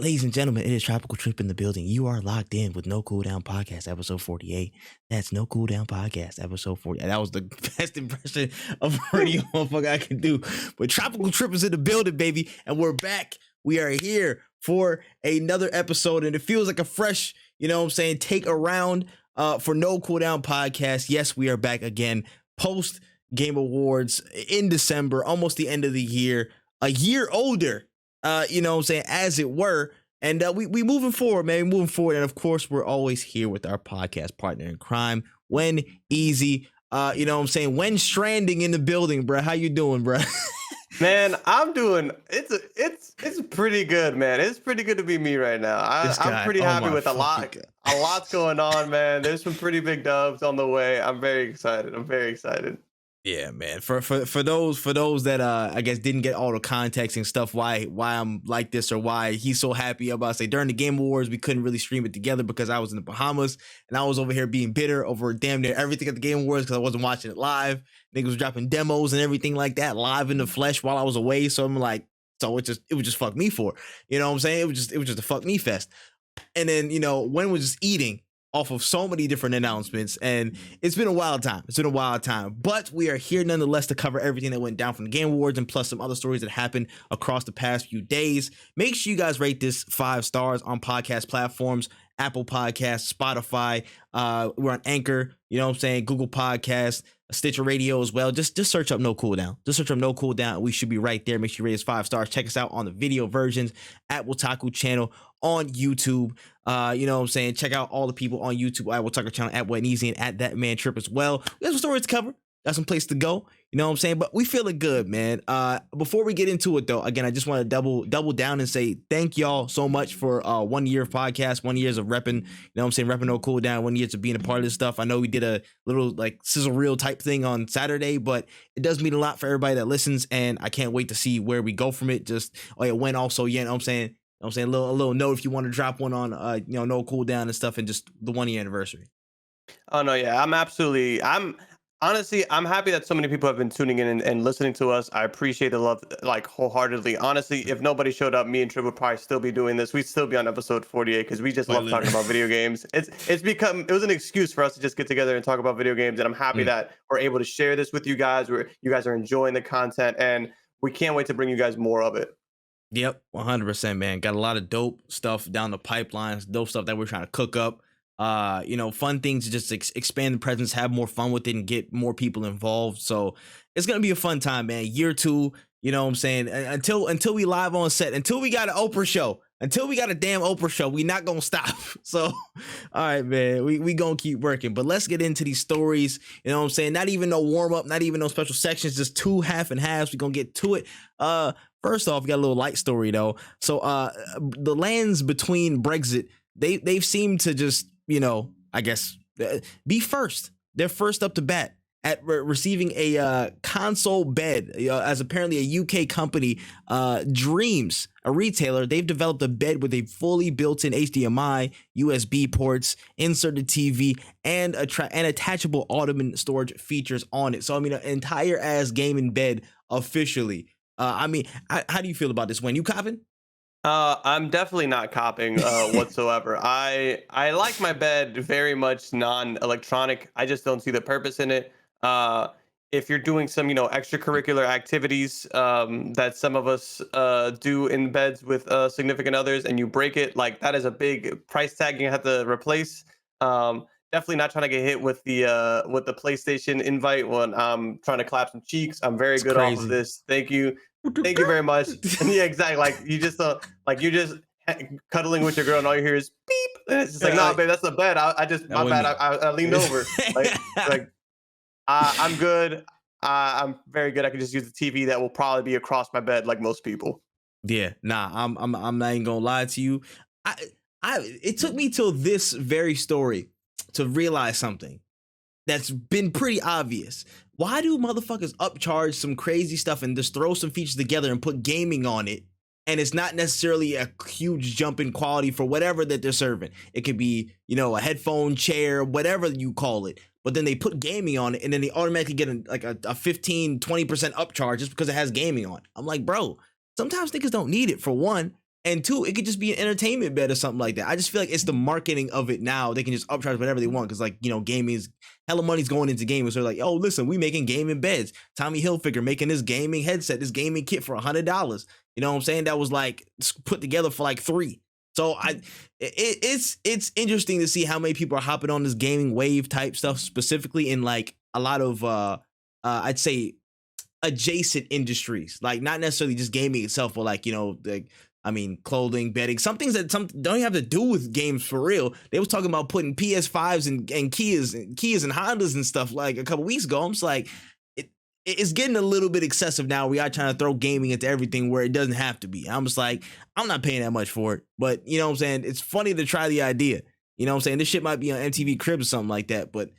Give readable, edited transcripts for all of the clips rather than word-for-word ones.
Ladies and gentlemen, it is Tropical Tripp in the building. You are locked in with No Cooldown Podcast, episode 48. That's No Cooldown Podcast, episode 40. That was the best impression of a radio motherfucker I can do. But Tropical Tripp is in the building, baby, and we're back. We are here for another episode, and it feels like a fresh, take around for No Cooldown Podcast. Yes, we are back again, post Game Awards in December, almost the end of the year, a year older. As it were. And we moving forward, man, moving forward. And of course, we're always here with our podcast partner in crime, WenEazy. Wen Stranding in the building, bro. How you doing, bro? Man, I'm doing it's pretty good, man. It's pretty good to be me right now. I'm pretty happy with a lot's going on, man. There's some pretty big dubs on the way. I'm very excited. Yeah, man. For those that I guess didn't get all the context and stuff why I'm like this or why he's so happy about, say, during the Game Awards we couldn't really stream it together because I was in the Bahamas and I was over here being bitter over damn near everything at the Game Awards because I wasn't watching it live. Niggas was dropping demos and everything like that live in the flesh while I was away. So I'm like, it would just fuck me for, you know what I'm saying? It was just a fuck me fest. And then, Wen was just eating off of so many different announcements, and it's been a wild time. But we are here nonetheless to cover everything that went down from the Game Awards and plus some other stories that happened across the past few days. Make sure you guys rate this 5 stars on podcast platforms, Apple Podcasts, Spotify. We're on Anchor, Google Podcasts, Stitcher Radio as well. Just search up No Cooldown. We should be right there. Make sure you rate us 5 stars. Check us out on the video versions at Wataku channel on YouTube. Check out all the people on YouTube at Wataku channel, at WenEazy, and at ThatManTripp as well. We have some stories to cover. Got some place to go. But we feeling good, man. Before we get into it, though, again, I just want to double down and say thank y'all so much for 1 year of podcast, 1 year of repping, repping No Cooldown, 1 year to being a part of this stuff. I know we did a little like sizzle reel type thing on Saturday, but it does mean a lot for everybody that listens, and I can't wait to see where we go from it. When also, a little note if you want to drop one on No Cooldown and stuff, and just the 1 year anniversary. Oh no, yeah, I'm happy that so many people have been tuning in and listening to us. I appreciate the love, like, wholeheartedly. Honestly, if nobody showed up, me and Tripp would probably still be doing this. We'd still be on episode 48 because we just love talking about video games. It was an excuse for us to just get together and talk about video games, and I'm happy that we're able to share this with you guys. Where you guys are enjoying the content, and we can't wait to bring you guys more of it. Yep, 100%, man. Got a lot of dope stuff down the pipelines, dope stuff that we're trying to cook up. Fun things to just expand the presence, have more fun with it, and get more people involved. So it's gonna be a fun time, man. Year 2, until we live on set, until we got an Oprah show, until we got a damn Oprah show, we not gonna stop. So, all right, man, we gonna keep working. But let's get into these stories. Not even no warm up, not even no special sections, just 2 half and halves. We gonna get to it. First off, we got a little light story though. So, the lands between Brexit, they've seemed to just, be first. They're first up to bat at receiving a console bed, as apparently a UK company, Dreams, a retailer. They've developed a bed with a fully built-in HDMI, USB ports, inserted TV, and attachable ottoman storage features on it. So, an entire ass gaming bed officially. How do you feel about this? When you copping? I'm definitely not copying whatsoever. I like my bed very much non-electronic. I just don't see the purpose in it. If you're doing some, extracurricular activities that some of us do in beds with significant others, and you break it, like, that is a big price tag you have to replace. Definitely not trying to get hit with the PlayStation invite when I'm trying to clap some cheeks. I'm very good off of this. Thank you very much. Yeah, exactly. Like, you just cuddling with your girl, and all you hear is beep. And it's just like, nah, babe, that's the bed. I leaned over. I'm good. I'm very good. I can just use the TV that will probably be across my bed, like most people. Yeah, nah, I'm not even gonna lie to you. It took me till this very story to realize something that's been pretty obvious. Why do motherfuckers upcharge some crazy stuff and just throw some features together and put gaming on it, and it's not necessarily a huge jump in quality for whatever that they're serving? It could be, a headphone, chair, whatever you call it, but then they put gaming on it, and then they automatically get a 15, 20% upcharge just because it has gaming on it. I'm like, bro, sometimes niggas don't need it, for one. And two, it could just be an entertainment bed or something like that. I just feel like it's the marketing of it now. They can just upcharge whatever they want because, like, you know, gaming is hella money's going into gaming. So they're like, oh, listen, we making gaming beds. Tommy Hilfiger making this gaming headset, this gaming kit for $100. You know what I'm saying? That was like put together for like $3. So it's interesting to see how many people are hopping on this gaming wave type stuff, specifically in like a lot of I'd say adjacent industries, like not necessarily just gaming itself, but like, you know, like, I mean, clothing, bedding, some things that don't even have to do with games for real. They was talking about putting PS5s and Kias and Hondas and stuff like a couple weeks ago. I'm just like, it's getting a little bit excessive now. We are trying to throw gaming into everything where it doesn't have to be. I'm just like, I'm not paying that much for it. But you know what I'm saying? It's funny to try the idea. You know what I'm saying? This shit might be on MTV Cribs or something like that. But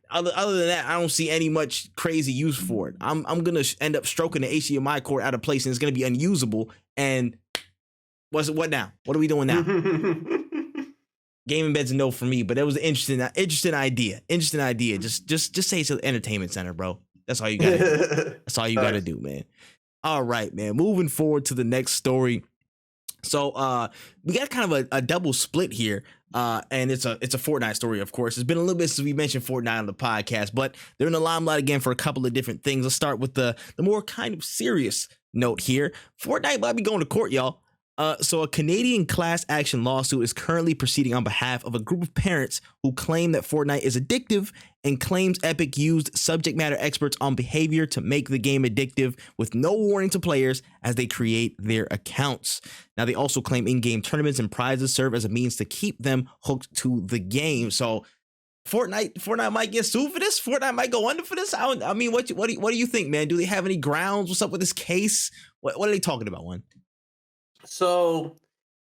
other than that, I don't see any much crazy use for it. I'm gonna end up stroking the HDMI cord out of place, and it's gonna be unusable. And what now? What are we doing now? Gaming bed's a no for me, but it was an interesting idea. Just say it's an entertainment center, bro. That's all you gotta do. That's all you gotta do, man. All right, man. Moving forward to the next story. So we got kind of a double split here. And it's a Fortnite story, of course. It's been a little bit since we mentioned Fortnite on the podcast, but they're in the limelight again for a couple of different things. Let's start with the more kind of serious note here. Fortnite might be going to court, y'all. So a Canadian class action lawsuit is currently proceeding on behalf of a group of parents who claim that Fortnite is addictive and claims Epic used subject matter experts on behavior to make the game addictive with no warning to players as they create their accounts. Now, they also claim in-game tournaments and prizes serve as a means to keep them hooked to the game. So Fortnite might get sued for this. Fortnite might go under for this. I mean, what do you think, man? Do they have any grounds? What's up with this case? What are they talking about, one? So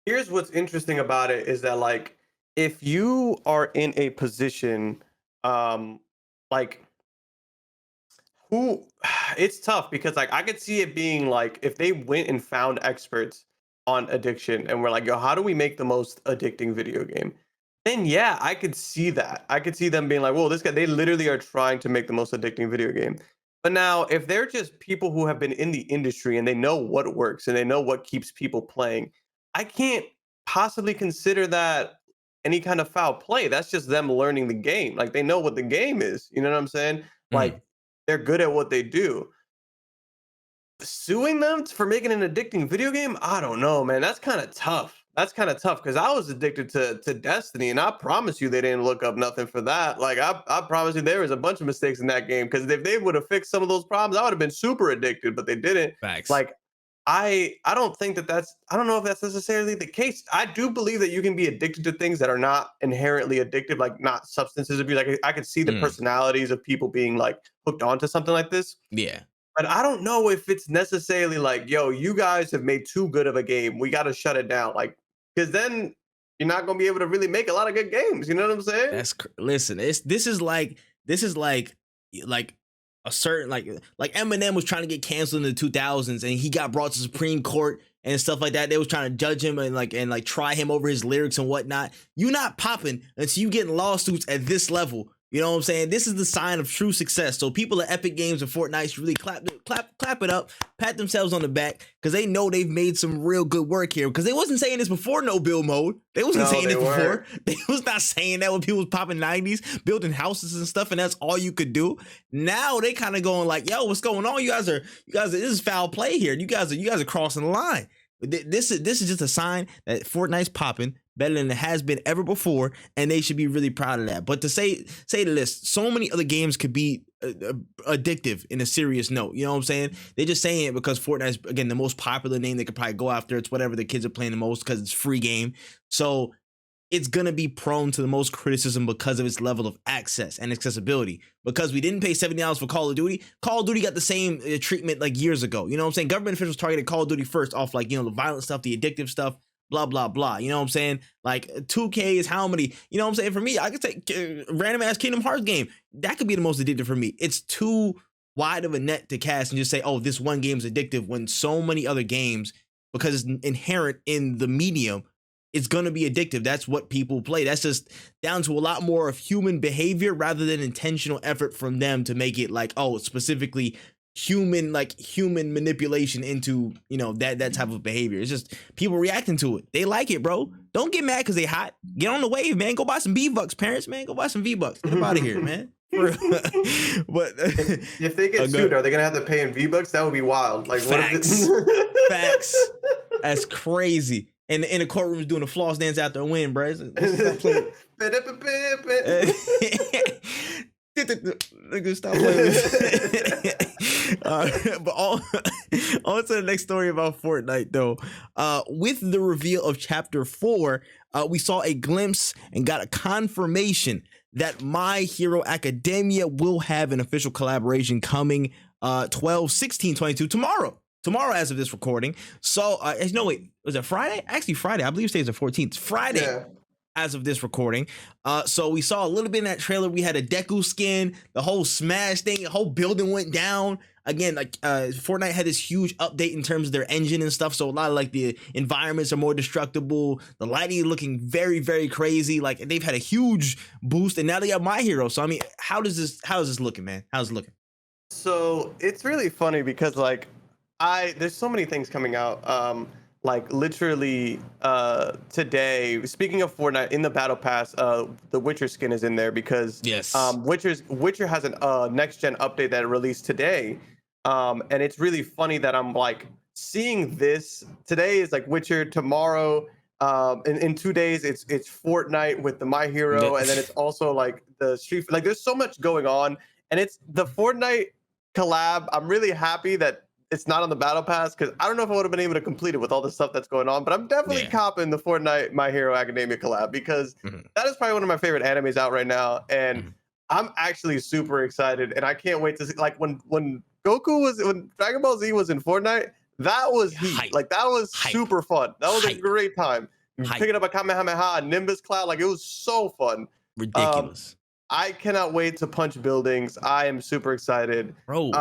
here's what's interesting about it is that, like, if you are in a position, like, who, it's tough because, like, I could see it being like if they went and found experts on addiction and we're like, yo, how do we make the most addicting video game? Then yeah, I could see that. I could see them being like, well, this guy, they literally are trying to make the most addicting video game. But now, if they're just people who have been in the industry and they know what works and they know what keeps people playing, I can't possibly consider that any kind of foul play. That's just them learning the game. Like, they know what the game is. You know what I'm saying? Like, they're good at what they do. Suing them for making an addicting video game? I don't know, man. That's kind of tough. That's kind of tough because I was addicted to Destiny, and I promise you they didn't look up nothing for that. Like, I promise you there was a bunch of mistakes in that game because if they would have fixed some of those problems, I would have been super addicted, but they didn't. Facts. Like, I don't think I don't know if that's necessarily the case. I do believe that you can be addicted to things that are not inherently addictive, like not substances abuse. Like, I could see the personalities of people being like hooked onto something like this. Yeah. But I don't know if it's necessarily like, yo, you guys have made too good of a game. We got to shut it down. Like, because then you're not going to be able to really make a lot of good games. You know what I'm saying? Listen, this is like a certain, like Eminem was trying to get canceled in the 2000s and he got brought to Supreme Court and stuff like that. They was trying to judge him and try him over his lyrics and whatnot. You not popping until you getting lawsuits at this level. You know what I'm saying? This is the sign of true success. So people at Epic Games and Fortnite should really clap it up, pat themselves on the back, because they know they've made some real good work here. Because they wasn't saying this before no build mode. They wasn't saying this before. They was not saying that when people was popping 90s, building houses and stuff, and that's all you could do. Now they kind of going like, yo, what's going on? You guys are this is foul play here. You guys are crossing the line. This is just a sign that Fortnite's popping better than it has been ever before, and they should be really proud of that. But to say the list, so many other games could be addictive in a serious note. You know what I'm saying? They're just saying it because Fortnite's, again, the most popular name they could probably go after. It's whatever the kids are playing the most because it's free game. So it's going to be prone to the most criticism because of its level of access and accessibility. Because we didn't pay $70 for Call of Duty. Call of Duty got the same treatment like years ago. You know what I'm saying? Government officials targeted Call of Duty first off, like, you know, the violent stuff, the addictive stuff, blah, blah, blah. You know what I'm saying? Like, 2K is how many? You know what I'm saying? For me, I could take random ass Kingdom Hearts game. That could be the most addictive for me. It's too wide of a net to cast and just say, oh, this one game's addictive, when so many other games, because it's inherent in the medium, it's going to be addictive. That's what people play. That's just down to a lot more of human behavior rather than intentional effort from them to make it like, oh, specifically human manipulation into, you know, that type of behavior. It's just people reacting to it. They like it, bro. Don't get mad because they hot. Get on the wave, man. Go buy some V-Bucks, parents, man. Go buy some V-Bucks. Get them out of here, man. But if they get sued, are they gonna have to pay in V-Bucks? That would be wild. Like, facts. What if Facts. That's crazy. And in the courtroom doing a floss dance after a win, bro. Stop playing. Nigga, stop playing. But on to the next story about Fortnite, though. With the reveal of Chapter 4, we saw a glimpse and got a confirmation that My Hero Academia will have an official collaboration coming 12/16/22 tomorrow. Tomorrow, as of this recording. So, no, wait, was it Friday? Actually, Friday. I believe today's the 14th. Friday. Yeah. As of this recording. So we saw a little bit in that trailer. We had a Deku skin, the whole Smash thing, the whole building went down. Again, like Fortnite had this huge update in terms of their engine and stuff. So a lot of like the environments are more destructible. The lighting is looking very, very crazy. Like they've had a huge boost, and now they have My Hero. So I mean, how's this looking, man? How's it looking? So it's really funny because like there's so many things coming out. Like literally today, speaking of Fortnite, in the battle pass, the Witcher skin is in there because yes, Witcher has a next gen update that released today, and it's really funny that I'm like seeing this today is like Witcher, tomorrow in 2 days it's Fortnite with the My Hero, and then it's also like the Street. Like there's so much going on, and it's the Fortnite collab. I'm really happy that it's not on the battle pass because I don't know if I would have been able to complete it with all the stuff that's going on, but I'm definitely copping the Fortnite My Hero Academia collab because that is probably one of my favorite animes out right now, and I'm actually super excited, and I can't wait to see like when Dragon Ball Z was in Fortnite, that was heat. Hype. Like that was super fun. That was a great time. Picking up a Kamehameha, a Nimbus Cloud, like it was so fun. Ridiculous. I cannot wait to punch buildings. I am super excited. Bro.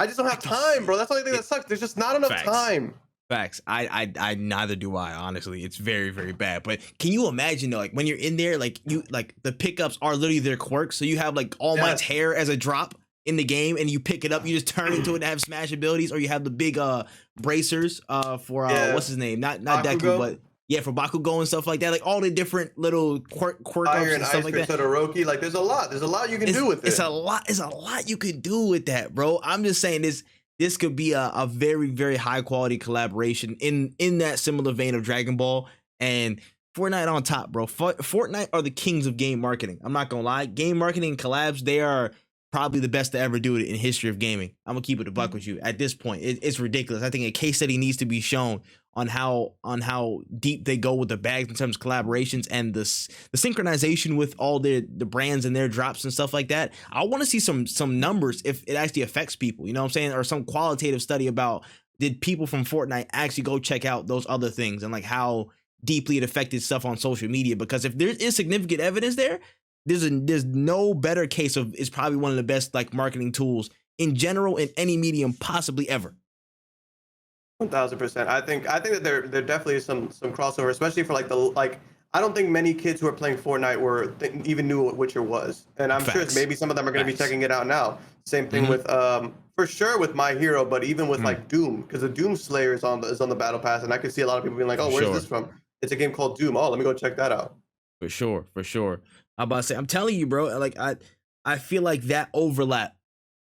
I just don't have time, bro. That's the only thing that sucks. There's just not enough time. Facts. I neither do I, honestly. It's very, very bad. But can you imagine though, like when you're in there, like the pickups are literally their quirks. So you have like All Might's hair as a drop in the game, and you pick it up, you just turn into it and have smash abilities, or you have the big bracers for what's his name? Not Deku, but yeah, for Bakugo and stuff like that. Like all the different little quirk ups and stuff like that. Todoroki, like there's a lot you can do with it. It's a lot you could do with that, bro. I'm just saying this could be a very, very high quality collaboration in that similar vein of Dragon Ball and Fortnite on top, bro. Fortnite are the kings of game marketing. I'm not gonna lie. Game marketing collabs, they are probably the best to ever do it in history of gaming. I'm gonna keep it a buck with you. At this point, it's ridiculous. I think a case study needs to be shown on how deep they go with the bags in terms of collaborations and the synchronization with all the brands and their drops and stuff like that. I want to see some numbers if it actually affects people, you know what I'm saying, or some qualitative study about did people from Fortnite actually go check out those other things and like how deeply it affected stuff on social media. Because if there is significant evidence there's no better case of it's probably one of the best like marketing tools in general in any medium possibly ever. 1000%. I think that there definitely is some crossover, especially for like I don't think many kids who are playing Fortnite even knew what Witcher was, and I'm sure maybe some of them are going to be checking it out now. Same thing with for sure with My Hero, but even with like Doom, because the Doom Slayer is on the battle pass, and I can see a lot of people being like, oh, where's this from? It's a game called Doom. Oh, let me go check that out. For sure. I'm about to say, I'm telling you, bro. Like I feel like that overlap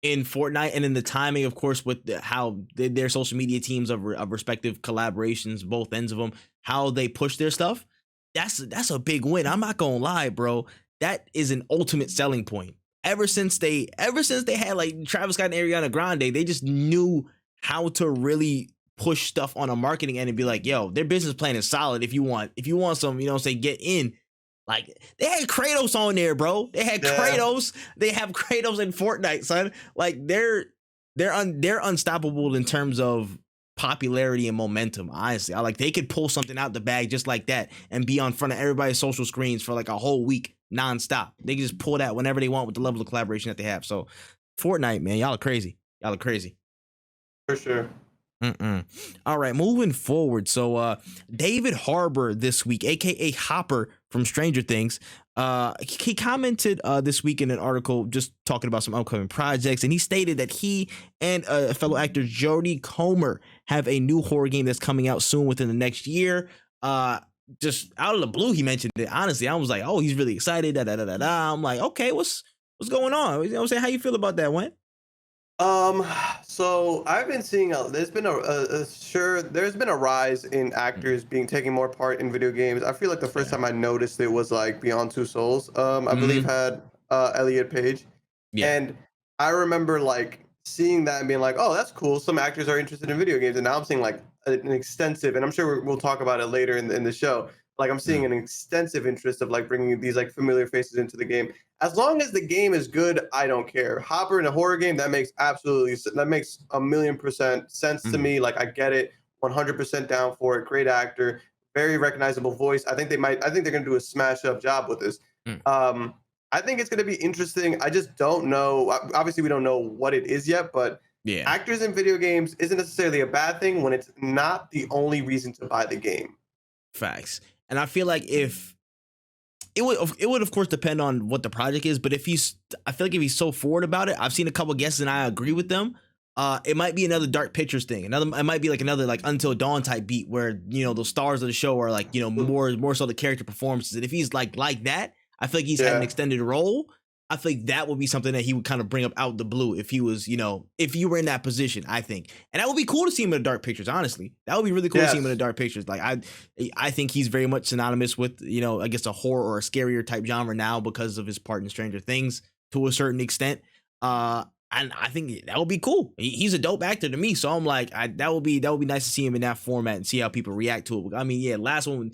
in Fortnite and in the timing, of course, with how their social media teams of respective collaborations, both ends of them, how they push their stuff. That's a big win. I'm not gonna lie, bro. That is an ultimate selling point. Ever since they had like Travis Scott and Ariana Grande, they just knew how to really push stuff on a marketing end and be like, yo, their business plan is solid. If you want some, you know, say get in. Like they had Kratos on there, bro. They had Kratos. They have Kratos in Fortnite, son. Like they're unstoppable in terms of popularity and momentum. Honestly, they could pull something out the bag just like that and be on front of everybody's social screens for like a whole week nonstop. They can just pull that whenever they want with the level of collaboration that they have. So Fortnite, man, y'all are crazy. For sure. All right, moving forward. So David Harbour this week, aka Hopper from Stranger Things. He commented this week in an article just talking about some upcoming projects, and he stated that he and fellow actor Jodie Comer have a new horror game that's coming out soon within the next year. Just out of the blue, he mentioned it. Honestly, I was like, oh, he's really excited. I'm like, okay, what's going on? You know what I'm saying? How you feel about that, Wen? So I've been seeing there's been there's been a rise in actors taking more part in video games. I feel like the first time I noticed it was like Beyond Two Souls. I believe had Elliot Page, Yeah. and I remember like seeing that and being like, oh, that's cool. Some actors are interested in video games, and now I'm seeing like an extensive, and I'm sure we'll talk about it later in the show. Like I'm seeing an extensive interest of like bringing these like familiar faces into the game. As long as the game is good, I don't care. Hopper in a horror game, that makes a 1,000,000% sense to me. Like I get it, 100% down for it. Great actor, very recognizable voice. I think they're gonna do a smash up job with this. I think it's gonna be interesting. I just don't know. Obviously, we don't know what it is yet, but Yeah. actors in video games isn't necessarily a bad thing when it's not the only reason to buy the game. Facts. And I feel like if it would of course depend on what the project is, but I feel like if he's so forward about it, I've seen a couple guests and I agree with them. It might be another Dark Pictures thing. It might be like another like Until Dawn type beat where, you know, those stars of the show are like, you know, more so the character performances. And if he's like that, I feel like he's had an extended role. I think that would be something that he would kind of bring up out the blue if he was, you know, if you were in that position, I think. And that would be cool to see him in the Dark Pictures, honestly. That would be really cool to see him in the Dark Pictures. Like I think he's very much synonymous with, you know, I guess a horror or a scarier type genre now because of his part in Stranger Things to a certain extent. And I think that would be cool. He's a dope actor to me. So I'm like, that would be nice to see him in that format and see how people react to it. I mean, yeah, the last one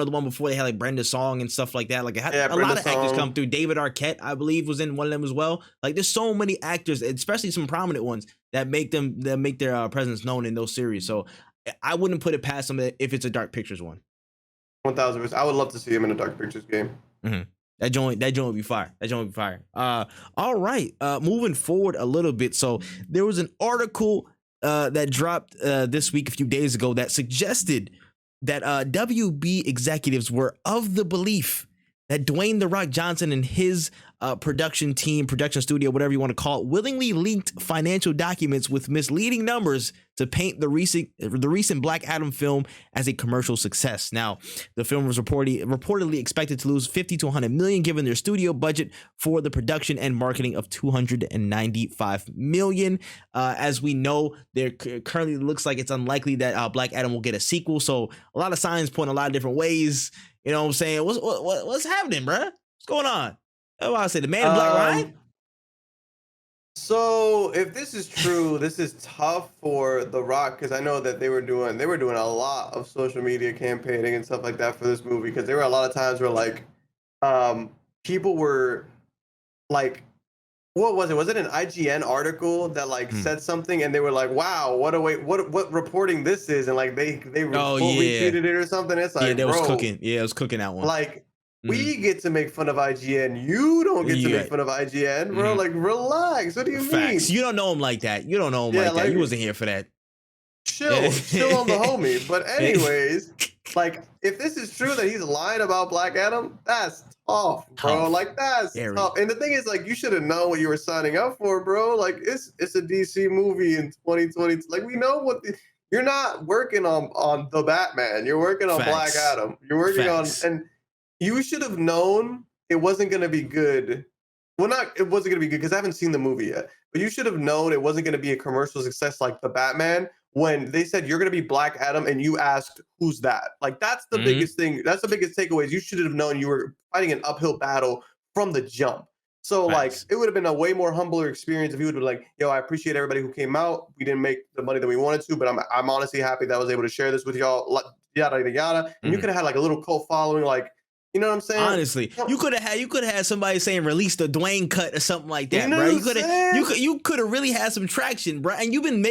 or the one before, they had like Brenda's song and stuff like that. Like a lot of actors come through. David Arquette, I believe, was in one of them as well. Like there's so many actors, especially some prominent ones that make their presence known in those series. So I wouldn't put it past them if it's a Dark Pictures one. 1,000%. I would love to see him in a Dark Pictures game. Mm-hmm. That joint would be fire. All right. Moving forward a little bit. So there was an article that dropped this week, a few days ago, that suggested that WB executives were of the belief that Dwayne "The Rock" Johnson and his production studio, whatever you want to call it, willingly leaked financial documents with misleading numbers to paint the recent Black Adam film as a commercial success. Now, the film was reportedly expected to lose 50 to 100 million, given their studio budget for the production and marketing of 295 million. As we know, there currently looks like it's unlikely that Black Adam will get a sequel. So a lot of signs point a lot of different ways. You know what I'm saying? What's happening, bruh? What's going on? That's why I say the man in black, right? So if this is true, this is tough for The Rock, because I know that they were doing a lot of social media campaigning and stuff like that for this movie, because there were a lot of times where like people were like, what was it? Was it an IGN article that like said something and they were like, wow, what reporting this is, and like they retweeted it or something. It's like, it was cooking. Yeah, it was cooking that one. Like we get to make fun of IGN. You don't get to make fun of IGN, bro. Like, relax. What do you mean? You don't know him like that. You don't know him like that. You wasn't here for that. Chill on the homie. But anyways, like, if this is true that he's lying about Black Adam, that's tough, bro. Like, that's tough. And the thing is, like, you should have known what you were signing up for, bro. Like, it's a DC movie in 2020. Like, we know what you're not working on the Batman. You're working on Black Adam. You're working on, and you should have known it wasn't going to be good. Well, it wasn't going to be good because I haven't seen the movie yet. But you should have known it wasn't going to be a commercial success like the Batman when they said you're going to be Black Adam and you asked, who's that? Like, that's the biggest thing. That's the biggest takeaway. You should have known you were fighting an uphill battle from the jump. So, like, it would have been a way more humbler experience if you would have been like, yo, I appreciate everybody who came out. We didn't make the money that we wanted to, but I'm honestly happy that I was able to share this with y'all, yada, yada, yada. And you could have had, like, a little cult following, like, you know what I'm saying? Honestly, you could have had somebody saying release the Dwayne cut or something like that, bro. You could have really had some traction, bro. And you've been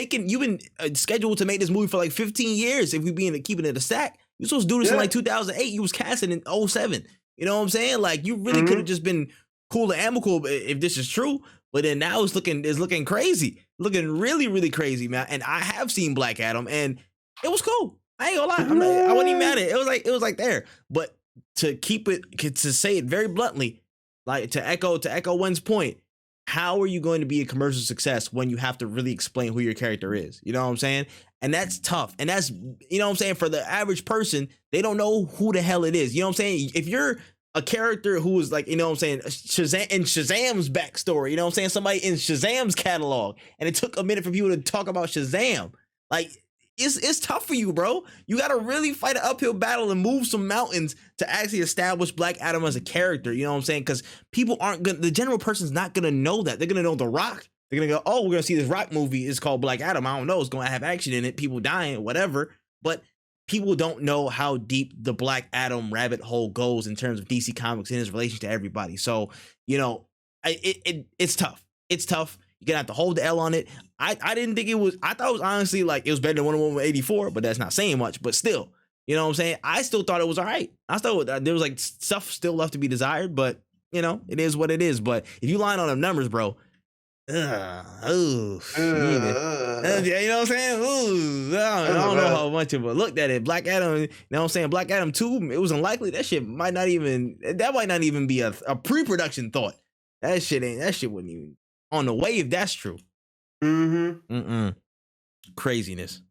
scheduled to make this movie for like 15 years. If we keeping it a stack, you supposed to do this in like 2008. You was casting in 2007. You know what I'm saying? Like, you really could have just been cool and amicable if this is true. But then now it's looking crazy, looking really, really crazy, man. And I have seen Black Adam, and it was cool. I ain't gonna lie, I wasn't even mad at it. It was like there, but to keep it, to say it very bluntly, like to echo Wen's point, how are you going to be a commercial success when you have to really explain who your character is? You know what I'm saying? And that's tough. And that's, you know what I'm saying, for the average person, they don't know who the hell it is. You know what I'm saying? If you're a character who is like, you know what I'm saying, Shazam in Shazam's backstory, you know what I'm saying? Somebody in Shazam's catalog, and it took a minute for people to talk about Shazam. Like, it's tough for you, bro. You got to really fight an uphill battle and move some mountains to actually establish Black Adam as a character. You know what I'm saying? Because people aren't gonna, the general person's not gonna know that. They're gonna know The Rock. They're gonna go, oh, we're gonna see this Rock movie. It's called Black Adam. I don't know. It's gonna have action in it, people dying, whatever. But people don't know how deep the Black Adam rabbit hole goes in terms of DC Comics and his relation to everybody. So, you know, it's tough. It's tough. You're gonna have to hold the L on it. I didn't think it was, I thought it was honestly like it was better than Wonder Woman 84, but that's not saying much. But still, you know what I'm saying? I still thought it was all right. I thought there was like stuff still left to be desired, but you know, it is what it is. But if you line on them numbers, bro, yeah, you know what I'm saying? Ooh, I don't know how much of a looked at it. Black Adam, you know what I'm saying? Black Adam 2, it was unlikely. That shit might not even be a pre-production thought. That shit wouldn't even on the wave. That's true. Craziness,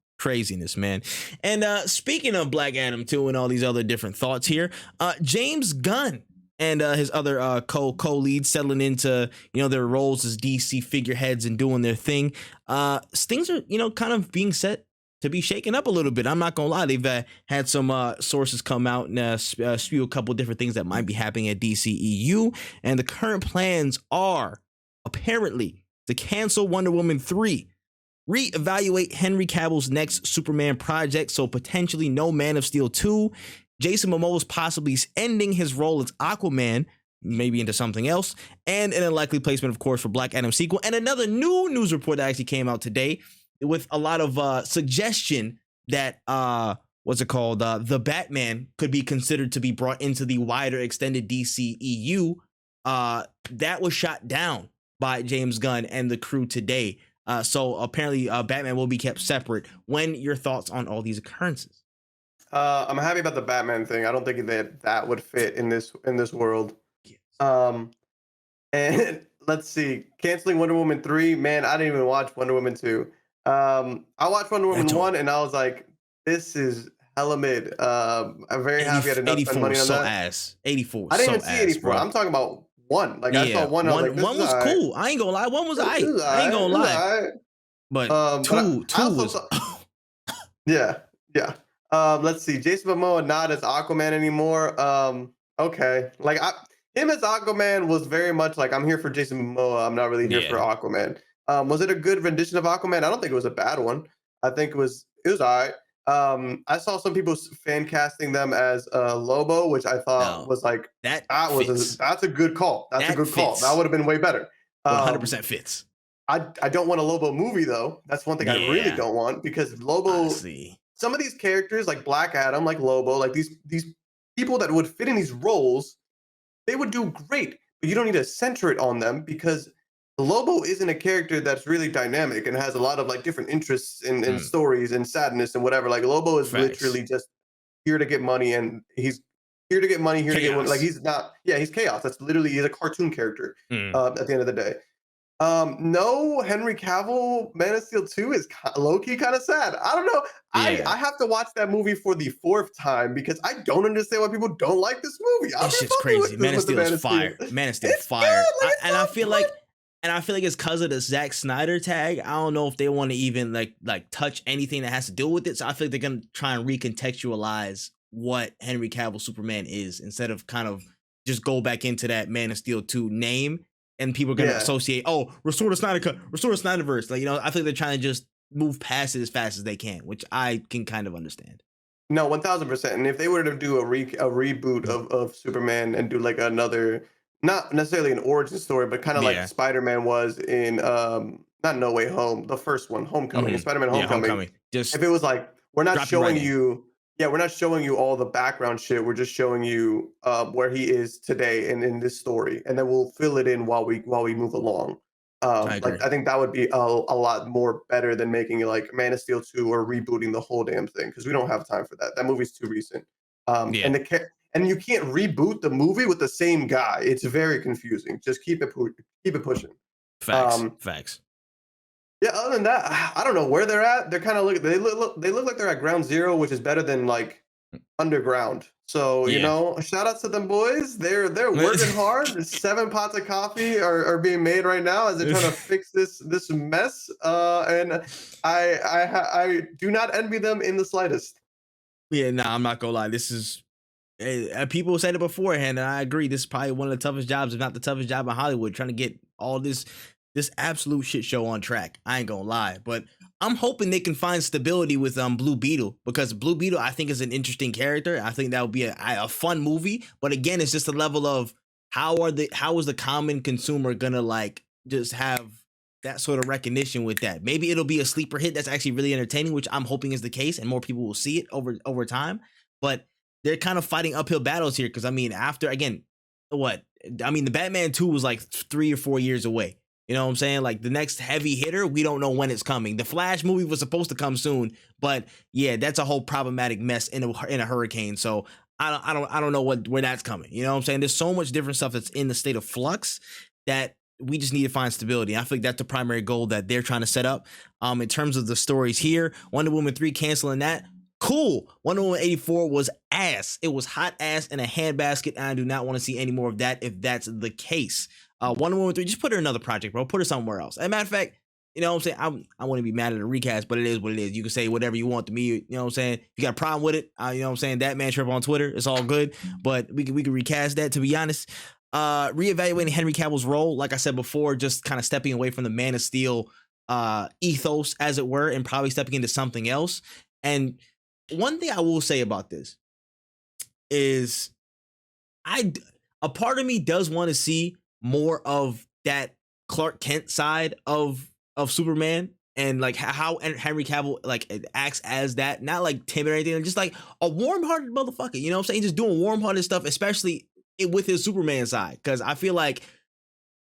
man. And speaking of Black Adam 2 and all these other different thoughts here, James Gunn and his other co-leads settling into, you know, their roles as DC figureheads and doing their thing. Things are, you know, kind of being set to be shaken up a little bit. I'm not gonna lie. They've had some sources come out and spew a couple different things that might be happening at DCEU, and the current plans are apparently to cancel Wonder Woman 3, reevaluate Henry Cavill's next Superman project, so potentially no Man of Steel 2. Jason Momoa's possibly ending his role as Aquaman, maybe into something else, and an unlikely placement, of course, for Black Adam sequel. And another new news report that actually came out today with a lot of suggestion that the Batman could be considered to be brought into the wider extended DCEU. That was shot down by James Gunn and the crew today. So apparently Batman will be kept separate. When your thoughts on all these occurrences? I'm happy about the Batman thing. I don't think that would fit in this world. Yes. And let's see, canceling Wonder Woman 3. Man, I didn't even watch Wonder Woman 2. I watched Wonder Woman 1 and I was like, this is hella mid. I'm very happy I did not spend money on that. Ass. 84. I didn't even see 84. Bro. I'm talking about 1. Like I saw 1. I was like, one was cool. I ain't gonna lie. 1 was alright. I ain't gonna lie. But two was. Yeah. Let's see. Jason Momoa not as Aquaman anymore. Okay. Like him as Aquaman was very much like, I'm here for Jason Momoa. I'm not really here for Aquaman. Was it a good rendition of Aquaman? I don't think it was a bad one. I think it was all right. I saw some people fan casting them as Lobo, which I thought was like that's a good call. That's a good call. That would have been way better. 100% fits. I don't want a Lobo movie though. That's one thing I really don't want, because Lobo. Honestly. Some of these characters like Black Adam, like Lobo, like these people that would fit in these roles, they would do great, but you don't need to center it on them, because Lobo isn't a character that's really dynamic and has a lot of like different interests and stories and sadness and whatever. Like Lobo is literally just here to get money, and he's here to get money, here to get money. Like he's chaos. That's literally, he's a cartoon character at the end of the day. No Henry Cavill Man of Steel 2 is low-key kind of sad. I don't know. Yeah. I have to watch that movie for the 4th time because I don't understand why people don't like this movie. This shit's crazy. Man of Steel is fire. Man of Steel fire. I feel like it's because of the Zack Snyder tag. I don't know if they want to even like touch anything that has to do with it. So I feel like they're gonna try and recontextualize what Henry Cavill Superman is, instead of kind of just go back into that Man of Steel 2 name. And people are going to associate, restore the Snyder Cut, restore the Snyderverse. Like, you know, I think they're trying to just move past it as fast as they can, which I can kind of understand. No, 1000%. And if they were to do a reboot of Superman and do like another, not necessarily an origin story, but kind of like Spider-Man was in, not No Way Home, the first one, Homecoming, Spider-Man Homecoming. Just if it was like, we're not showing you. Yeah, we're not showing you all the background shit. We're just showing you where he is today and in this story, and then we'll fill it in while we move along. I think that would be a lot more better than making it like Man of Steel 2 or rebooting the whole damn thing, because we don't have time for that. That movie's too recent. And and you can't reboot the movie with the same guy. It's very confusing. Just keep it pushing. Facts. Facts. Yeah, other than that, I don't know where they're at. They're kind of they look like they're at ground zero, which is better than like underground. So, you Yeah. know, shout out to them boys. They're working hard. 7 pots of coffee are being made right now as they're trying to fix this mess. And I do not envy them in the slightest. Yeah, nah, I'm not gonna lie. This is people said it beforehand, and I agree. This is probably one of the toughest jobs, if not the toughest job in Hollywood, trying to get all this absolute shit show on track. I ain't gonna lie, but I'm hoping they can find stability with Blue Beetle, because Blue Beetle I think is an interesting character. I think that would be a fun movie, but again, it's just a level of how is the common consumer gonna like just have that sort of recognition with that. Maybe it'll be a sleeper hit that's actually really entertaining, which I'm hoping is the case, and more people will see it over time. But they're kind of fighting uphill battles here, because I mean, after again, the Batman 2 was like 3 or 4 years away. You know what I'm saying? Like the next heavy hitter, we don't know when it's coming. The Flash movie was supposed to come soon, but yeah, that's a whole problematic mess in a hurricane. So I don't know where that's coming. You know what I'm saying? There's so much different stuff that's in the state of flux that we just need to find stability. I think that's the primary goal that they're trying to set up. In terms of the stories here, Wonder Woman 3 canceling that. Cool. Wonder Woman 84 was ass. It was hot ass in a handbasket, and I do not want to see any more of that if that's the case. Wonder Woman 3, just put her in another project, bro. Put her somewhere else. As a matter of fact, you know what I'm saying? I want to be mad at the recast, but it is what it is. You can say whatever you want to me. You know what I'm saying? If you got a problem with it, you know what I'm saying? ThatManTripp on Twitter. It's all good. But we can recast that, to be honest. Reevaluating Henry Cavill's role, like I said before, just kind of stepping away from the Man of Steel ethos, as it were, and probably stepping into something else. And one thing I will say about this is a part of me does want to see more of that Clark Kent side of Superman, and like how Henry Cavill like acts as that, not like timid or anything, just like a warm-hearted motherfucker. You know what I'm saying? Just doing warm-hearted stuff, especially with his Superman side, because I feel like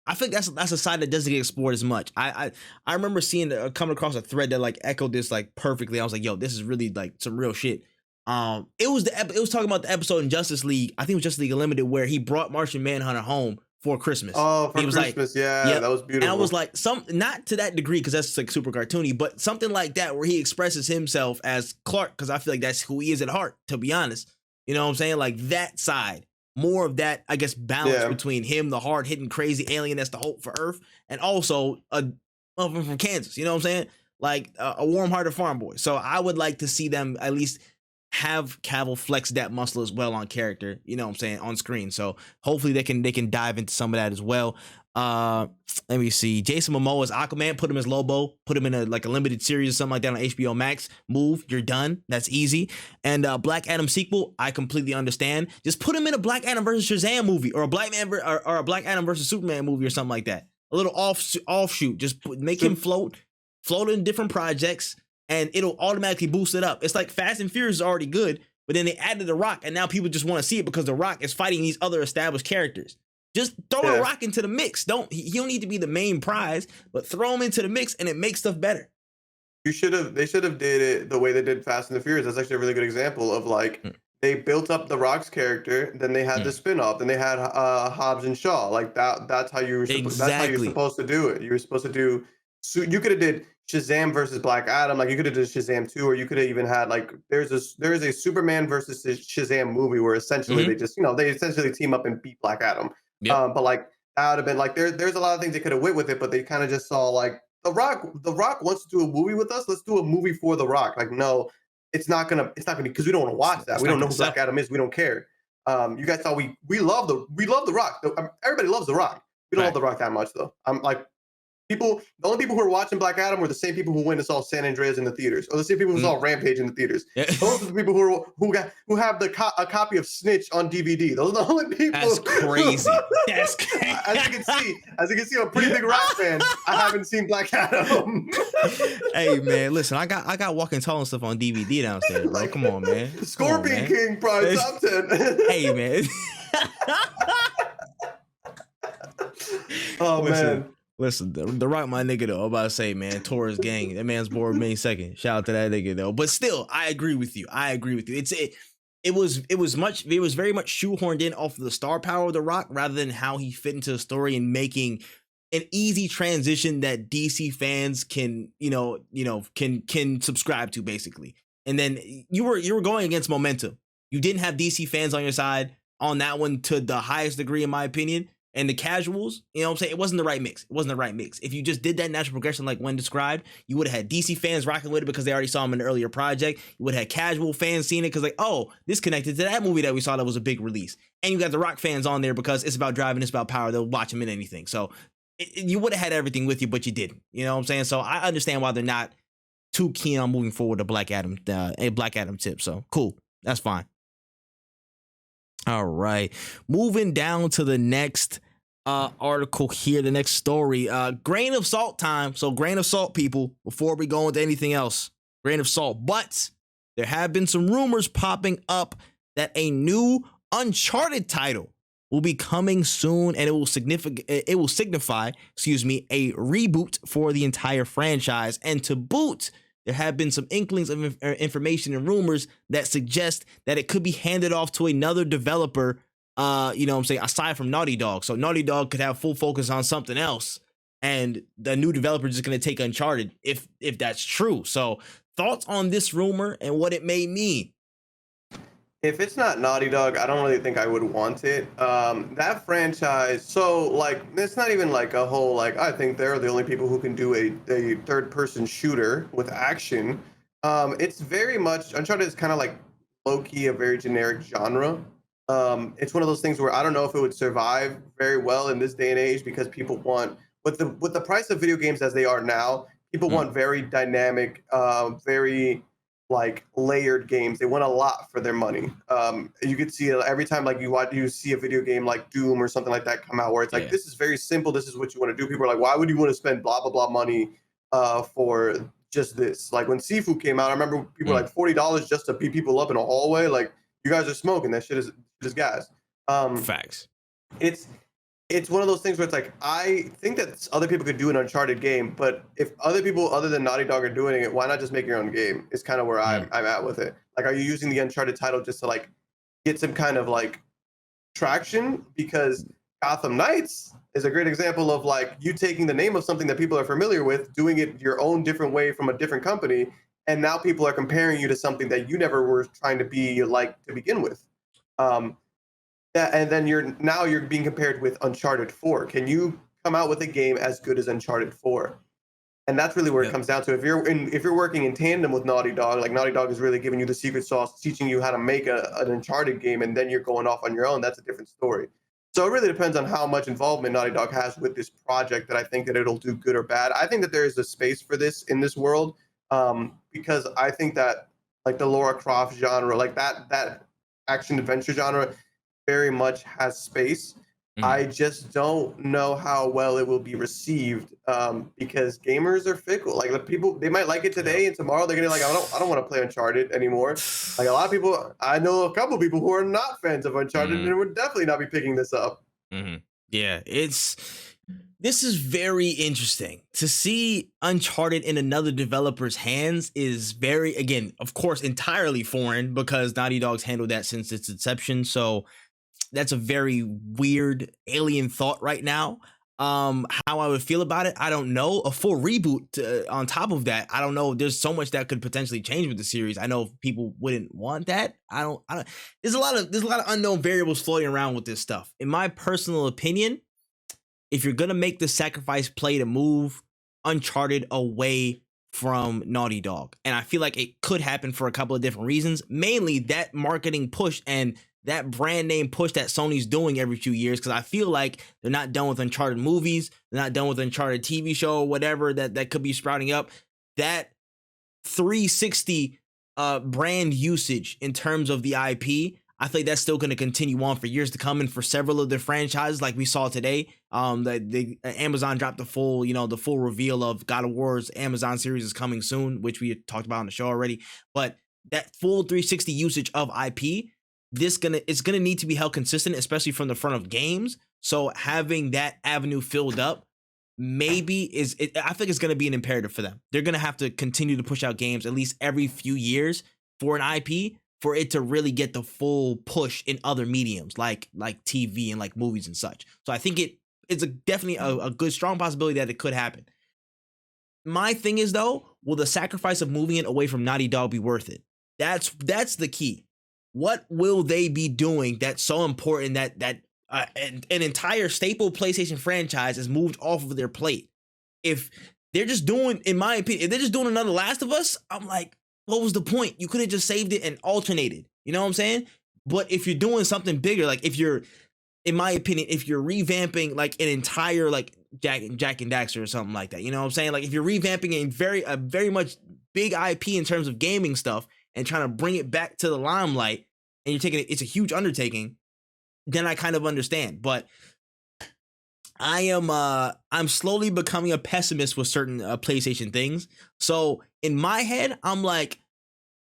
that's a side that doesn't get explored as much. I remember seeing coming across a thread that like echoed this like perfectly. I was like, yo, this is really like some real shit. It was talking about the episode in Justice League. I think it was Justice League Unlimited, where he brought Martian Manhunter home for Christmas. Oh, for Christmas, like, yeah, that was beautiful. And I was like, not to that degree, because that's like super cartoony, but something like that where he expresses himself as Clark, because I feel like that's who he is at heart, to be honest. You know what I'm saying? Like that side, more of that, I guess, balance between him, the hard-hitting, crazy alien that's the hope for Earth, and also a motherfucker from Kansas. You know what I'm saying? Like a warm-hearted farm boy. So I would like to see them at least have Cavill flex that muscle as well on character, you know what I'm saying, on screen. So hopefully they can dive into some of that as well. Let me see. Jason Momoa as Aquaman, put him as Lobo, put him in a limited series or something like that on HBO Max. Move, you're done. That's easy. And Black Adam sequel, I completely understand. Just put him in a Black Adam versus Shazam movie, or a Black Adam versus Superman movie or something like that. A little offshoot. Just make him float in different projects, and it'll automatically boost it up. It's like Fast and Furious is already good, but then they added The Rock, and now people just want to see it because The Rock is fighting these other established characters. Just throw The Rock into the mix. He don't need to be the main prize, but throw him into the mix, and it makes stuff better. They should have did it the way they did Fast and the Furious. That's actually a really good example of like they built up The Rock's character, then they had the spin-off, then they had Hobbs and Shaw. Like that's how you were that's how you're supposed to do it. You were supposed to do, so you could have did Shazam versus Black Adam, like you could have did Shazam 2, or you could have even had like there is a Superman versus Shazam movie where essentially they just, they essentially team up and beat Black Adam. Yep. But like that would have been like there's a lot of things they could have went with it, but they kind of just saw like The Rock wants to do a movie with us. Let's do a movie for The Rock. Like, no, it's not gonna because we don't want to watch that. We don't know who Black Adam is. We don't care. You guys thought we love The Rock. Everybody loves The Rock. We don't love The Rock that much though. I'm like, the only people who are watching Black Adam were the same people who went and saw San Andreas in the theaters, or the same people who saw Rampage in the theaters. Yeah. Those are the people who have a copy of Snitch on DVD. Those are the only people. That's crazy. That's crazy. As you can see, I'm a pretty big Rock fan. I haven't seen Black Adam. Hey man, listen, I got Walking Tall and stuff on DVD downstairs, bro. Come on, man. Scorpion King, probably top 10. Hey man. Oh man. Listen, the Rock, my nigga though. I'm about to say, man, Taurus gang. That man's born May 2nd. Shout out to that nigga though. But still, I agree with you. It's it was very much shoehorned in off of the star power of The Rock rather than how he fit into the story and making an easy transition that DC fans can can subscribe to basically. And then you were going against momentum. You didn't have DC fans on your side on that one to the highest degree, in my opinion. And the casuals, you know what I'm saying? It wasn't the right mix. It wasn't the right mix. If you just did that natural progression like Wen described, you would have had DC fans rocking with it because they already saw him in an earlier project. You would have had casual fans seeing it because like, oh, this connected to that movie that we saw that was a big release. And you got the Rock fans on there because it's about driving, it's about power. They'll watch him in anything. So you would have had everything with you, but you didn't. You know what I'm saying? So I understand why they're not too keen on moving forward to Black Adam tip. So cool. That's fine. All right. Moving down to the next article here, the next story. Grain of salt time. So grain of salt, people, before we go into anything else. Grain of salt. But there have been some rumors popping up that a new Uncharted title will be coming soon, and it will signify, a reboot for the entire franchise. And to boot, there have been some inklings of information and rumors that suggest that it could be handed off to another developer, aside from Naughty Dog. So Naughty Dog could have full focus on something else, and the new developer is just going to take Uncharted, if that's true. So thoughts on this rumor and what it may mean? If it's not Naughty Dog, I don't really think I would want it. That franchise, so like, it's not even like a whole, like, I think they're the only people who can do a third-person shooter with action. It's very much, Uncharted is kind of like low-key a very generic genre. It's one of those things where I don't know if it would survive very well in this day and age because people want, with the price of video games as they are now, people want very dynamic, very like layered games. They want a lot for their money. You could see every time like you see a video game like Doom or something like that come out where it's like, this is very simple. This is what you want to do. People are like, why would you want to spend blah, blah, blah money for just this? Like when Sifu came out, I remember people were like $40 just to beat people up in a hallway. Like, you guys are smoking. That shit is gas. Facts. It's one of those things where it's like, I think that other people could do an Uncharted game, but if other people other than Naughty Dog are doing it, why not just make your own game? Is kind of where I'm at with it. Like, are you using the Uncharted title just to like get some kind of like traction? Because Gotham Knights is a great example of like you taking the name of something that people are familiar with, doing it your own different way from a different company, and now people are comparing you to something that you never were trying to be like to begin with. And then you're being compared with Uncharted 4. Can you come out with a game as good as Uncharted 4? And that's really where it comes down to. If you're working in tandem with Naughty Dog, like Naughty Dog is really giving you the secret sauce, teaching you how to make an Uncharted game, and then you're going off on your own, that's a different story. So it really depends on how much involvement Naughty Dog has with this project that I think that it'll do good or bad. I think that there is a space for this in this world, because I think that like the Lara Croft genre, like that action adventure genre, very much has space. I just don't know how well it will be received, because gamers are fickle. Like the people, they might like it today, and tomorrow they're gonna be like, I don't want to play Uncharted anymore. Like a lot of people, I know a couple of people who are not fans of Uncharted and would definitely not be picking this up. Yeah, this is very interesting to see Uncharted in another developer's hands. Is very, again, of course, entirely foreign because Naughty Dog's handled that since its inception. So that's a very weird alien thought right now. How I would feel about it, I don't know. A full reboot on top of that, I don't know. There's so much that could potentially change with the series. I know people wouldn't want that. I don't. There's a lot of unknown variables floating around with this stuff. In my personal opinion, if you're gonna make the sacrifice play to move Uncharted away from Naughty Dog, and I feel like it could happen for a couple of different reasons, mainly that marketing push and that brand name push that Sony's doing every few years, because I feel like they're not done with Uncharted movies, they're not done with Uncharted TV show or whatever that could be sprouting up. That 360 brand usage in terms of the IP, I think that's still going to continue on for years to come, and for several of the franchises, like we saw today. Amazon dropped the full reveal of God of War's Amazon series is coming soon, which we had talked about on the show already. But that full 360 usage of IP, it's gonna need to be held consistent, especially from the front of games. So having that avenue filled up I think it's gonna be an imperative for them. They're gonna have to continue to push out games at least every few years for an IP for it to really get the full push in other mediums like TV and like movies and such. So I think it's definitely a good, strong possibility that it could happen. My thing is, though, will the sacrifice of moving it away from Naughty Dog be worth it? That's the key. What will they be doing that's so important that an entire staple PlayStation franchise is moved off of their plate? If they're just doing, in my opinion, if they're just doing another Last of Us, I'm like, what was the point? You could have just saved it and alternated. You know what I'm saying? But if you're doing something bigger, like if you're, in my opinion, if you're revamping like an entire like Jack and Daxter or something like that, you know what I'm saying? Like if you're revamping a very much big IP in terms of gaming stuff and trying to bring it back to the limelight, and you're taking it's a huge undertaking, then I kind of understand. But I'm slowly becoming a pessimist with certain PlayStation things. So in my head, I'm like,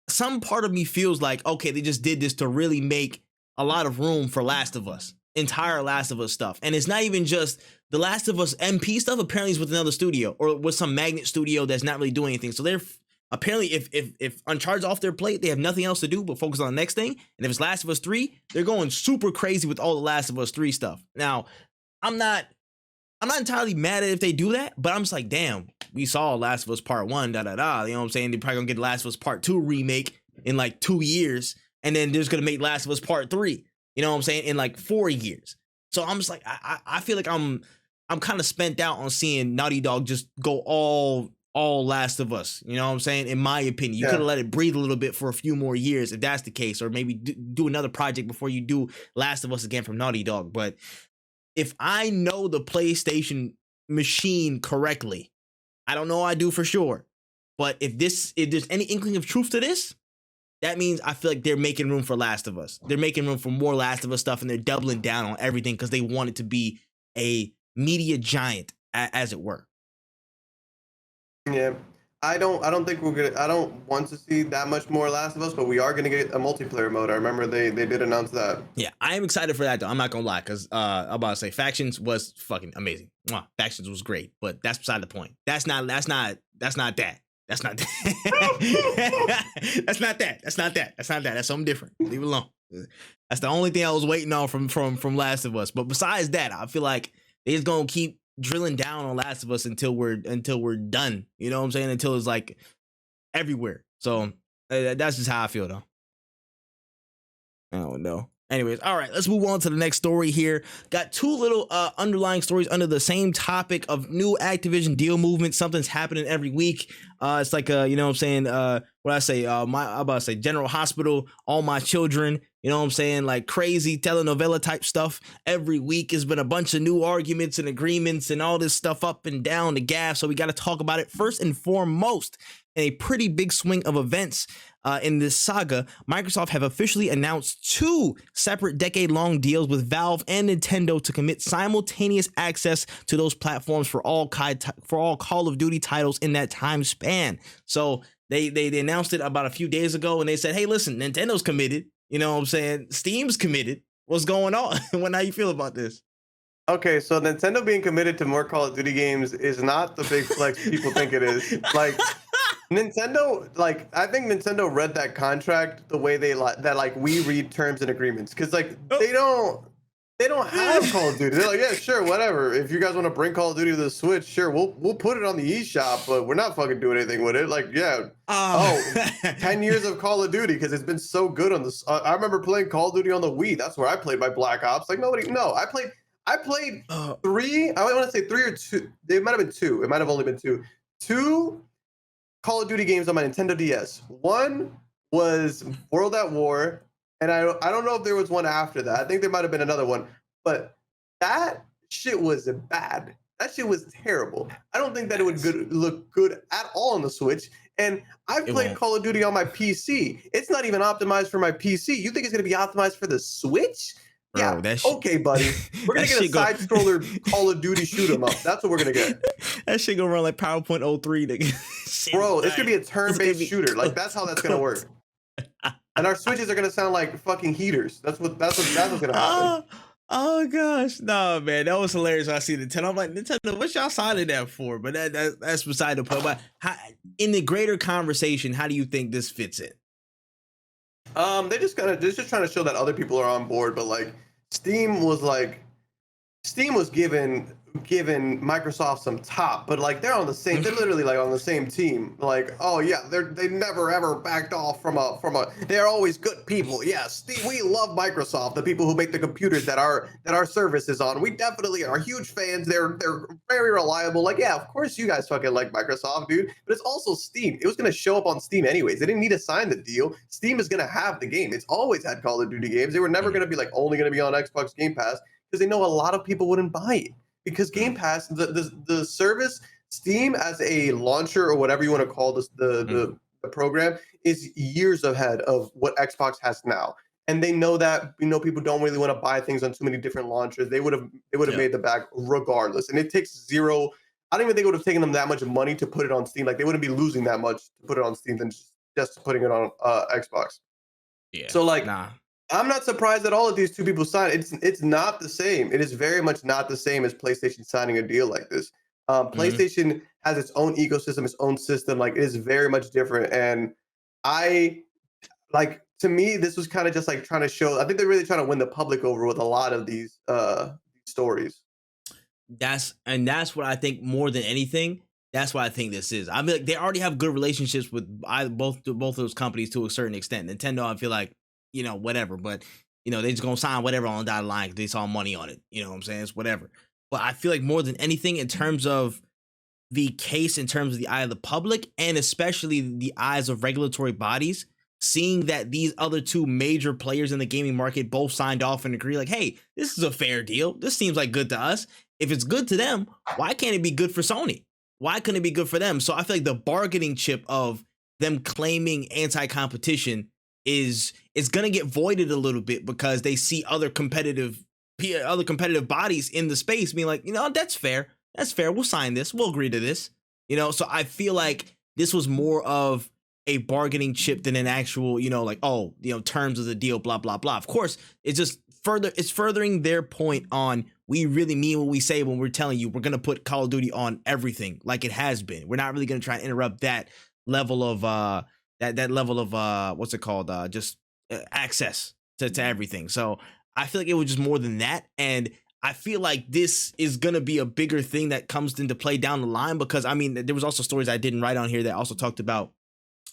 some part of me feels like, okay, they just did this to really make a lot of room for Last of Us, entire Last of Us stuff. And it's not even just the Last of Us MP stuff, apparently is with another studio or with some magnet studio that's not really doing anything. So they're apparently, if Uncharted's off their plate, they have nothing else to do but focus on the next thing. And if it's Last of Us 3, they're going super crazy with all the Last of Us 3 stuff. Now, I'm not entirely mad at if they do that, but I'm just like, damn, we saw Last of Us Part 1, You know what I'm saying? They're probably gonna get Last of Us Part 2 remake in like 2 years, and then they're just gonna make Last of Us Part 3, you know what I'm saying, in like 4 years. So I'm just like, I feel like I'm kind of spent out on seeing Naughty Dog just go all Last of Us, you know what I'm saying? In my opinion, you could have let it breathe a little bit for a few more years if that's the case, or maybe do another project before you do Last of Us again from Naughty Dog. But if I know the PlayStation machine correctly, I don't know I do for sure, but if there's any inkling of truth to this, that means I feel like they're making room for Last of Us. They're making room for more Last of Us stuff, and they're doubling down on everything because they want it to be a media giant, as it were. Yeah. I don't think I don't want to see that much more Last of Us, but we are gonna get a multiplayer mode. I remember they did announce that. Yeah, I am excited for that though. I'm not gonna lie, because I'm about to say Factions was fucking amazing. Factions was great, but that's beside the point. That's not that. That's not that. That's not that. That's something different. Leave it alone. That's the only thing I was waiting on from Last of Us. But besides that, I feel like they're just gonna keep drilling down on Last of Us until we're done. You know what I'm saying? Until it's like everywhere. So that's just how I feel though. I don't know. Anyways, all right, let's move on to the next story here. Got two little underlying stories under the same topic of new Activision deal movement. Something's happening every week. It's like you know what I'm saying, what I say, I'm about to say General Hospital, All My Children, you know what I'm saying, like crazy telenovela type stuff. Every week has been a bunch of new arguments and agreements and all this stuff up and down the gas. So we got to talk about it. First and foremost, a pretty big swing of events in this saga, Microsoft have officially announced 2 separate decade-long deals with Valve and Nintendo to commit simultaneous access to those platforms for all Call of Duty titles in that time span. So they announced it about a few days ago, and they said, hey, listen, Nintendo's committed. You know what I'm saying? Steam's committed. What's going on? How you feel about this? Okay, so Nintendo being committed to more Call of Duty games is not the big flex people think it is. Like, Nintendo, like, I think Nintendo read that contract the way they we read terms and agreements, because like they don't have Call of Duty. They're like, yeah, sure, whatever. If you guys want to bring Call of Duty to the Switch, sure, we'll put it on the eShop, but we're not fucking doing anything with it. Like, yeah, 10 years of Call of Duty because it's been so good on this. I remember playing Call of Duty on the Wii. That's where I played my Black Ops. Like I played 3. I want to say 3 or 2. They might have been 2. It might have only been 2. 2 Call of Duty games on my Nintendo DS. One was World at War, and I don't know if there was one after that. I think there might have been another one, but that shit was bad. That shit was terrible. I don't think that it would look good at all on the Switch. And I've played Call of Duty on my PC. It's not even optimized for my PC. You think it's going to be optimized for the Switch? Bro, yeah, okay, buddy. We're going to get a side-scroller Call of Duty shoot-'em up. That's what we're going to get. That shit going to run like PowerPoint 03. Nigga. Bro, it's going to be a turn-based shooter. Like, that's how that's going to work. And our Switches are going to sound like fucking heaters. That's what's going to happen. Oh gosh, no, man, that was hilarious when I see Nintendo. I'm like, Nintendo, what y'all signing that for? But that's beside the point. But in the greater conversation, how do you think this fits in? They're just trying to show that other people are on board, but like Steam was like Steam was giving Microsoft some top, but like they're literally like on the same team. Like, oh yeah, they never ever backed off from a they're always good people. Yeah, Steam, we love Microsoft, the people who make the computers that our service is on. We definitely are huge fans. They're very reliable. Like, yeah, of course you guys fucking like Microsoft, dude. But it's also Steam. It was gonna show up on Steam anyways. They didn't need to sign the deal. Steam is gonna have the game. It's always had Call of Duty games. They were never gonna be like only gonna be on Xbox Game Pass because they know a lot of people wouldn't buy it because Game Pass, the service, Steam as a launcher or whatever you want to call this, the program is years ahead of what Xbox has now. And they know that people don't really want to buy things on too many different launchers. They would have Yeah. made the bag regardless. And it takes zero. I don't even think it would have taken them that much money to put it on Steam. Like they wouldn't be losing that much to put it on Steam than just putting it on Xbox. Yeah. So like Nah. I'm not surprised that all of these two people signed. It's not the same. It is very much not the same as PlayStation signing a deal like this. Mhm. PlayStation has its own ecosystem, its own system. Like it is very much different. And I like to me, this was kind of just like trying to show. I think they're really trying to win the public over with a lot of these stories. That's what I think more than anything. That's what I think this is. I mean, like, they already have good relationships with both of those companies to a certain extent. Nintendo, I feel like whatever, but they just gonna sign whatever on the dotted line 'cause they saw money on it. You know what I'm saying? It's whatever. But I feel like more than anything, in terms of the case, in terms of the eye of the public, and especially the eyes of regulatory bodies, seeing that these other two major players in the gaming market both signed off and agree, like, hey, this is a fair deal. This seems like good to us. If it's good to them, why can't it be good for Sony? Why couldn't it be good for them? So I feel like the bargaining chip of them claiming anti-competition is gonna get voided a little bit because they see other competitive bodies in the space being like, that's fair. That's fair. We'll sign this. We'll agree to this. So I feel like this was more of a bargaining chip than an actual, like, oh, terms of the deal, blah, blah, blah. Of course, it's furthering their point on we really mean what we say when we're telling you we're gonna put Call of Duty on everything like it has been. We're not really gonna try and interrupt that level of that level of what's it called? Just access to everything. So I feel like it was just more than that. And I feel like this is going to be a bigger thing that comes into play down the line because, I mean, there was also stories I didn't write on here that also talked about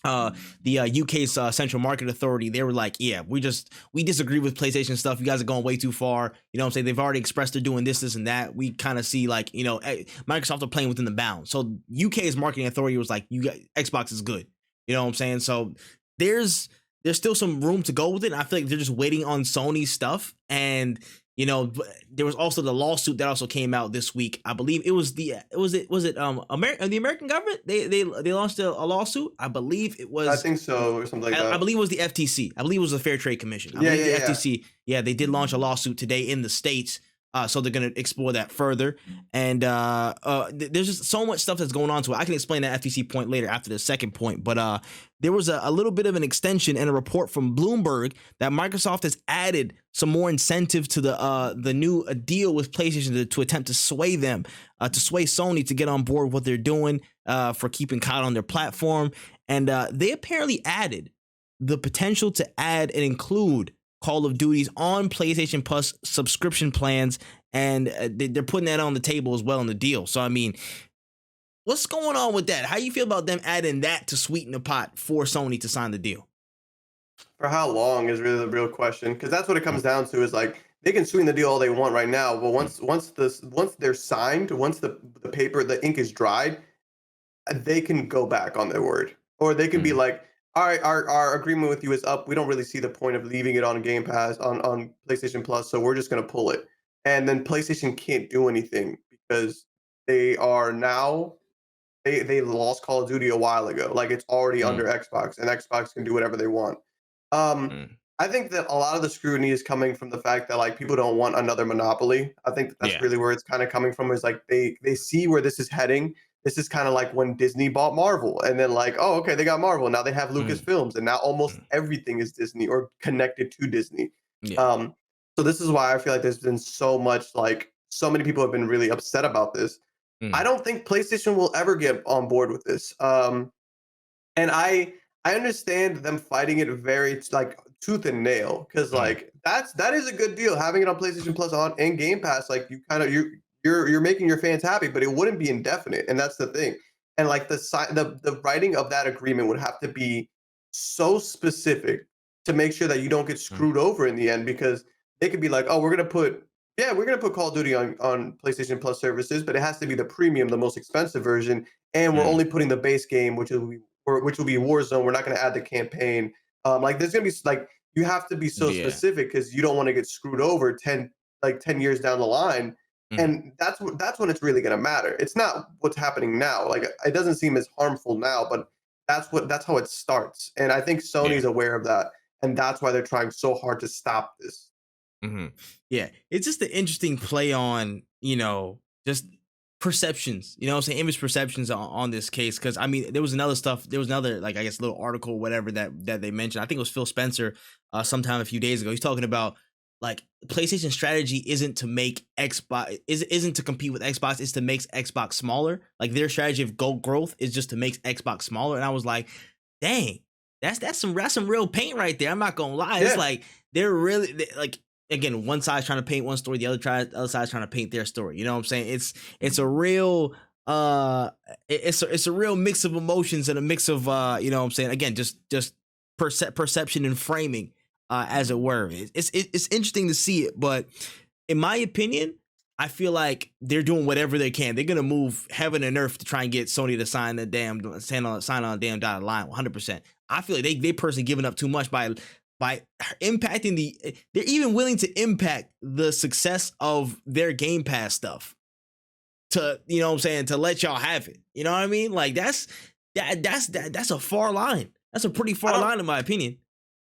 the UK's Central Market Authority. They were like, yeah, we disagree with PlayStation stuff. You guys are going way too far. You know what I'm saying? They've already expressed they're doing this and that. We kind of see like, Microsoft are playing within the bounds. So UK's marketing authority was like, Xbox is good. You know what I'm saying? So there's still some room to go with it. And I feel like they're just waiting on Sony's stuff. And there was also the lawsuit that also came out this week. I believe it was the American government. They launched a lawsuit. I believe it I was. think so, or something like I that. believe it was the FTC. I believe it was the Fair Trade Commission. I Yeah, believe yeah, the yeah. FTC. Yeah, they did launch a lawsuit today in the States. So they're going to explore that further. And there's just so much stuff that's going on to it. I can explain that FTC point later after the second point. But there was a little bit of an extension and a report from Bloomberg that Microsoft has added some more incentive to the new deal with PlayStation to attempt to sway them, to sway Sony to get on board with what they're doing for keeping COD on their platform. And they apparently added the potential to add and include Call of Duties on PlayStation Plus subscription plans, and they're putting that on the table as well in the deal. So, I mean, what's going on with that? How you feel about them adding that to sweeten the pot for Sony to sign the deal? For how long is really the real question, because that's what it comes down to. Is like they can swing the deal all they want right now, but once they're signed, once the ink is dried, they can go back on their word, or they can be Mm, like, all right, our agreement with you is up. We don't really see the point of leaving it on Game Pass on PlayStation Plus, so we're just gonna pull it. And then PlayStation can't do anything because they are now they lost Call of Duty a while ago. Like it's already under mm, Xbox, and Xbox can do whatever they want. Um, mm. I think that a lot of the scrutiny is coming from the fact that like people don't want another monopoly. I think that that's Yeah. really where it's kind of coming from. Is like they see where this is heading. This is kind of like when Disney bought Marvel, and then like, oh, okay, they got Marvel. Now they have Mm, Lucasfilms, and now almost mm. everything is Disney or connected to Disney. Yeah. Um, so this is why I feel like there's been so much like so many people have been really upset about this. I Mm, don't think PlayStation will ever get on board with this. And I understand them fighting it very like tooth and nail because like that is a good deal having it on PlayStation Plus on and Game Pass. Like you kind of you're making your fans happy, but it wouldn't be indefinite, and that's the thing. And like the writing of that agreement would have to be so specific to make sure that you don't get screwed over in the end, because they could be like, oh, we're gonna put Call of Duty on PlayStation Plus services, but it has to be the premium, the most expensive version, and we're only putting the base game, which will be Warzone. We're not gonna add the campaign. Like there's gonna be like you have to be so specific because you don't want to get screwed over 10 years down the line. And that's when it's really gonna matter. It's not what's happening now. Like it doesn't seem as harmful now, but that's how it starts. And I think Sony's aware of that, and that's why they're trying so hard to stop this. Yeah, it's just an interesting play on, just perceptions, I'm saying, image perceptions on this case. Because I mean, there was another like, I guess, little article, whatever, that they mentioned. I think it was Phil Spencer sometime a few days ago. He's talking about like PlayStation strategy isn't to make Xbox, isn't to compete with Xbox, it's to make Xbox smaller. Like their strategy of growth is just to make Xbox smaller. And I was like, dang, that's some real paint right there. I'm not gonna lie. It's like they're really like, again, one side's trying to paint one story, the other side's trying to paint their story. You know what I'm saying? It's a real it's a real mix of emotions and a mix of you know what I'm saying? Again, just perception and framing, as it were. It's interesting to see it, but in my opinion, I feel like they're doing whatever they can. They're gonna move heaven and earth to try and get Sony to sign on a damn dotted line, 100%. I feel like they personally giving up too much by impacting they're even willing to impact the success of their Game Pass stuff to, you know what I'm saying, to let y'all have it. You know what I mean? Like that's a far line. That's a pretty far line in my opinion.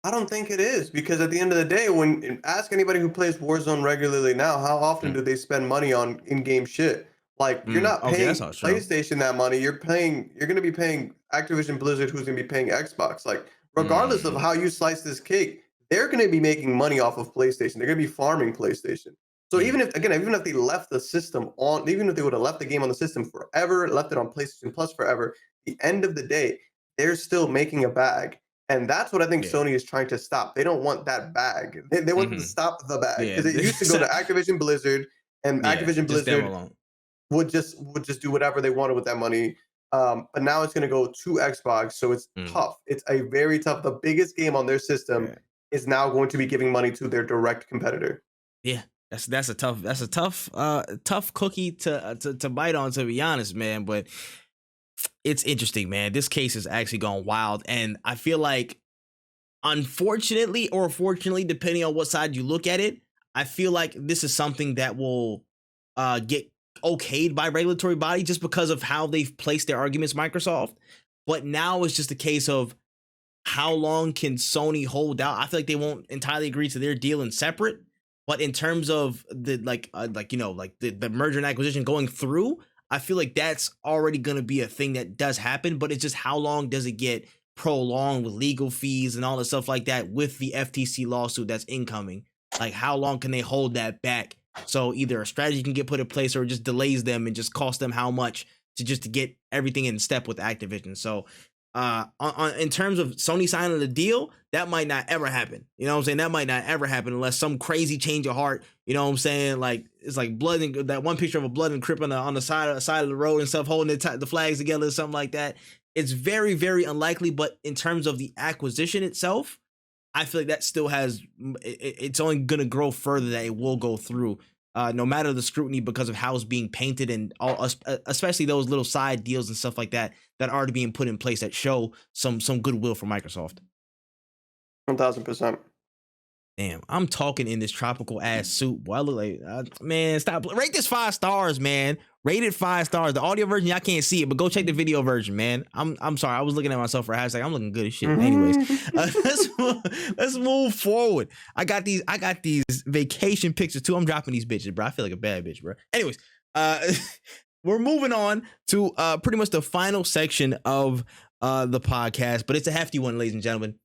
I don't think it is, because at the end of the day, when ask anybody who plays Warzone regularly now, how often do they spend money on in-game shit? Like you're not paying PlayStation that money. You're going to be paying Activision Blizzard, who's going to be paying Xbox. Like regardless of how you slice this cake, they're going to be making money off of PlayStation. They're going to be farming PlayStation. So even if they left the system on, even if they would have left the game on the system forever, left it on PlayStation Plus forever, at the end of the day, they're still making a bag. And that's what I think Sony is trying to stop. They don't want that bag. They want to stop the bag, because it used to go to Activision Blizzard, and Activision Blizzard would just do whatever they wanted with that money. But now it's going to go to Xbox, so it's tough. It's a very tough. The biggest game on their system is now going to be giving money to their direct competitor. Yeah, that's a tough cookie to bite on, to be honest, man. But it's interesting, man. This case is actually gone wild, and I feel like, unfortunately or fortunately, depending on what side you look at it, I feel like this is something that will get okayed by regulatory body just because of how they've placed their arguments, Microsoft. But now it's just a case of how long can Sony hold out. I feel like they won't entirely agree to their deal in separate, but in terms of the the merger and acquisition going through, I feel like that's already going to be a thing that does happen. But it's just, how long does it get prolonged with legal fees and all the stuff like that with the FTC lawsuit that's incoming? Like, how long can they hold that back? So either a strategy can get put in place, or it just delays them and just cost them how much to get everything in step with Activision. So in terms of Sony signing the deal, that might not ever happen. You know what I'm saying? That might not ever happen unless some crazy change of heart. You know what I'm saying? Like, it's like blood, and that one picture of a blood and Tripp on the side of the road and stuff, holding the flags together or something like that. It's very, very unlikely. But in terms of the acquisition itself, I feel like that still it's only going to grow further, that it will go through, no matter the scrutiny, because of how it's being painted, and all, especially those little side deals and stuff like that are already being put in place that show some goodwill for Microsoft. 1000%. Damn, I'm talking in this tropical ass suit, boy. I look like, man, stop. Rate this 5 stars, man. Rate it 5 stars. The audio version, y'all can't see it, but go check the video version, man. I'm sorry, I was looking at myself for a hashtag. I'm looking good as shit. Anyways, let's move forward. I got these vacation pictures too. I'm dropping these bitches, bro. I feel like a bad bitch, bro. Anyways, we're moving on to pretty much the final section of the podcast, but it's a hefty one, ladies and gentlemen.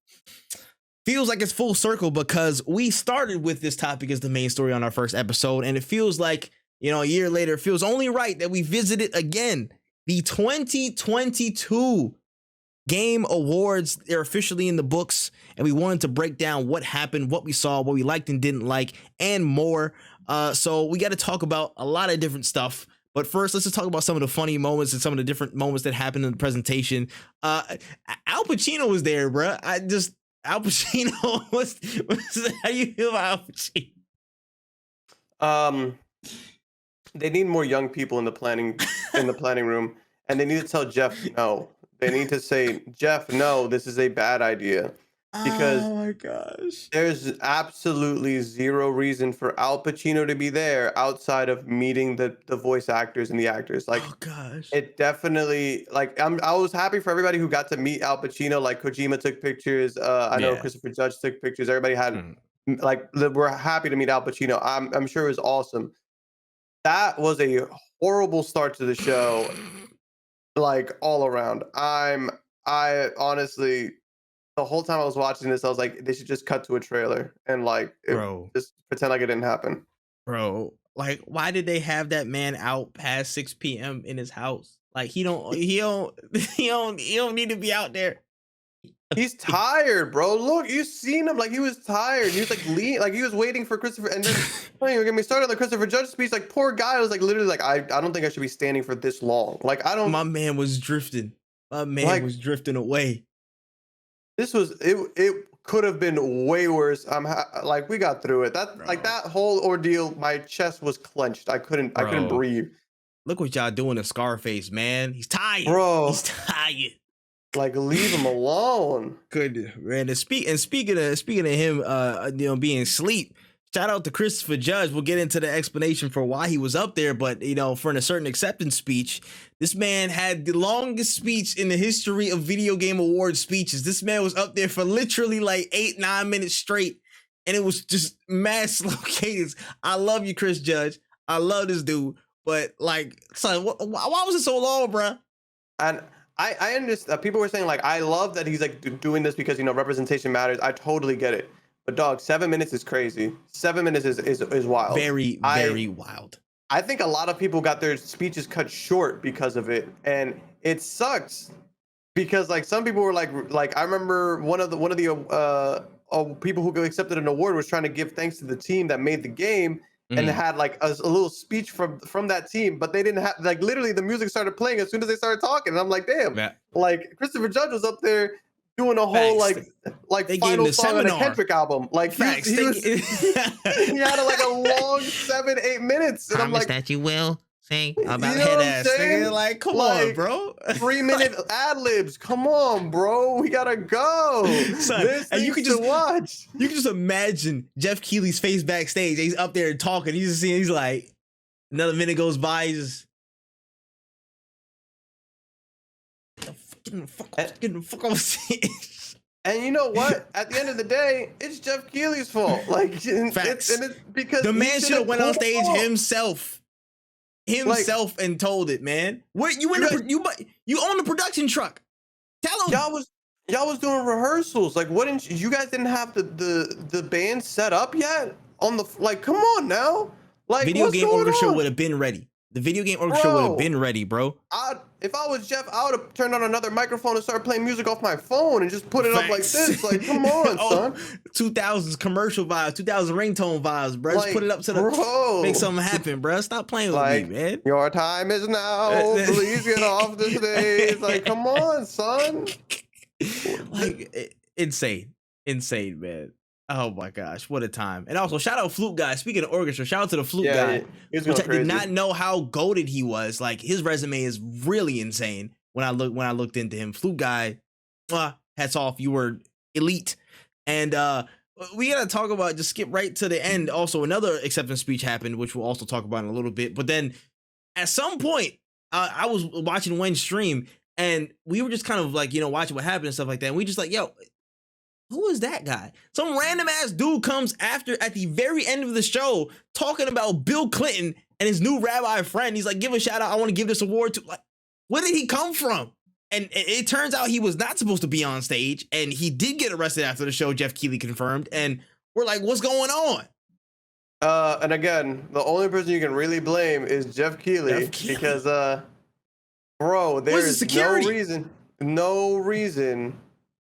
Feels like it's full circle, because we started with this topic as the main story on our first episode, and it feels like, a year later, it feels only right that we visit it again. The 2022 Game Awards, they're officially in the books, and we wanted to break down what happened, what we saw, what we liked and didn't like, and more. So we got to talk about a lot of different stuff. But first, let's just talk about some of the funny moments and some of the different moments that happened in the presentation. Al Pacino was there, bro. Al Pacino was how do you feel about Al Pacino? They need more young people in the planning room, and they need to tell Jeff no. They need to say, Jeff, no, this is a bad idea. Because oh my gosh, there's absolutely zero reason for Al Pacino to be there outside of meeting the voice actors and the actors. Like, oh gosh, it definitely, like, I was happy for everybody who got to meet Al Pacino. Like, Kojima took pictures. I know Christopher Judge took pictures. Everybody had like, we're happy to meet Al Pacino. I'm sure it was awesome. That was a horrible start to the show, like, all around. I honestly, the whole time I was watching this, I was like, they should just cut to a trailer and like, just pretend like it didn't happen. Bro, like, why did they have that man out past 6 p.m. in his house? Like, he don't need to be out there. He's tired, bro. Look, you seen him, like, he was tired. He was like like he was waiting for Christopher, and then don't even get me started on the Christopher Judge speech. Like, poor guy was like literally like, I don't think I should be standing for this long. Like, I don't. My man was drifting. My man was drifting away. This was it could have been way worse. Like, we got through it. Like, that whole ordeal, my chest was clenched. I couldn't breathe. Look what y'all doing to Scarface, man. He's tired. Bro. He's tired. Like, leave him alone. Good, man. And speaking of him being asleep, shout out to Christopher Judge. We'll get into the explanation for why he was up there, but for a certain acceptance speech, this man had the longest speech in the history of video game award speeches. This man was up there for literally like 8-9 minutes straight, and it was just mass located. I love you, Chris Judge. I love this dude, but like, son, why was it so long, bro? And I understand. People were saying, like, I love that he's like doing this because representation matters. I totally get it. But dog, 7 minutes is crazy. 7 minutes is wild. Very wild. I think a lot of people got their speeches cut short because of it, and it sucks because, like, some people were like I remember one of the people who accepted an award was trying to give thanks to the team that made the game. And they had like a little speech from that team, but they didn't have, like, literally the music started playing as soon as they started talking. And I'm like, damn, like, Christopher Judge was up there doing a whole like final song on a Kxngviii album. Like, he had like a long 7-8 minutes. And I'm like, that you will sing about head ass. Like, come on, bro. 3-minute ad libs. Come on, bro. We gotta go. Son, and you can just watch. You can just imagine Jeff Keighley's face backstage. He's up there talking. He's like, another minute goes by. He's just get the fuck off stage. And you know what? At the end of the day, it's Jeff Keighley's fault. Like, facts. It's because the man should have went on stage himself. And told it, man. What you own the production truck? Tell him. Y'all was doing rehearsals. Like, you guys didn't have the band set up yet? Like, come on now. Like, video game orchestra would have been ready. The video game orchestra would have been ready, bro. If I was Jeff, I would have turned on another microphone and started playing music off my phone and just put it up like this. Like, come on, son. 2000s commercial vibes, 2000 ringtone vibes, bro. Just put it up to make something happen, bro. Stop playing with me, man. Your time is now. Please get off the stage. Like, come on, son. Like, insane, man. Oh my gosh, what a time. And also, shout out Flute Guy. Speaking of orchestra, shout out to the Flute Guy, which I did not know how goated he was. Like, his resume is really insane when I looked into him. Flute Guy, hats off, you were elite. And we gotta talk about, just skip right to the end. Also, another acceptance speech happened, which we'll also talk about in a little bit. But then at some point, I was watching Wen's stream, and we were just kind of like, watching what happened and stuff like that. And we just like, yo, who is that guy? Some random ass dude comes at the very end of the show talking about Bill Clinton and his new rabbi friend. He's like, give a shout out. I want to give this award to, like, where did he come from? And it turns out he was not supposed to be on stage, and he did get arrested after the show, Jeff Keighley confirmed. And we're like, what's going on? And again, the only person you can really blame is Jeff Keighley. Because, bro, there's no reason. no reason.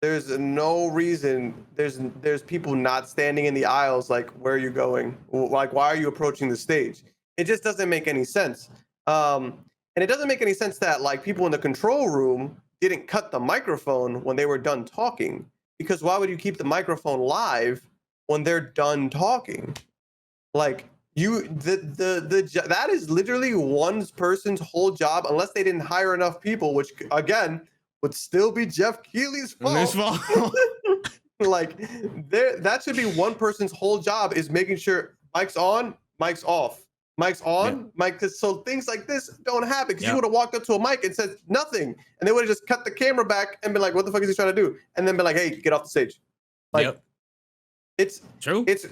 There's no reason. There's people not standing in the aisles. Like, where are you going? Like, why are you approaching the stage? It just doesn't make any sense. And it doesn't make any sense that like people in the control room didn't cut the microphone when they were done talking. Because why would you keep the microphone live when they're done talking? Like that is literally one person's whole job, unless they didn't hire enough people, which again would still be Jeff Keighley's fault. Like that should be one person's whole job, is making sure mic's on, mic's off, mic's on, mic. So things like this don't happen, because you would have walked up to a mic and said nothing, and they would have just cut the camera back and been like, "What the fuck is he trying to do?" And then be like, "Hey, get off the stage." Like, it's true. It's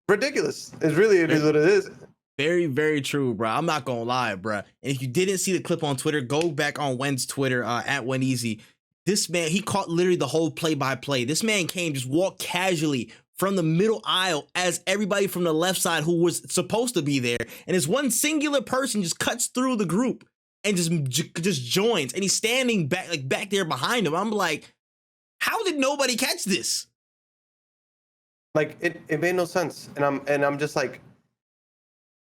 ridiculous. It is what it is. Very, very true, bro. I'm not gonna lie, bro. And if you didn't see the clip on Twitter, go back on Wen's Twitter at WenEazy. This man, he caught literally the whole play-by-play. This man came, just walked casually from the middle aisle as everybody from the left side who was supposed to be there, and this one singular person just cuts through the group and just joins, and he's standing back there behind him. I'm like, how did nobody catch this? Like it made no sense, and I'm just like,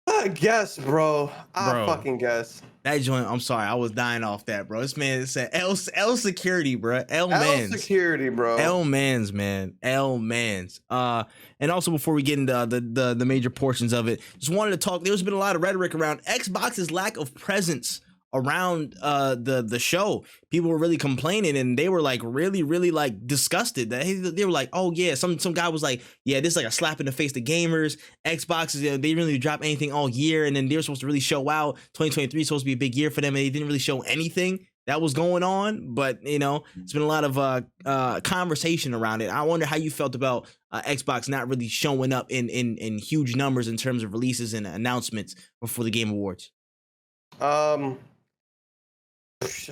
I guess, bro. I fucking guess. That joint, I'm sorry, I was dying off that, bro. This man said L security, bro. L security, bro. L mans, man. L mans. And also before we get into the major portions of it, just wanted to talk. There's been a lot of rhetoric around Xbox's lack of presence around the show. People were really complaining, and they were like really like disgusted. They were like, oh yeah, some guy was like, yeah, this is like a slap in the face to gamers. Xbox, they didn't really drop anything all year, and then they were supposed to really show out. 2023 is supposed to be a big year for them, and they didn't really show anything that was going on. But you know, it's been a lot of conversation around it. I wonder how you felt about Xbox not really showing up in huge numbers in terms of releases and announcements before the Game Awards.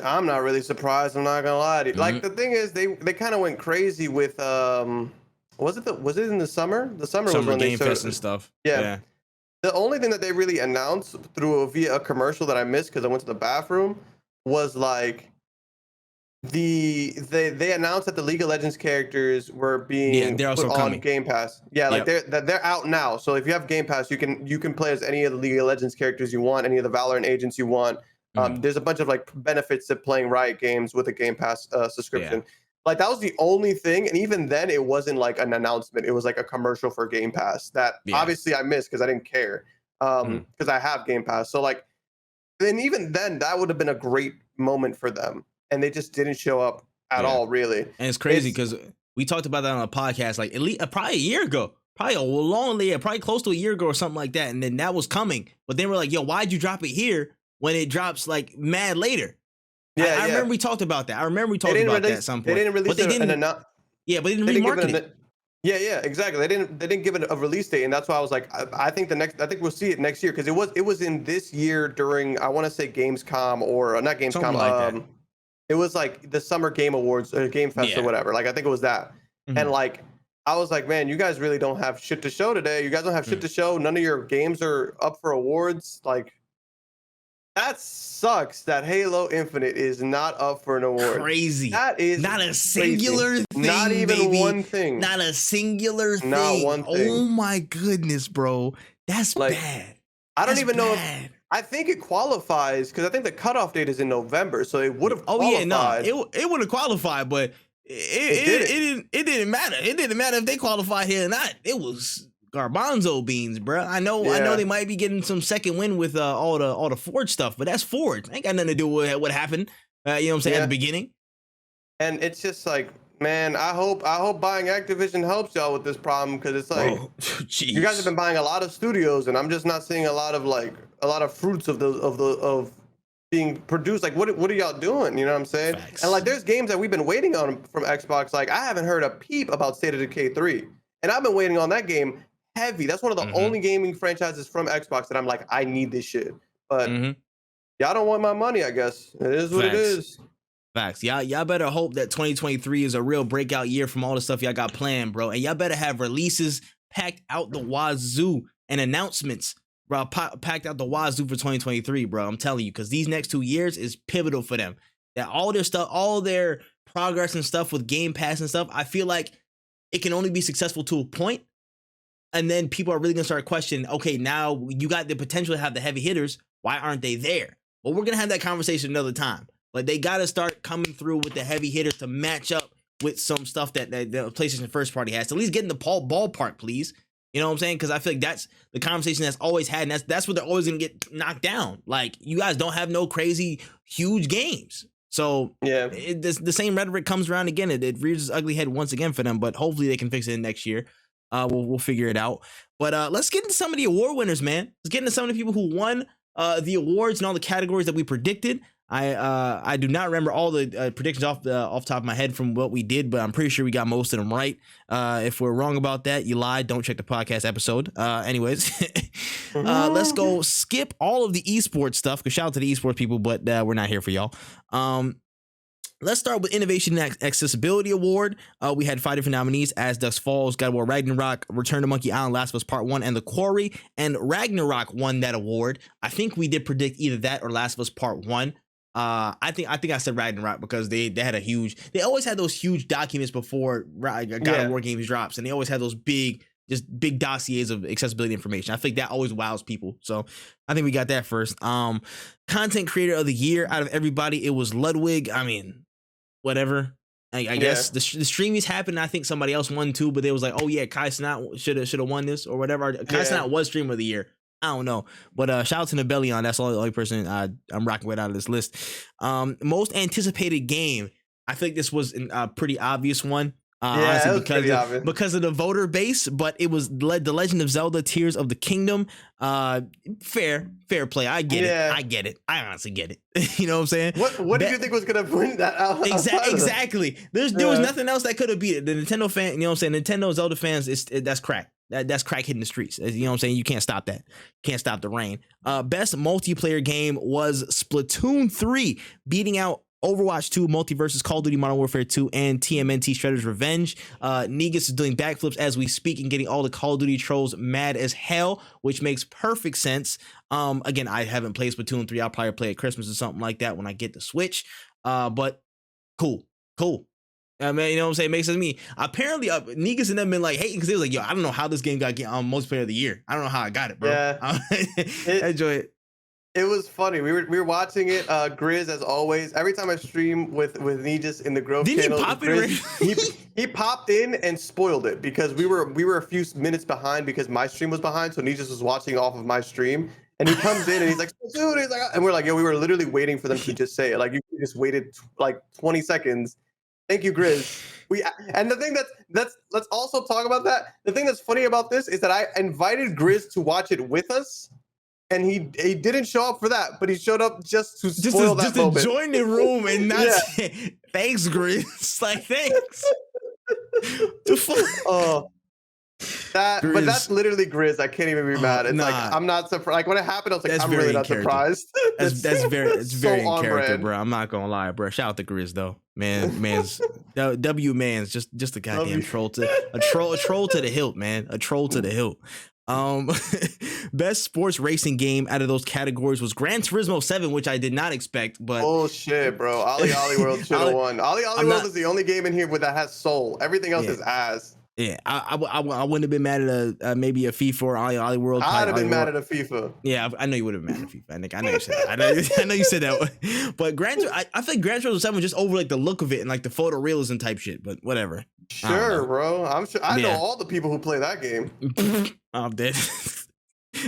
I'm not really surprised. I'm not gonna lie to you. Like, the thing is, they kind of went crazy with was it in the summer? The summer was when Game Fest and stuff. Yeah. The only thing that they really announced via a commercial that I missed because I went to the bathroom was like they announced that the League of Legends characters were being they're also put on coming. Game Pass. Yeah, like they're out now. So if you have Game Pass, you can play as any of the League of Legends characters you want, any of the Valorant agents you want. There's a bunch of like benefits to playing Riot Games with a Game Pass subscription. Like that was the only thing, and even then it wasn't like an announcement. It was like a commercial for Game Pass that obviously I missed because I didn't care because I have Game Pass. So like, then even then that would have been a great moment for them, and they just didn't show up at all, really. And it's crazy because we talked about that on a podcast like at least probably a year ago. Probably a long later, probably close to a year ago or something like that, and then that was coming. But then we're like, yo, why'd you drop it here when it drops like mad later? I remember we talked about that. I remember we talked about that at some point. They didn't release but they didn't remarket it. Yeah, exactly. They didn't give it a release date, and that's why I was like, I think we'll see it next year, because it was in this year during, I want to say Gamescom, or not Gamescom. Something like that. It was like the Summer Game Awards or Game Fest or whatever. Like I think it was that, and like I was like, man, you guys really don't have shit to show today. You guys don't have shit to show. None of your games are up for awards. Like, that sucks that Halo Infinite is not up for an award. Crazy. That is not a singular thing. Not even one thing. Not a singular thing. Not one thing. Oh my goodness, bro. That's like, bad. I don't even know if I think it qualifies, because I think the cutoff date is in November, so it would have qualified. Oh yeah, no, it would have qualified, but it didn't matter. It didn't matter if they qualified here or not. It was garbanzo beans, bro. I know they might be getting some second win with all the Forge stuff, but that's Forge. Ain't got nothing to do with what happened. You know what I'm saying, at the beginning. And it's just like, man, I hope buying Activision helps y'all with this problem, because it's like, you guys have been buying a lot of studios, and I'm just not seeing a lot of fruits of being produced. Like, what are y'all doing? You know what I'm saying? Facts. And like, there's games that we've been waiting on from Xbox. Like, I haven't heard a peep about State of Decay 3, and I've been waiting on that game heavy. That's one of the only gaming franchises from Xbox that I'm like, I need this shit. But y'all don't want my money, I guess. It is what it is. Facts. Y'all better hope that 2023 is a real breakout year from all the stuff y'all got planned, bro. And y'all better have releases packed out the wazoo and announcements, bro, packed out the wazoo for 2023, bro. I'm telling you, because these next 2 years is pivotal for them. That all their stuff, all their progress and stuff with Game Pass and stuff, I feel like it can only be successful to a point. And then people are really going to start questioning, okay, now you got the potential to have the heavy hitters. Why aren't they there? Well, we're going to have that conversation another time. But they got to start coming through with the heavy hitters to match up with some stuff that the PlayStation first party has. To at least get in the ballpark, please. You know what I'm saying? Because I feel like that's the conversation that's always had, and that's what they're always going to get knocked down. Like, you guys don't have no crazy, huge games. So yeah, the same rhetoric comes around again. It rears its ugly head once again for them, but hopefully they can fix it next year. We'll figure it out. But let's get into some of the award winners, man. Let's get into some of the people who won the awards and all the categories that we predicted. I do not remember all the predictions off the top of my head from what we did, but I'm pretty sure we got most of them right. If we're wrong about that, you lied. Don't check the podcast episode. Anyways, let's go skip all of the esports stuff, because shout out to the esports people, but we're not here for y'all. Let's start with Innovation and Accessibility Award. We had 5 different nominees: As Dusk Falls, God of War Ragnarok, Return to Monkey Island, Last of Us Part 1, and The Quarry. And Ragnarok won that award. I think we did predict either that or Last of Us Part 1. I think I said Ragnarok because they had they always had those huge documents before God of War games drops, and they always had those big dossiers of accessibility information. I think that always wows people. So I think we got that first. Content Creator of the Year, out of everybody, it was Ludwig. I mean, whatever. I guess the streamies happened. I think somebody else won too, but they was like, oh yeah, Kai Cenat should have won this or whatever. Kai Cenat was Streamer of the Year. I don't know, but shout out to Nibelion. That's the only person I'm rocking with out of this list. Most anticipated game. I think this was a pretty obvious one. Honestly, because of the voter base, but it was The Legend of Zelda: Tears of the Kingdom. Fair play. I get it. I honestly get it. You know what I'm saying? What did you think was gonna bring that out? Exactly. There was nothing else that could have beat it. The Nintendo fan, you know what I'm saying? Nintendo Zelda fans, that's crack. That's crack hitting the streets. You know what I'm saying? You can't stop that. Can't stop the rain. Best multiplayer game was Splatoon 3, beating out Overwatch 2, Multiversus, Call of Duty Modern Warfare 2, and TMNT Shredder's Revenge. Negus is doing backflips as we speak and getting all the Call of Duty trolls mad as hell, which makes perfect sense. Again, I haven't played Splatoon 3. I'll probably play at Christmas or something like that when I get the Switch. But cool. I mean, you know what I'm saying? It makes sense to me. Apparently, Negus and them been like hating because they was like, yo, I don't know how this game got multiplayer of the year. I don't know how I got it, bro. Yeah. I enjoy it. It was funny. We were watching it. Grizz, as always. Every time I stream with Negus in the Grove channel, he popped in and spoiled it because we were a few minutes behind because my stream was behind. So Negus was watching off of my stream, and he comes in and he's like, dude, and we're like, yo, we were literally waiting for them to just say it. Like, you just waited like 20 seconds. Thank you, Grizz. And the thing let's also talk about that. The thing that's funny about this is that I invited Grizz to watch it with us, and he didn't show up for that, but he showed up just to spoil that moment. Just to join the room and not say, thanks, Grizz. Like, thanks. But that's literally Grizz. I can't even be mad. It's like, I'm not surprised. Like, when it happened, I was like, I'm really not surprised. It's very in character, bro. I'm not gonna lie, bro. Shout out to Grizz though. Man's just a goddamn troll to the hilt, man. A troll to the hilt. Best sports racing game out of those categories was Gran Turismo 7, which I did not expect. But oh shit, bro! Ollie World should have won. Ollie World is the only game in here that has soul. Everything else is ass. Yeah, I wouldn't have been mad at Maybe a FIFA or Ollie World. I'd have been mad at a FIFA. Yeah, I know you would have been mad at FIFA. Nick. I know you said that. I know you said that. But I think Gran Turismo 7 was just over like the look of it and like the photorealism type shit. But whatever. Sure, bro. I'm sure. I know all the people who play that game. I'm dead.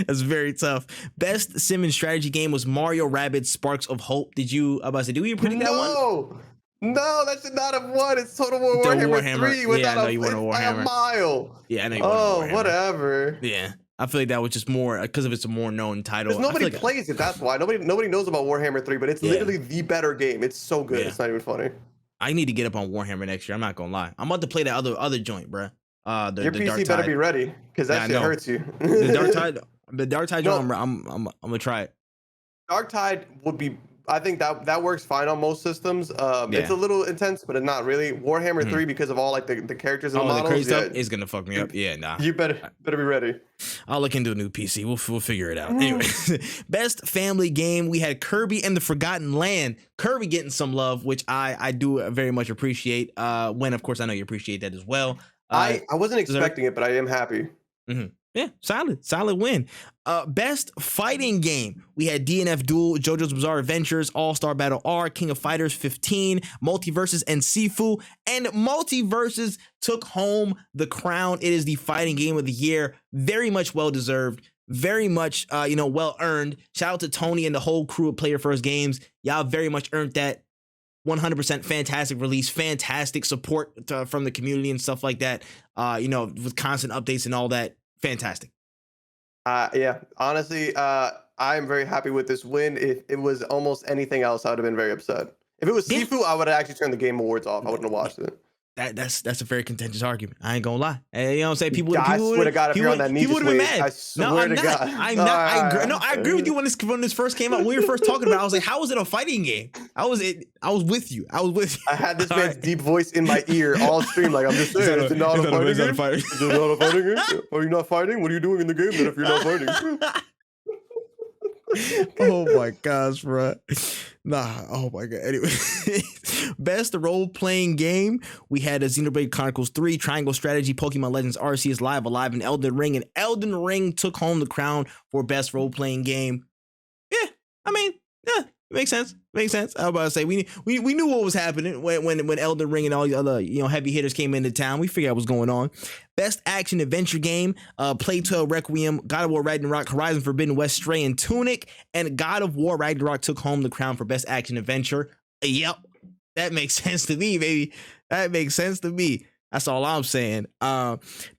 That's very tough. Best sim and strategy game was Mario Rabbids Sparks of Hope. Did you predict that one? No, that should not have won. It's Total War Warhammer 3 without a mile. Yeah, I know you won Warhammer. Whatever. Yeah. I feel like that was just more because of it's a more known title. Because nobody plays it, that's why. Nobody knows about Warhammer 3, but it's literally the better game. It's so good. Yeah. It's not even funny. I need to get up on Warhammer next year. I'm not gonna lie. I'm about to play that other joint, bro. Your PC better be ready, because that shit hurts you. The Dark Tide joint, I'm gonna try it. Dark Tide would be I think that works fine on most systems. It's Yeah. a little intense, but it's not really. Warhammer 3, because of all like the characters and the Oh, the crazy models, stuff yeah, is gonna fuck me up. Yeah, nah. you better be ready. I'll look into a new PC. We'll figure it out. Anyway, best family game, we had Kirby and the Forgotten Land. Kirby getting some love, which I do very much appreciate. When of course I know you appreciate that as well. I wasn't Zerk. expecting it, but I am happy. Yeah, solid win. Best fighting game, we had DNF Duel, JoJo's Bizarre Adventures, All-Star Battle R, King of Fighters 15, Multiverses, and Sifu. And Multiverses took home the crown. It is the fighting game of the year. Very much well deserved. Very much well earned. Shout out to Tony and the whole crew of Player First Games. Y'all very much earned that. 100% fantastic release, fantastic support from the community and stuff like that. With constant updates and all that. Fantastic. Yeah, honestly, I'm very happy with this win. If it was almost anything else, I would have been very upset. If it was Sifu, I would have actually turned the Game Awards off. I wouldn't have watched it. That's a very contentious argument. I ain't gonna lie. You know what I'm saying? People I swear to God, if you're on that he would have been mad. I swear to God. I'm not. I agree with you when this first came out. When we were first talking about it, I was like, how was it a fighting game? I was with you. I had this man's deep voice in my ear all stream. Like, I'm just saying, it's not a fighting game. Is it not a fighting game? Are you not fighting? What are you doing in the game then if you're not fighting? Oh my gosh, bro. Nah, oh my god. Anyway, best role-playing game, we had a Xenoblade Chronicles 3, Triangle Strategy, Pokemon Legends Arceus Live Alive, and Elden Ring. And Elden Ring took home the crown for best role-playing game. Yeah, I mean, yeah, makes sense. Makes sense. I was about to say we knew what was happening when Elden Ring and all the other heavy hitters came into town. We figured out what's going on. Best action adventure game, Plague Tale Requiem, God of War Ragnarok, Horizon Forbidden West, Stray, and Tunic. And God of War Ragnarok took home the crown for best action adventure. Yep, that makes sense to me, baby. That makes sense to me. That's all I'm saying.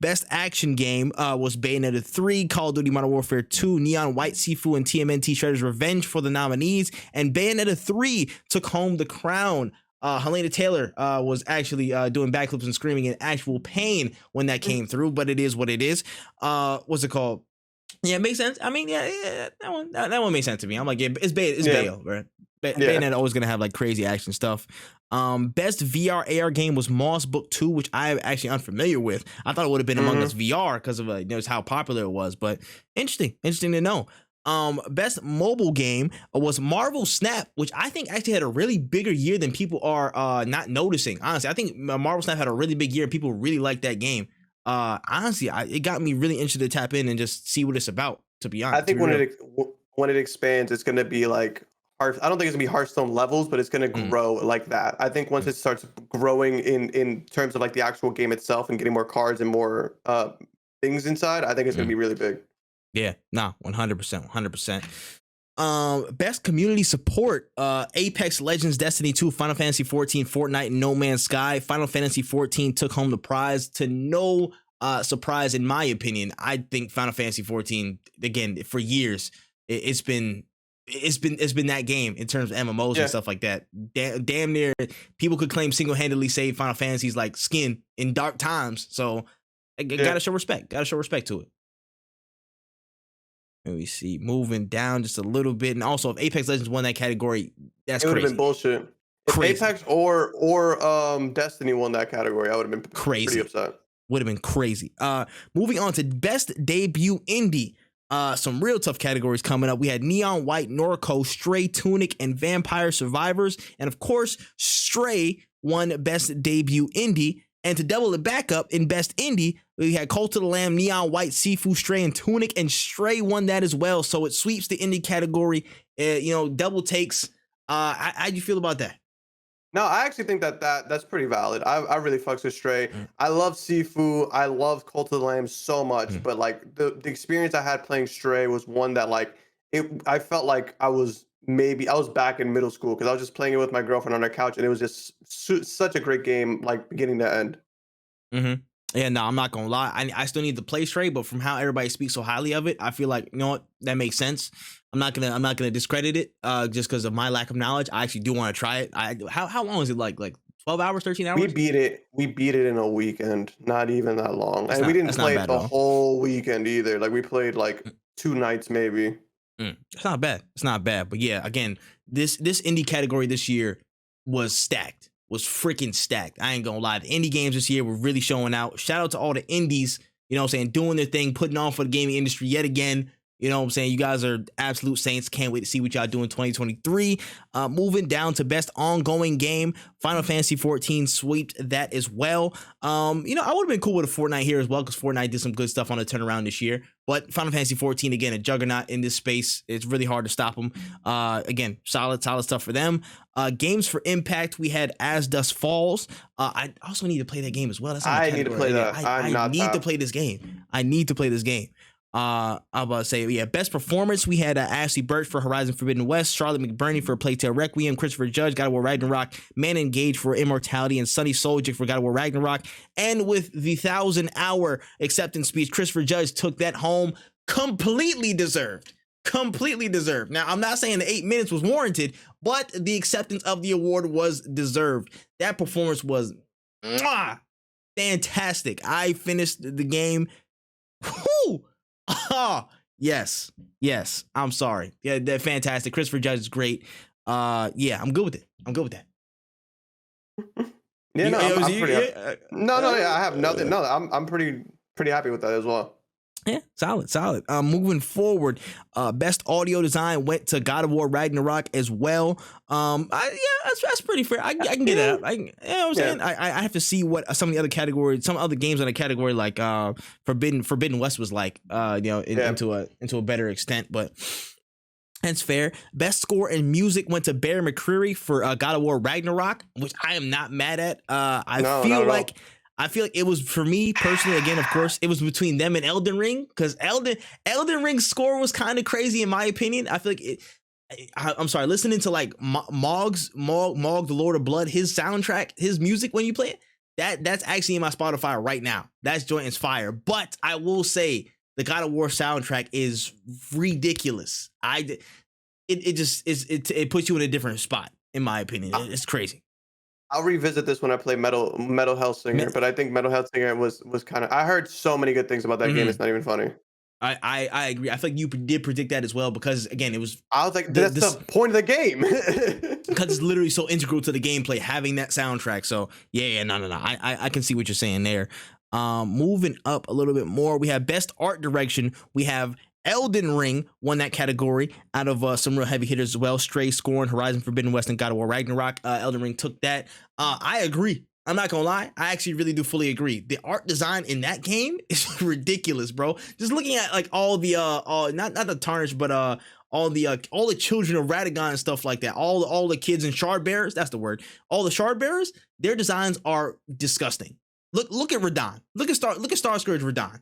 Best action game was Bayonetta 3, Call of Duty Modern Warfare 2, Neon White, Sifu, and TMNT Shredder's Revenge for the nominees. And Bayonetta 3 took home the crown. Helena Taylor was actually doing backflips and screaming in actual pain when that came through, but it is what it is. What's it called? Yeah, it makes sense. I mean, yeah, that one makes sense to me. I'm like, yeah, it's Bayo, right? Bayonetta always gonna have like crazy action stuff. Best VR AR game was Moss Book 2, which I'm actually unfamiliar with. I thought it would have been Among Us VR because of just how popular it was, but interesting to know. Best mobile game was Marvel Snap, which I think actually had a really bigger year than people are not noticing. Honestly, I think Marvel Snap had a really big year and people really liked that game. Honestly, it got me really interested to tap in and just see what it's about, to be honest. I think when it expands, it's going to be like I don't think it's gonna be Hearthstone levels, but it's gonna grow like that. I think once it starts growing in terms of like the actual game itself and getting more cards and more things inside, I think it's gonna be really big. Yeah, nah, 100%. Best community support, Apex Legends, Destiny 2, Final Fantasy 14, Fortnite, and No Man's Sky. Final Fantasy 14 took home the prize to no surprise, in my opinion. I think Final Fantasy 14, again, for years, it's been that game in terms of MMOs and stuff like that. Damn near people could claim single-handedly saved Final Fantasy's like skin in dark times. So gotta show respect. Gotta show respect to it. Let me see. Moving down just a little bit. And also if Apex Legends won that category, that's crazy. It would have been bullshit. If Apex or Destiny won that category, I would have been crazy. Pretty upset. Would have been crazy. Moving on to best debut indie. Some real tough categories coming up. We had Neon White, Norco, Stray, Tunic, and Vampire Survivors. And of course, Stray won best debut indie. And to double it back up in best indie, we had Cult of the Lamb, Neon White, Sifu, Stray, and Tunic, and Stray won that as well. So it sweeps the indie category. Double takes. How'd you feel about that? No, I actually think that's pretty valid. I really fucks with Stray. I love Sifu. I love Cult of the Lamb so much, but like the experience I had playing Stray was one that like I felt like I was back in middle school because I was just playing it with my girlfriend on our couch, and it was just such a great game, like beginning to end. Yeah, no, I'm not gonna lie. I still need to play Stray, but from how everybody speaks so highly of it, I feel like, you know what, that makes sense. I'm not gonna discredit it just because of my lack of knowledge. I actually do want to try it. How long is it? Like 12 hours, 13 hours? We beat it in a weekend, not even that long. And we didn't play it the whole weekend either. Like we played like 2 nights maybe. It's not bad. It's not bad. But yeah, again, this indie category this year was stacked. Was freaking stacked. I ain't gonna lie. The indie games this year were really showing out. Shout out to all the indies, you know what I'm saying, doing their thing, putting on for the gaming industry yet again. You know what I'm saying? You guys are absolute saints. Can't wait to see what y'all do in 2023. Moving down to best ongoing game, Final Fantasy 14 swept that as well. You know, I would have been cool with a Fortnite here as well because Fortnite did some good stuff on the turnaround this year. But Final Fantasy 14, again, a juggernaut in this space. It's really hard to stop them. Again, solid stuff for them. Games for Impact, we had As Dusk Falls. I also need to play that game as well. That's I need to play that. I need to play this game. I need to play this game. I'm about to say, yeah, best performance, we had Ashley Burch for Horizon Forbidden West, Charlotte McBurney for Plague Tale Requiem, Christopher Judge, God of War Ragnarok, Man Engaged for Immortality, and Sunny Soldier for God of War Ragnarok. And with the 1,000-hour acceptance speech, Christopher Judge took that home. Completely deserved. Completely deserved. Now, I'm not saying the 8 minutes was warranted, but the acceptance of the award was deserved. That performance was fantastic. I finished the game. Whoo! Oh, yes. I'm sorry. Yeah, they're fantastic. Christopher Judge is great. Yeah, I'm good with it. I'm good with that. Yeah, no, I'm pretty happy. No, I have nothing. No, I'm pretty happy with that as well. Yeah, solid. Moving forward, best audio design went to God of War Ragnarok as well. That's pretty fair. I can get that. You know what I'm saying? I have to see what some of the other categories, some other games in the category like Forbidden West was like, into a better extent, but that's fair. Best score and music went to Bear McCreary for God of War Ragnarok, which I am not mad at. I feel like it was, for me personally, again, of course, it was between them and Elden Ring, because Elden Ring's score was kind of crazy in my opinion. I feel like I'm sorry, listening to like Mog, the Lord of Blood, his soundtrack, his music when you play it, that's actually in my Spotify right now. That's joint is fire. But I will say the God of War soundtrack is ridiculous. It puts you in a different spot, in my opinion. It's crazy. I'll revisit this when I play Metal Hellsinger, but I think Metal Hellsinger was kind of. I heard so many good things about that game. It's not even funny. I agree. I feel like you did predict that as well, because again, it was. I was like, that's the point of the game. Because it's literally so integral to the gameplay, having that soundtrack. So no. I can see what you're saying there. Moving up a little bit more, we have best art direction. We have Elden Ring won that category out of some real heavy hitters as well. Stray, Scorn, Horizon Forbidden West, and God of War Ragnarok. Elden Ring took that. I agree. I'm not gonna lie. I actually really do fully agree. The art design in that game is ridiculous, bro. Just looking at like all the not the Tarnish, but all the children of Radagon and stuff like that. All the kids and shard bearers. That's the word. All the shard bearers. Their designs are disgusting. Look at Radon. Look at Star Scourge Radon.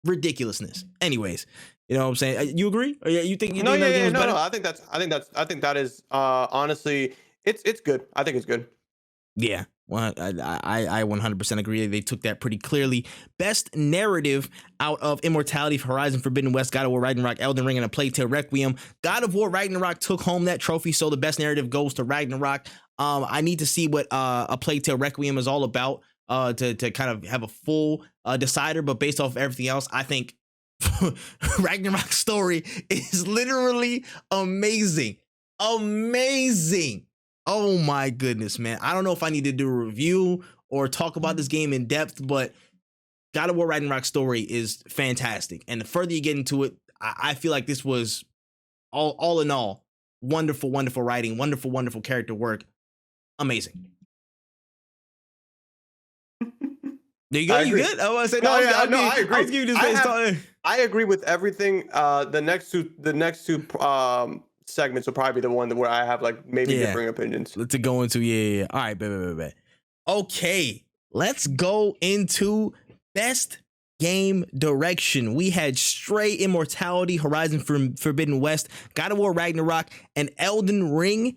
Ridiculousness. Anyways, you know what I'm saying? You agree? Or you think? No. I think that is honestly, it's good. I think it's good. Yeah. Well, I 100% agree. They took that pretty clearly. Best narrative out of Immortality, Horizon Forbidden West, God of War Ragnarok, Elden Ring, and A Plague Tale Requiem. God of War Ragnarok took home that trophy, so the best narrative goes to Ragnarok. I need to see what A Plague Tale Requiem is all about to kind of have a full decider, but based off of everything else, I think Ragnarok's story is literally amazing. Oh my goodness, man. I don't know if I need to do a review or talk about this game in depth, but God of War Ragnarok's story is fantastic. And the further you get into it, I feel like this was all in all, wonderful writing, wonderful character work. Amazing. There you go. You good? I want to say I agree. I agree with everything. The next two segments will probably be the one where I have like maybe differing opinions to go into. Yeah. All right, bet. Okay, let's go into best game direction. We had Stray, Immortality, Horizon Forbidden West, God of War Ragnarok, and Elden Ring.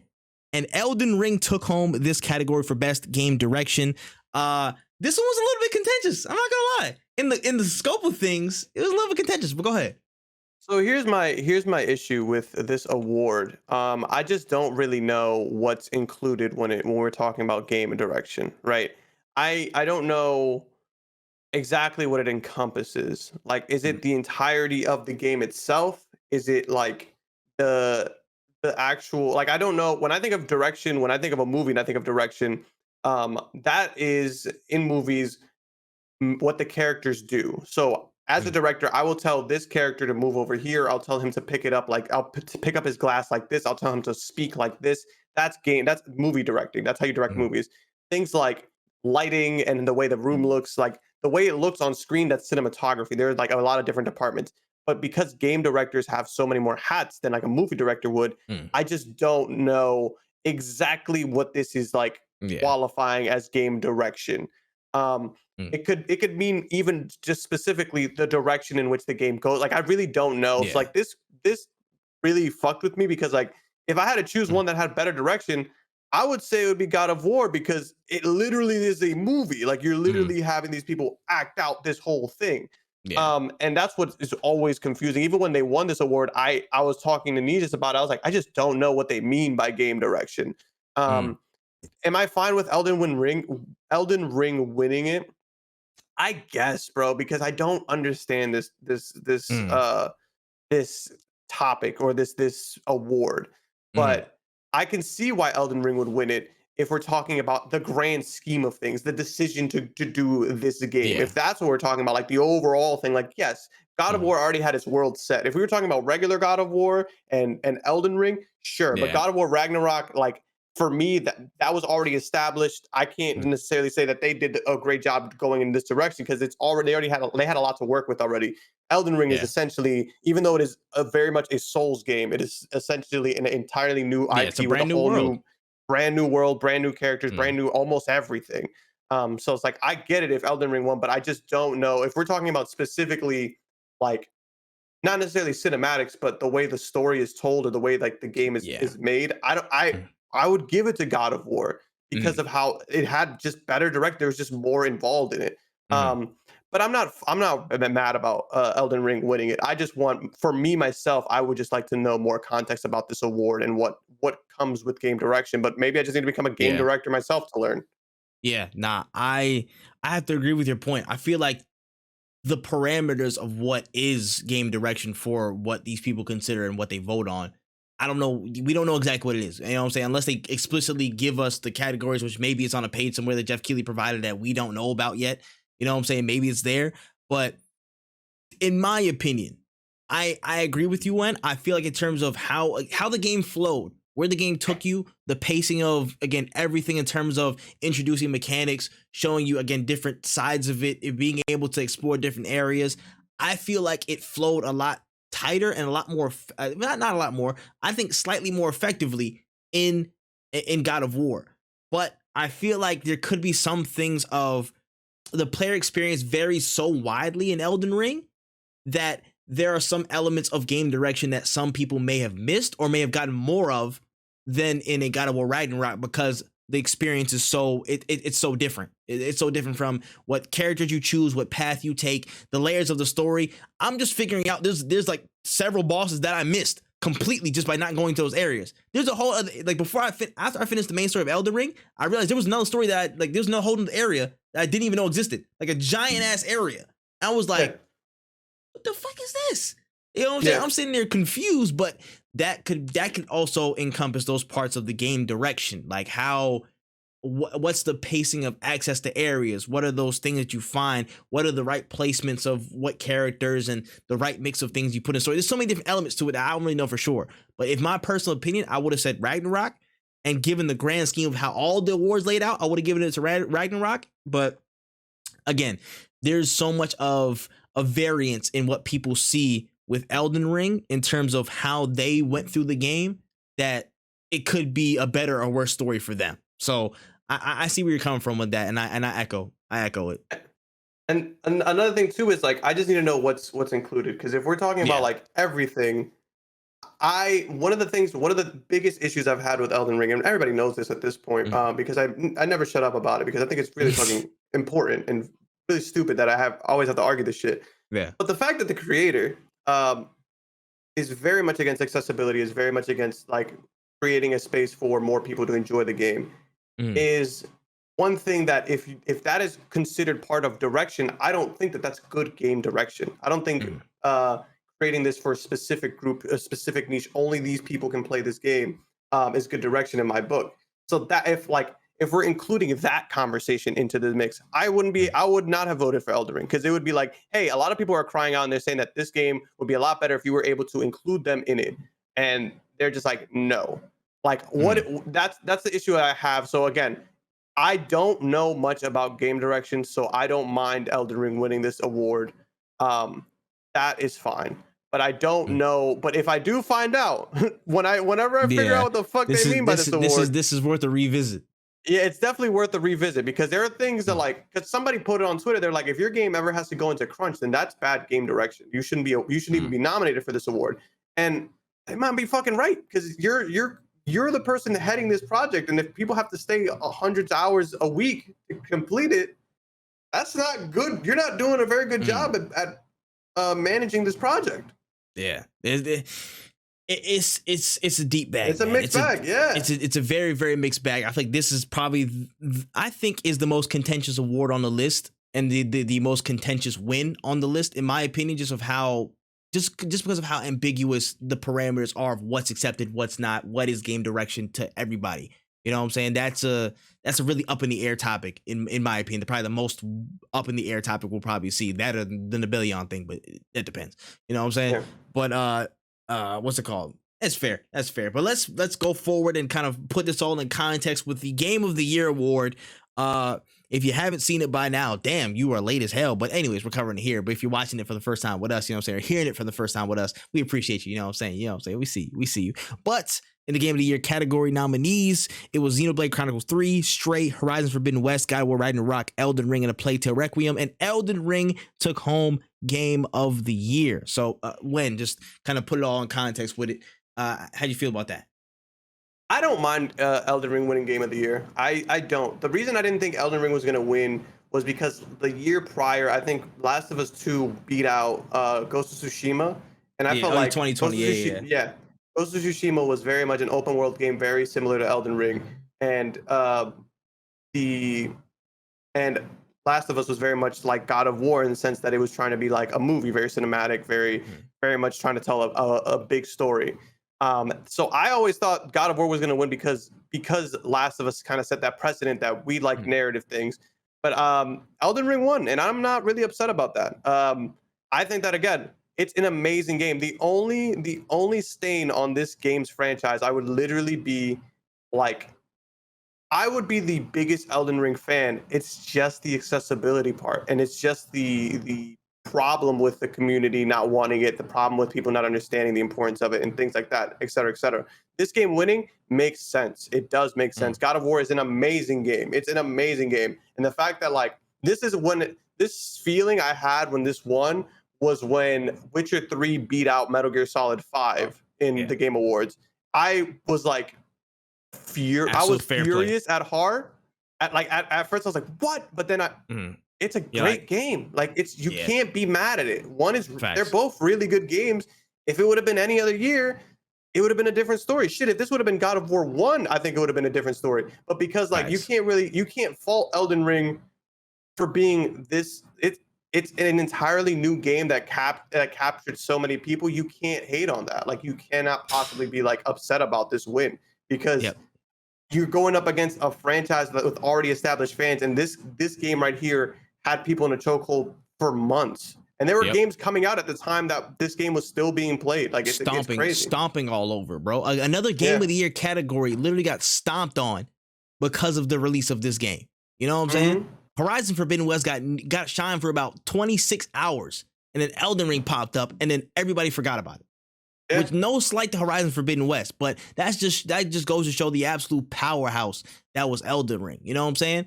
And Elden Ring took home this category for best game direction. This one was a little bit contentious. I'm not gonna lie. In the scope of things, it was a little bit contentious. But go ahead. So here's my issue with this award. I just don't really know what's included when we're talking about game and direction, right? I don't know exactly what it encompasses. Like, is it the entirety of the game itself? Is it like the actual, like, I don't know, when I think of direction, when I think of a movie and I think of direction, that is in movies what the characters do. So as a Mm, director, I will tell this character to move over here. I'll tell him to pick it up, like to pick up his glass like this. I'll tell him to speak like this. That's game. That's movie directing. That's how you direct mm, movies. Things like lighting and the way the room looks, like the way it looks on screen. That's cinematography. There's like a lot of different departments. But because game directors have so many more hats than like a movie director would, mm. I just don't know exactly what this is like Yeah. qualifying as game direction. Um, Mm, it could mean even just specifically the direction in which the game goes. Like I really don't know. So yeah. like this really fucked with me because like if I had to choose Mm, one that had better direction, I would say it would be God of War because it literally is a movie. Like you're mm, literally having these people act out this whole thing. yeah. And that's what is always confusing. Even when they won this award, I was talking to Nijis about it. I was like, I just don't know what they mean by game direction. Mm, Um, am I fine with Elden Ring winning it? I guess, bro, because I don't understand mm, this topic or this award. mhm. But I can see why Elden Ring would win it if we're talking about the grand scheme of things, the decision to do this game. Yeah. If that's what we're talking about, like the overall thing, like yes, God of Mhm. War already had its world set. If we were talking about regular God of War and Elden Ring, sure. But Yeah. God of War Ragnarok, like for me, that was already established. I can't Mm, necessarily say that they did a great job going in this direction because it's already they had a lot to work with already. Elden Ring is yeah. essentially, even though it is a very much a Souls game, it is essentially an entirely new Yeah, it's a IP with a brand new whole world. new, brand new world, brand new characters, Mm, brand new almost everything. So it's like I get it if Elden Ring won, but I just don't know if we're talking about specifically like not necessarily cinematics, but the way the story is told or the way like the game yeah. is made. I don't Mm, I would give it to God of War because mhm, of how it had just better direct. There was just more involved in it. mhm. But I'm not mad about Elden Ring winning it. I just want for me myself, I would just like to know more context about this award and what comes with game direction. But maybe I just need to become a game Yeah. director myself to learn. Yeah. Nah, I have to agree with your point. I feel like the parameters of what is game direction for what these people consider and what they vote on. I don't know. We don't know exactly what it is. You know what I'm saying? Unless they explicitly give us the categories, which maybe it's on a page somewhere that Jeff Keighley provided that we don't know about yet. You know what I'm saying? Maybe it's there. But in my opinion, I agree with you, Wen. I feel like in terms of how the game flowed, where the game took you, the pacing of again everything in terms of introducing mechanics, showing you again different sides of it being able to explore different areas. I feel like it flowed a lot tighter and a lot more, not a lot more. I think slightly more effectively in in God of War. But I feel like there could be some things of the player experience varies so widely in Elden Ring that there are some elements of game direction that some people may have missed or may have gotten more of than in a God of War Ragnarok because the experience is it's so different. It's so different from what characters you choose, what path you take, the layers of the story. I'm just figuring out there's like several bosses that I missed completely just by not going to those areas. There's a whole other like after I finished the main story of Elden Ring, I realized there was another story there's no whole area that I didn't even know existed, like a giant ass area. I was Yeah, like, what the fuck is this? You know what I'm saying? yeah, I'm sitting there confused, but that could also encompass those parts of the game direction, like how what's the pacing of access to areas? What are those things that you find? What are the right placements of what characters and the right mix of things you put in? So there's so many different elements to it that I don't really know for sure. But if my personal opinion, I would have said Ragnarok, and given the grand scheme of how all the awards laid out, I would have given it to Ragnarok. But again, there's so much of a variance in what people see with Elden Ring in terms of how they went through the game that it could be a better or worse story for them. So I see where you're coming from with that, and I echo it. and another thing too is like I just need to know what's included because if we're talking about Yeah. like everything, I one of the biggest issues I've had with Elden Ring, and everybody knows this at this point, Mhm. because I never shut up about it because I think it's really fucking important and really stupid that I have always have to argue this shit. Yeah. But the fact that the creator is very much against accessibility, is very much against like creating a space for more people to enjoy the game Mhm. is one thing that if that is considered part of direction, I don't think that that's good game direction. I don't think Mhm. uh, creating this for a specific group, a specific niche, only these people can play this game, is good direction in my book. So that if we're including that conversation into the mix, I would not have voted for Elden Ring, because it would be like, hey, a lot of people are crying out and they're saying that this game would be a lot better if you were able to include them in it. And they're just like, no. Like that's the issue I have. So again, I don't know much about game direction, so I don't mind Elden Ring winning this award. That is fine. But I don't know. But if I do find out, whenever I figure out what the fuck they mean by this award, this is worth a revisit. Yeah, it's definitely worth a revisit, because there are things that, like, because somebody put it on Twitter, they're like, if your game ever has to go into crunch, then that's bad game direction. You shouldn't even be nominated for this award. And they might be fucking right, because you're the person heading this project, and if people have to stay hundreds of hours a week to complete it, that's not good. You're not doing a very good job at managing this project. Yeah. It's a deep bag. It's a mixed bag. Yeah. It's a very, very mixed bag. I think this is probably, I think, is the most contentious award on the list, and the most contentious win on the list, in my opinion, just because of how ambiguous the parameters are of what's accepted, what's not, what is game direction to everybody. You know what I'm saying? That's a really up in the air topic, in my opinion. Probably the most up in the air topic we'll probably see, that or the Nibelion thing, but it depends. You know what I'm saying? Yeah. But what's it called? That's fair. But let's go forward and kind of put this all in context with the Game of the Year award. If you haven't seen it by now, damn, you are late as hell. But anyways, we're covering it here. But if you're watching it for the first time with us, you know what I'm saying, or hearing it for the first time with us, we appreciate you. You know what I'm saying? We see you. But in the Game of the Year category nominees, it was Xenoblade Chronicles 3, Stray, Horizon Forbidden West, God of War Ragnarok, Elden Ring, and A Plague Tale Requiem. And Elden Ring took home Game of the Year. So Wen, just kind of put it all in context with it. How do you feel about that? I don't mind Elden Ring winning Game of the Year. I don't. The reason I didn't think Elden Ring was going to win was because the year prior, I think Last of Us 2 beat out Ghost of Tsushima. And I felt like 2020, yeah. Ghost of Tsushima was very much an open world game, very similar to Elden Ring. And Last of Us was very much like God of War, in the sense that it was trying to be like a movie, very cinematic, very much trying to tell a big story. So I always thought God of War was going to win because Last of Us kind of set that precedent that we like narrative things. But Elden Ring won, and I'm not really upset about that. I think that, again, it's an amazing game. The only stain on this game's franchise, I would literally be like, I would be the biggest Elden Ring fan. It's just the accessibility part, and it's just the problem with the community not wanting it, the problem with people not understanding the importance of it, and things like that, et cetera, et cetera. This game winning makes sense. It does make sense. God of War is an amazing game. It's an amazing game. And the fact that, like, this feeling I had when this won was when Witcher 3 beat out Metal Gear Solid 5 in the Game Awards. I was like, I was furious at heart. At first I was like, what? But then it's a great game. Like, you can't be mad at it. They're both really good games. If it would have been any other year, it would have been a different story. Shit, if this would have been God of War 1, I think it would have been a different story. But because you can't fault Elden Ring for being this. It's an entirely new game that captured so many people. You can't hate on that. Like, you cannot possibly be like upset about this win, because you're going up against a franchise with already established fans, and this game right here had people in a chokehold for months. And there were games coming out at the time that this game was still being played. Like, it's crazy. Stomping all over, bro. Another Game of the Year category literally got stomped on because of the release of this game. You know what I'm saying? Horizon Forbidden West got shined for about 26 hours, and then Elden Ring popped up, and then everybody forgot about it. Yeah. With no slight to Horizon Forbidden West, but that just goes to show the absolute powerhouse that was Elden Ring. You know what I'm saying?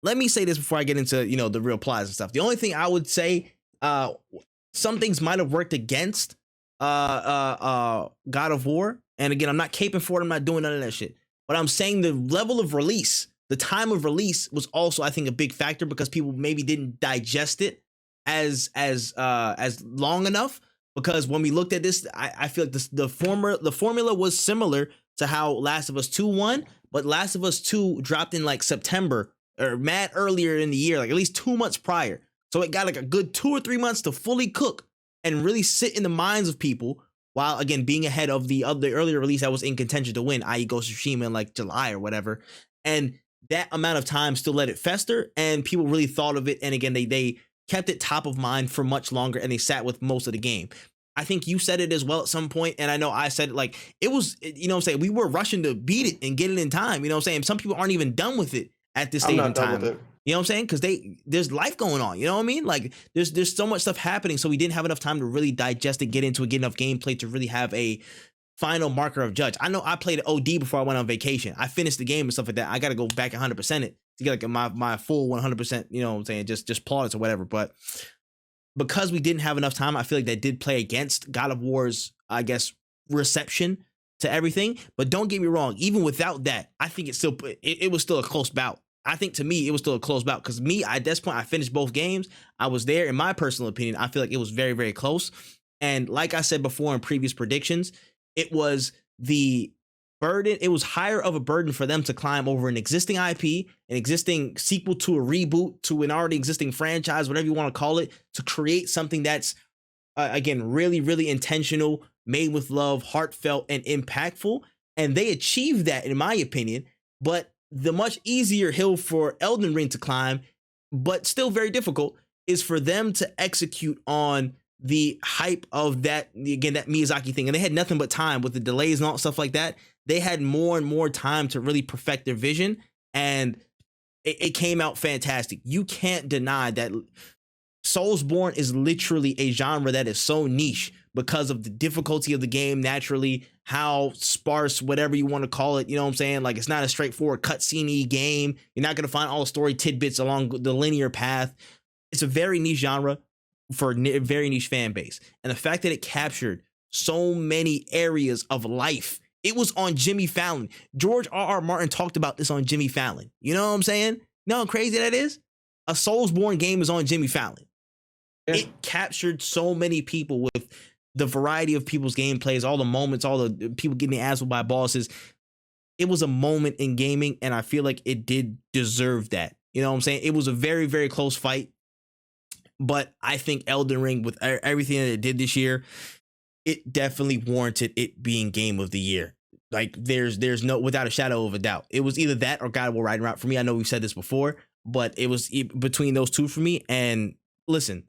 Let me say this before I get into, you know, the real plots and stuff. The only thing I would say, some things might have worked against God of War. And again, I'm not caping for it. I'm not doing none of that shit. But I'm saying the level of release, the time of release was also, I think, a big factor, because people maybe didn't digest it as long enough. Because when we looked at this, I feel like the formula was similar to how Last of Us 2 won, but Last of Us 2 dropped in like September or mad earlier in the year, like at least 2 months prior. So it got like a good 2 or 3 months to fully cook. and really sit in the minds of people while, again, being ahead of the earlier release that was in contention to win, i.e. Ghost of Tsushima in like July or whatever. And that amount of time still let it fester, and people really thought of it. And again, they kept it top of mind for much longer, and they sat with most of the game. I think you said it as well at some point, and I know I said it, like, it was, you know what I'm saying, we were rushing to beat it and get it in time, you know what I'm saying? Some people aren't even done with it at this stage in time. You know what I'm saying? Because there's life going on, you know what I mean? Like, there's so much stuff happening, so we didn't have enough time to really digest it, get into it, get enough gameplay to really have a final marker of judge. I know I played OD before I went on vacation. I finished the game and stuff like that. I got to go back 100% it to get like my full 100%, you know what I'm saying, just plaudits or whatever. But because we didn't have enough time, I feel like that did play against God of War's, I guess, reception to everything. But don't get me wrong, even without that, I think it was still a close bout. I think to me, it was still a close bout because at this point, I finished both games. I was there. In my personal opinion, I feel like it was very, very close. And like I said before in previous predictions, it was the burden. It was higher of a burden for them to climb over an existing IP, an existing sequel to a reboot to an already existing franchise, whatever you want to call it, to create something that's, again, really, really intentional, made with love, heartfelt, and impactful. And they achieved that, in my opinion. But the much easier hill for Elden Ring to climb, but still very difficult, is for them to execute on the hype of that, again, that Miyazaki thing. And they had nothing but time with the delays and all stuff like that. They had more and more time to really perfect their vision, and it came out fantastic. You can't deny that Soulsborne is literally a genre that is so niche because of the difficulty of the game, naturally, how sparse, whatever you want to call it, you know what I'm saying? Like, it's not a straightforward cutscene-y game. You're not going to find all the story tidbits along the linear path. It's a very niche genre for a very niche fan base. And the fact that it captured so many areas of life, it was on Jimmy Fallon. George R.R. Martin talked about this on Jimmy Fallon. You know what I'm saying? You know how crazy that is? A Soulsborne game is on Jimmy Fallon. Yeah. It captured so many people with the variety of people's gameplays, all the moments, all the people getting their ass whipped by bosses. It was a moment in gaming, and I feel like it did deserve that. You know what I'm saying? It was a very, very close fight. But I think Elden Ring, with everything that it did this year, it definitely warranted it being Game of the Year. Like, there's no, without a shadow of a doubt. It was either that or God Will Ride Around for me. I know we've said this before, but it was between those two for me. And listen,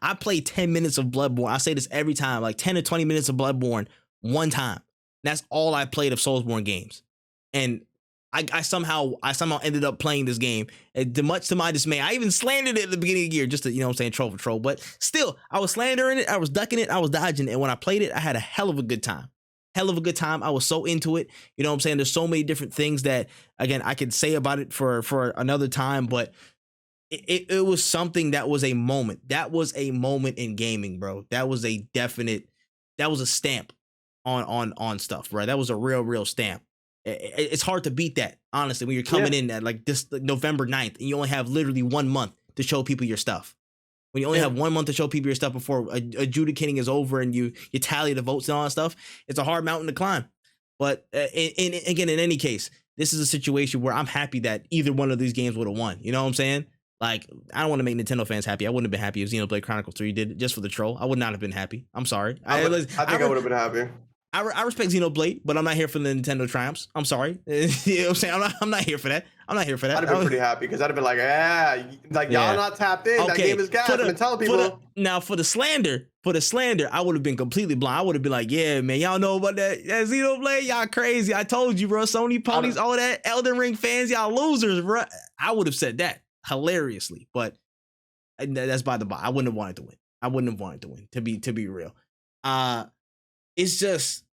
I played 10 minutes of Bloodborne. I say this every time, like 10 to 20 minutes of Bloodborne one time. That's all I played of Soulsborne games. And I somehow ended up playing this game, much to my dismay. I even slandered it at the beginning of the year, just to, you know what I'm saying, troll for troll. But still, I was slandering it, I was ducking it, I was dodging it. And when I played it, I had a hell of a good time. Hell of a good time. I was so into it. You know what I'm saying? There's so many different things that, again, I could say about it for another time, but it was something that was a moment. That was a moment in gaming, bro. That was a stamp on stuff, right? That was a real stamp. It's hard to beat that, honestly, when you're coming in at like this November 9th and you only have literally 1 month to show people your stuff. When you only have 1 month to show people your stuff before adjudicating is over and you tally the votes and all that stuff, it's a hard mountain to climb. But in any case, this is a situation where I'm happy that either one of these games would have won. You know what I'm saying? Like, I don't want to make Nintendo fans happy. I wouldn't have been happy if Xenoblade Chronicles 3 did it just for the troll. I would not have been happy. I'm sorry. I think I would have been happy. I respect Xenoblade, but I'm not here for the Nintendo triumphs. I'm sorry. You know what I'm saying? I'm not here for that. I'm not here for that. I'd have been pretty happy because I'd have been like, y'all not tapped in. That game is gas. I've been telling people. For the slander, I would have been completely blind. I would have been like, yeah, man, y'all know about that Xenoblade? Y'all crazy. I told you, bro. Sony ponies, all that. Elden Ring fans, y'all losers, bro. I would have said that hilariously, but that's by the by. I wouldn't have wanted to win. To be real. It's just,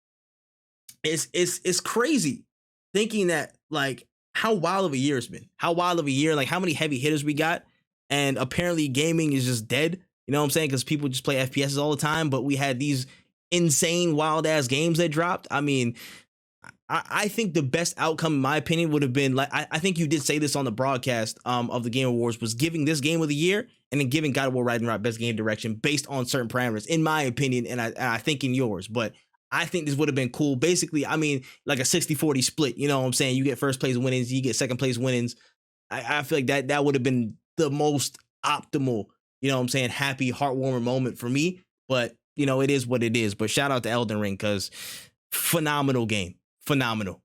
it's crazy thinking that, like, how wild of a year it's been. How wild of a year, like how many heavy hitters we got. And apparently gaming is just dead. You know what I'm saying? Because people just play FPSs all the time. But we had these insane, wild ass games that dropped. I mean, I think the best outcome, in my opinion, would have been, like, I think you did say this on the broadcast of the Game Awards, was giving this Game of the Year and then giving God of War Ragnarok Best Game Direction based on certain parameters, in my opinion, and I think in yours. But I think this would have been cool. Basically, I mean, like a 60-40 split. You know what I'm saying? You get first place winnings, you get second place winnings. I feel like that would have been the most optimal, you know what I'm saying, happy, heartwarming moment for me. but you know, it is what it is. But shout out to Elden Ring, because phenomenal game. Phenomenal.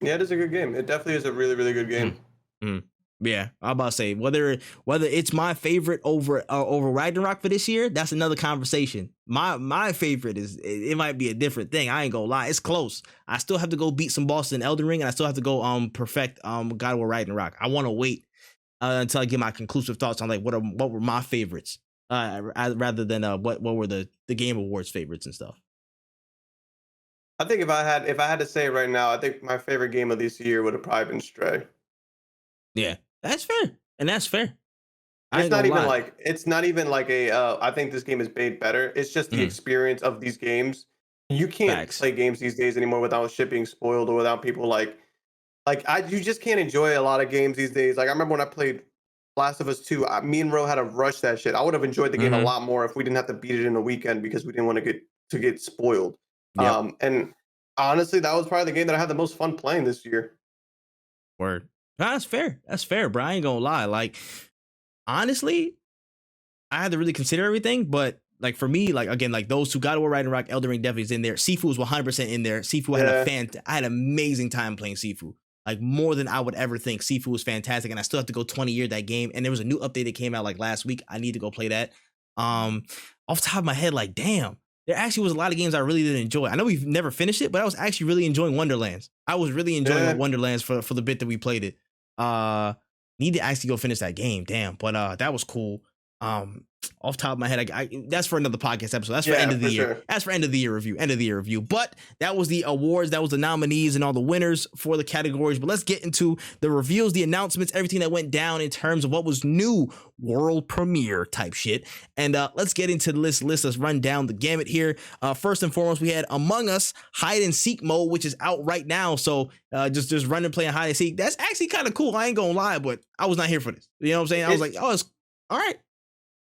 Yeah, it is a good game. It definitely is a really, really good game. Yeah, I'm about to say whether it's my favorite over Ragnarok for this year, that's another conversation. My favorite is, it might be a different thing. I ain't gonna lie, it's close. I still have to go beat some bosses in Elden Ring, and I still have to go perfect God of War Ragnarok. I want to wait until I get my conclusive thoughts on like what were my favorites, rather than what were the Game Awards favorites and stuff. I think if I had to say it right now, I think my favorite game of this year would have probably been Stray. Yeah, that's fair, and that's fair. It's not even like a. I think this game is made better. It's just the experience of these games. You can't play games these days anymore without shit being spoiled, or without people you just can't enjoy a lot of games these days. Like I remember when I played Last of Us 2, me and Ro had to rush that shit. I would have enjoyed the game a lot more if we didn't have to beat it in a weekend, because we didn't want to get spoiled. Yep. And honestly, that was probably the game that I had the most fun playing this year. Word. No, that's fair. That's fair, bro. I ain't gonna lie. Like, honestly, I had to really consider everything, but like for me, like again, like those two, God of War Ragnarok, Elden Ring definitely is in there. Sifu was 100% in there. Sifu I had an amazing time playing Sifu. Like more than I would ever think. Sifu was fantastic, and I still have to go 20 year that game. And there was a new update that came out like last week. I need to go play that. Off the top of my head, like damn, there actually was a lot of games I really did enjoy. I know we've never finished it, but I was actually really enjoying Wonderlands. I was really enjoying Wonderlands for the bit that we played it. Need to actually go finish that game. Damn, but that was cool. Off the top of my head, that's for another podcast episode. That's for end of the year. Sure. That's for end of the year review. But that was the awards. That was the nominees and all the winners for the categories. But let's get into the reveals, the announcements, everything that went down in terms of what was new, world premiere type shit. And let's get into the list. Let's run down the gamut here. First and foremost, we had Among Us hide and seek mode, which is out right now. So just running, playing hide and seek. That's actually kind of cool. I ain't gonna lie, but I was not here for this. You know what I'm saying? I was like, oh, it's all right.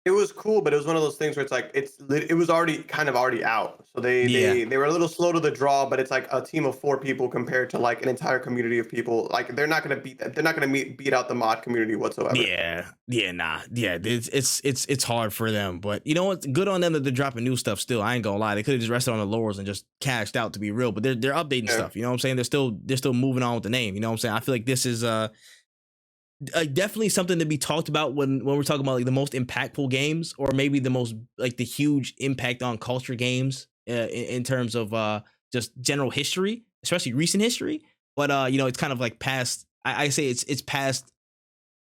It was cool, but it was one of those things where it's like it was already out. So they were a little slow to the draw, but it's like a team of 4 people compared to like an entire community of people. Like they're not gonna beat out the mod community whatsoever. It's hard for them, but you know what? Good on them that they're dropping new stuff. Still, I ain't gonna lie, they could have just rested on the laurels and just cashed out, to be real. But they're updating stuff. You know what I'm saying? They're still moving on with the name. You know what I'm saying? I feel like this is definitely something to be talked about when we're talking about like the most impactful games, or maybe the most like the huge impact on culture games in terms of just general history, especially recent history. But you know, it's kind of like past. I say it's past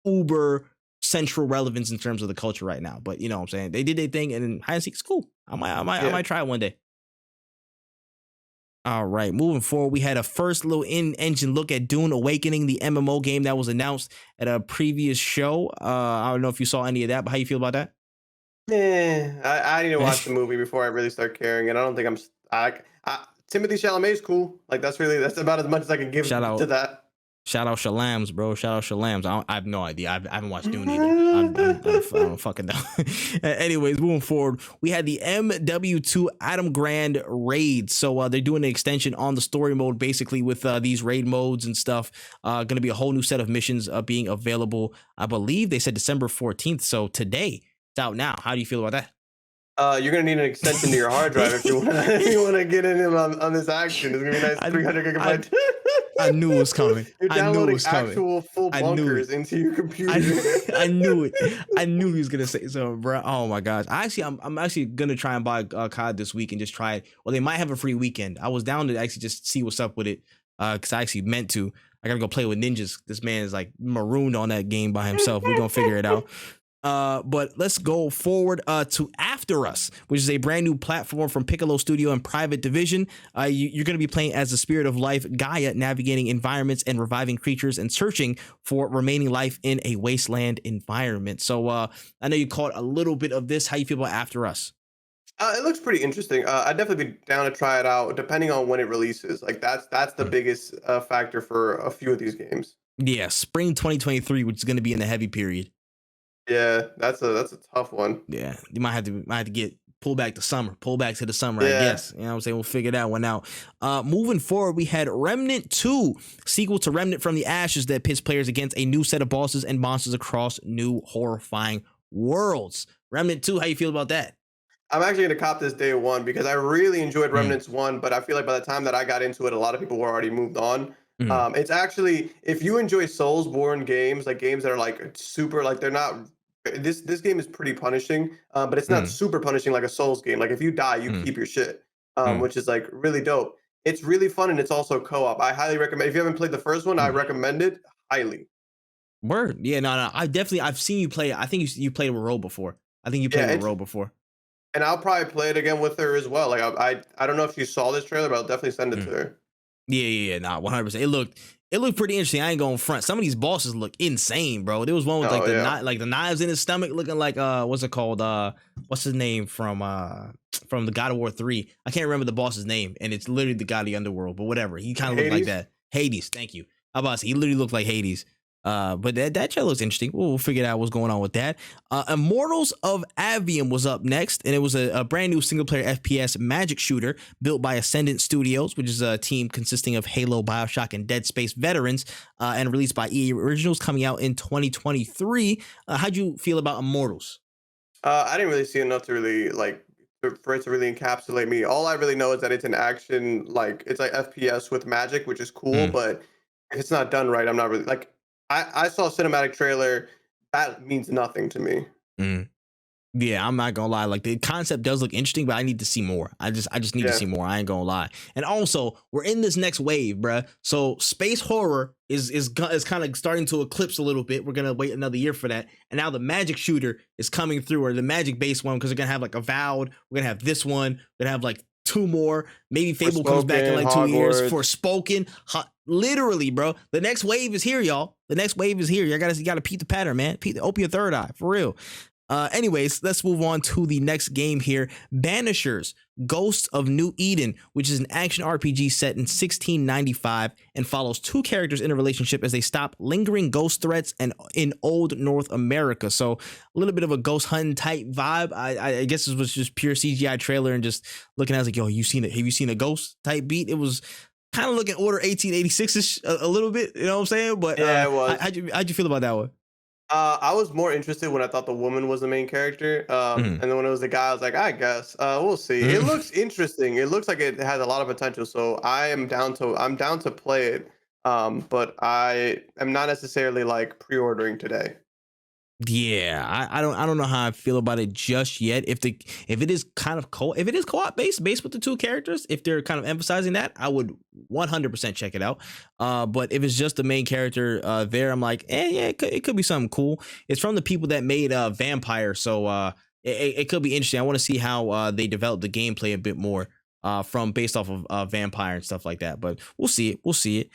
uber central relevance in terms of the culture right now. But you know what I'm saying? They did their thing, and hide and seek's cool. I might try it one day. All right, moving forward, we had a first little in-engine look at Dune Awakening, the MMO game that was announced at a previous show. I don't know if you saw any of that, but how you feel about that? I need to watch the movie before I really start caring, and I don't think Timothée Chalamet is cool. Like that's about as much as I can give to that. Shout out Shalams, bro. Shout out Shalams. I have no idea. I haven't watched Dune either. I don't fucking know. Anyways, moving forward, we had the MW2 Adam Grand raid. So they're doing an extension on the story mode, basically with these raid modes and stuff. Going to be a whole new set of missions being available. I believe they said December 14th. So today, it's out now. How do you feel about that? You're gonna need an extension to your hard drive if you want to get in on this action. It's gonna be a nice 300 gigabyte. I knew it was coming. You're downloading actual full bunkers into your computer. I knew it. I knew he was gonna say so, bro. Oh my gosh. I'm actually gonna try and buy COD this week and just try it. Well, they might have a free weekend. I was down to actually just see what's up with it, because I actually meant to. I gotta go play with ninjas. This man is like marooned on that game by himself. We're gonna figure it out. But let's go forward to After Us, which is a brand new platform from Piccolo Studio and Private Division. You're going to be playing as the spirit of life, Gaia, navigating environments and reviving creatures and searching for remaining life in a wasteland environment. So I know you caught a little bit of this. How you feel about After Us? It looks pretty interesting. I'd definitely be down to try it out, depending on when it releases. Like that's the biggest factor for a few of these games. Yeah, spring 2023, which is going to be in the heavy period. Yeah, that's a tough one. Yeah, you might have to get pull back to the summer, I guess. You know what I'm saying? We'll figure that one out. Moving forward, we had Remnant 2, sequel to Remnant from the Ashes, that pits players against a new set of bosses and monsters across new horrifying worlds. Remnant 2, how you feel about that? I'm actually gonna cop this day one because I really enjoyed Mm, Remnants one, but I feel like by the time that I got into it, a lot of people were already moved on. mm, It's actually if you enjoy Soulsborne games, like games that are like super, like they're not. This game is pretty punishing, but it's not mm, super punishing like a Souls game. Like if you die, you mm, keep your shit, mm. which is like really dope. It's really fun and it's also co-op. I highly recommend. If you haven't played the first one, I Mm. recommend it highly. Word. Yeah, no. I've seen you play. I think you played with Ro before. I think you Yeah, played with it's Ro before. and I'll probably play it again with her as well. Like I don't know if you saw this trailer, but I'll definitely send it to Mm. her. Yeah. Nah, 100%. It looked pretty interesting. I ain't going front. Some of these bosses look insane, bro. There was one with Oh yeah. like the knives in his stomach, looking like what's it called? What's his name from the God of War 3? I can't remember the boss's name, and it's literally the god of the underworld. But whatever, he kind of looked like Hades. that. Hades. Thank you. How about he literally looked like Hades. But that trailer looks interesting. We'll figure out what's going on with that. Immortals of Avium was up next, and it was a brand new single player FPS magic shooter built by Ascendant Studios, which is a team consisting of Halo, BioShock, and Dead Space veterans, and released by EA Originals, coming out in 2023. How'd you feel about Immortals? I didn't really see enough to really like for it to really encapsulate me. All I really know is that it's an action, like it's like FPS with magic, which is cool. Mm, But if it's not done right, I'm not really like. I saw a cinematic trailer. That means nothing to me. mm. Yeah, I'm not gonna lie. Like the concept does look interesting, but I need to see more. I just need to Yeah. see more. I ain't gonna lie. And also, we're in this next wave, bruh. So space horror is kind of starting to eclipse a little bit. We're gonna wait another year for that. And now the magic shooter is coming through, or the magic based one, because we're gonna have like Avowed. We're gonna have this one. We're gonna have like two more. Maybe Fable comes back in Forspoken, like 2 years. For Hogwarts. Spoken, literally, bro. The next wave is here, y'all. The next wave is here. You gotta peep the pattern, man. Open your third eye for real. Anyways, let's move on to the next game here. Banishers, Ghosts of New Eden, which is an action RPG set in 1695 and follows two characters in a relationship as they stop lingering ghost threats and in old North America. So a little bit of a ghost hunting type vibe. I guess this was just pure CGI trailer and just looking at it, I was like, yo, have you seen a ghost type beat? It was kind of looking Order 1886-ish a little bit, you know what I'm saying? But Yeah, it was. how'd you feel about that one? I was more interested when I thought the woman was the main character. Mm-hmm. And then when it was the guy, I was like, I guess. We'll see. It looks interesting. It looks like it has a lot of potential. So I'm down to play it. But I am not necessarily like pre-ordering today. Yeah, I don't know how I feel about it just yet. If it is kind of if it is co-op based with the two characters, if they're kind of emphasizing that, I would 100% check it out. But if it's just the main character there, I'm like, yeah, it could be something cool. It's from the people that made Vampire, so it could be interesting. I want to see how they develop the gameplay a bit more from based off of Vampire and stuff like that. But we'll see it. We'll see it.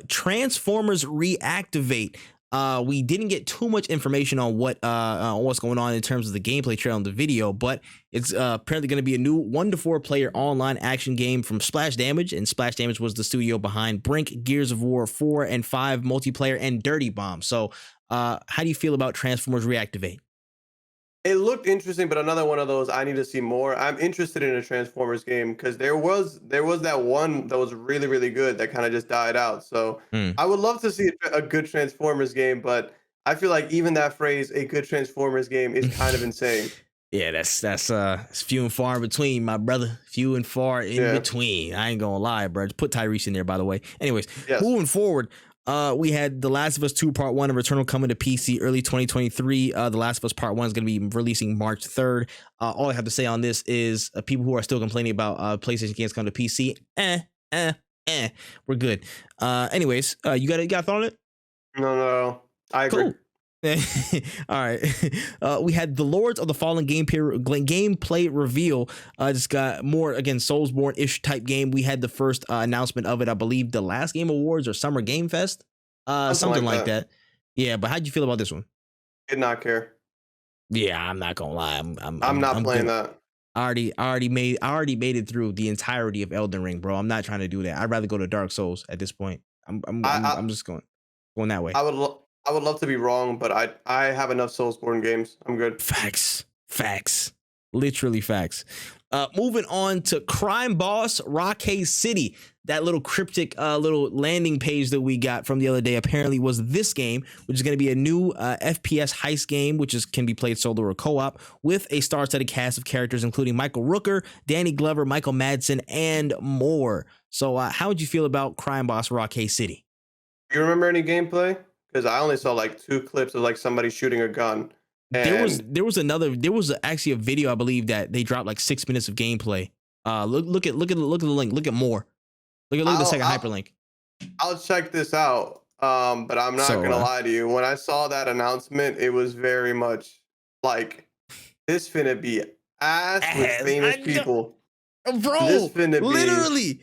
Transformers Reactivate. We didn't get too much information on what's going on in terms of the gameplay trail in the video, but it's apparently going to be a new 1 to 4 player online action game from Splash Damage, and Splash Damage was the studio behind Brink, Gears of War 4 and 5 multiplayer, and Dirty Bomb. So, how do you feel about Transformers Reactivate? It looked interesting, but another one of those I need to see more. I'm interested in a Transformers game because there was that one that was really really good that kind of just died out. So Hmm. I would love to see a good Transformers game, but I feel like even that phrase, a good Transformers game, is kind of insane. Yeah, that's it's few and far in between, my brother. Few and far in Yeah. between. I ain't gonna lie, bro. Just put Tyrese in there, by the way. Anyways, Yes. moving forward, we had The Last of Us 2 Part 1 and Returnal coming to PC early 2023. The Last of Us Part 1 is going to be releasing March 3rd. All I have to say on this is people who are still complaining about PlayStation games coming to PC, we're good. Anyways, you got a thought on it? No. I agree. Cool. All right. We had the Lords of the Fallen gameplay reveal. Just got more, again, Soulsborne-ish type game. We had the first announcement of it, I believe, the last Game Awards or Summer Game Fest, something like that. Yeah, but how'd you feel about this one? Did not care. Yeah, I'm not gonna lie. I'm not playing that. I already made it through the entirety of Elden Ring, bro. I'm not trying to do that. I'd rather go to Dark Souls at this point. I'm just going that way. I would love to be wrong, but I have enough Soulsborne games. I'm good. Facts. Literally facts. Moving on to Crime Boss Rockay City. that little cryptic little landing page that we got from the other day apparently was this game, which is going to be a new FPS heist game, which can be played solo or co-op with a star-studded cast of characters, including Michael Rooker, Danny Glover, Michael Madsen, and more. So how would you feel about Crime Boss Raw K-City? You remember any gameplay? Because I only saw like 2 clips of like somebody shooting a gun. There was actually a video, I believe, that they dropped like 6 minutes of gameplay. Look at the link. Look at more. Look at the second hyperlink. I'll check this out. But I'm not gonna lie to you. When I saw that announcement, it was very much like this finna be ass with famous people. Bro, this finna literally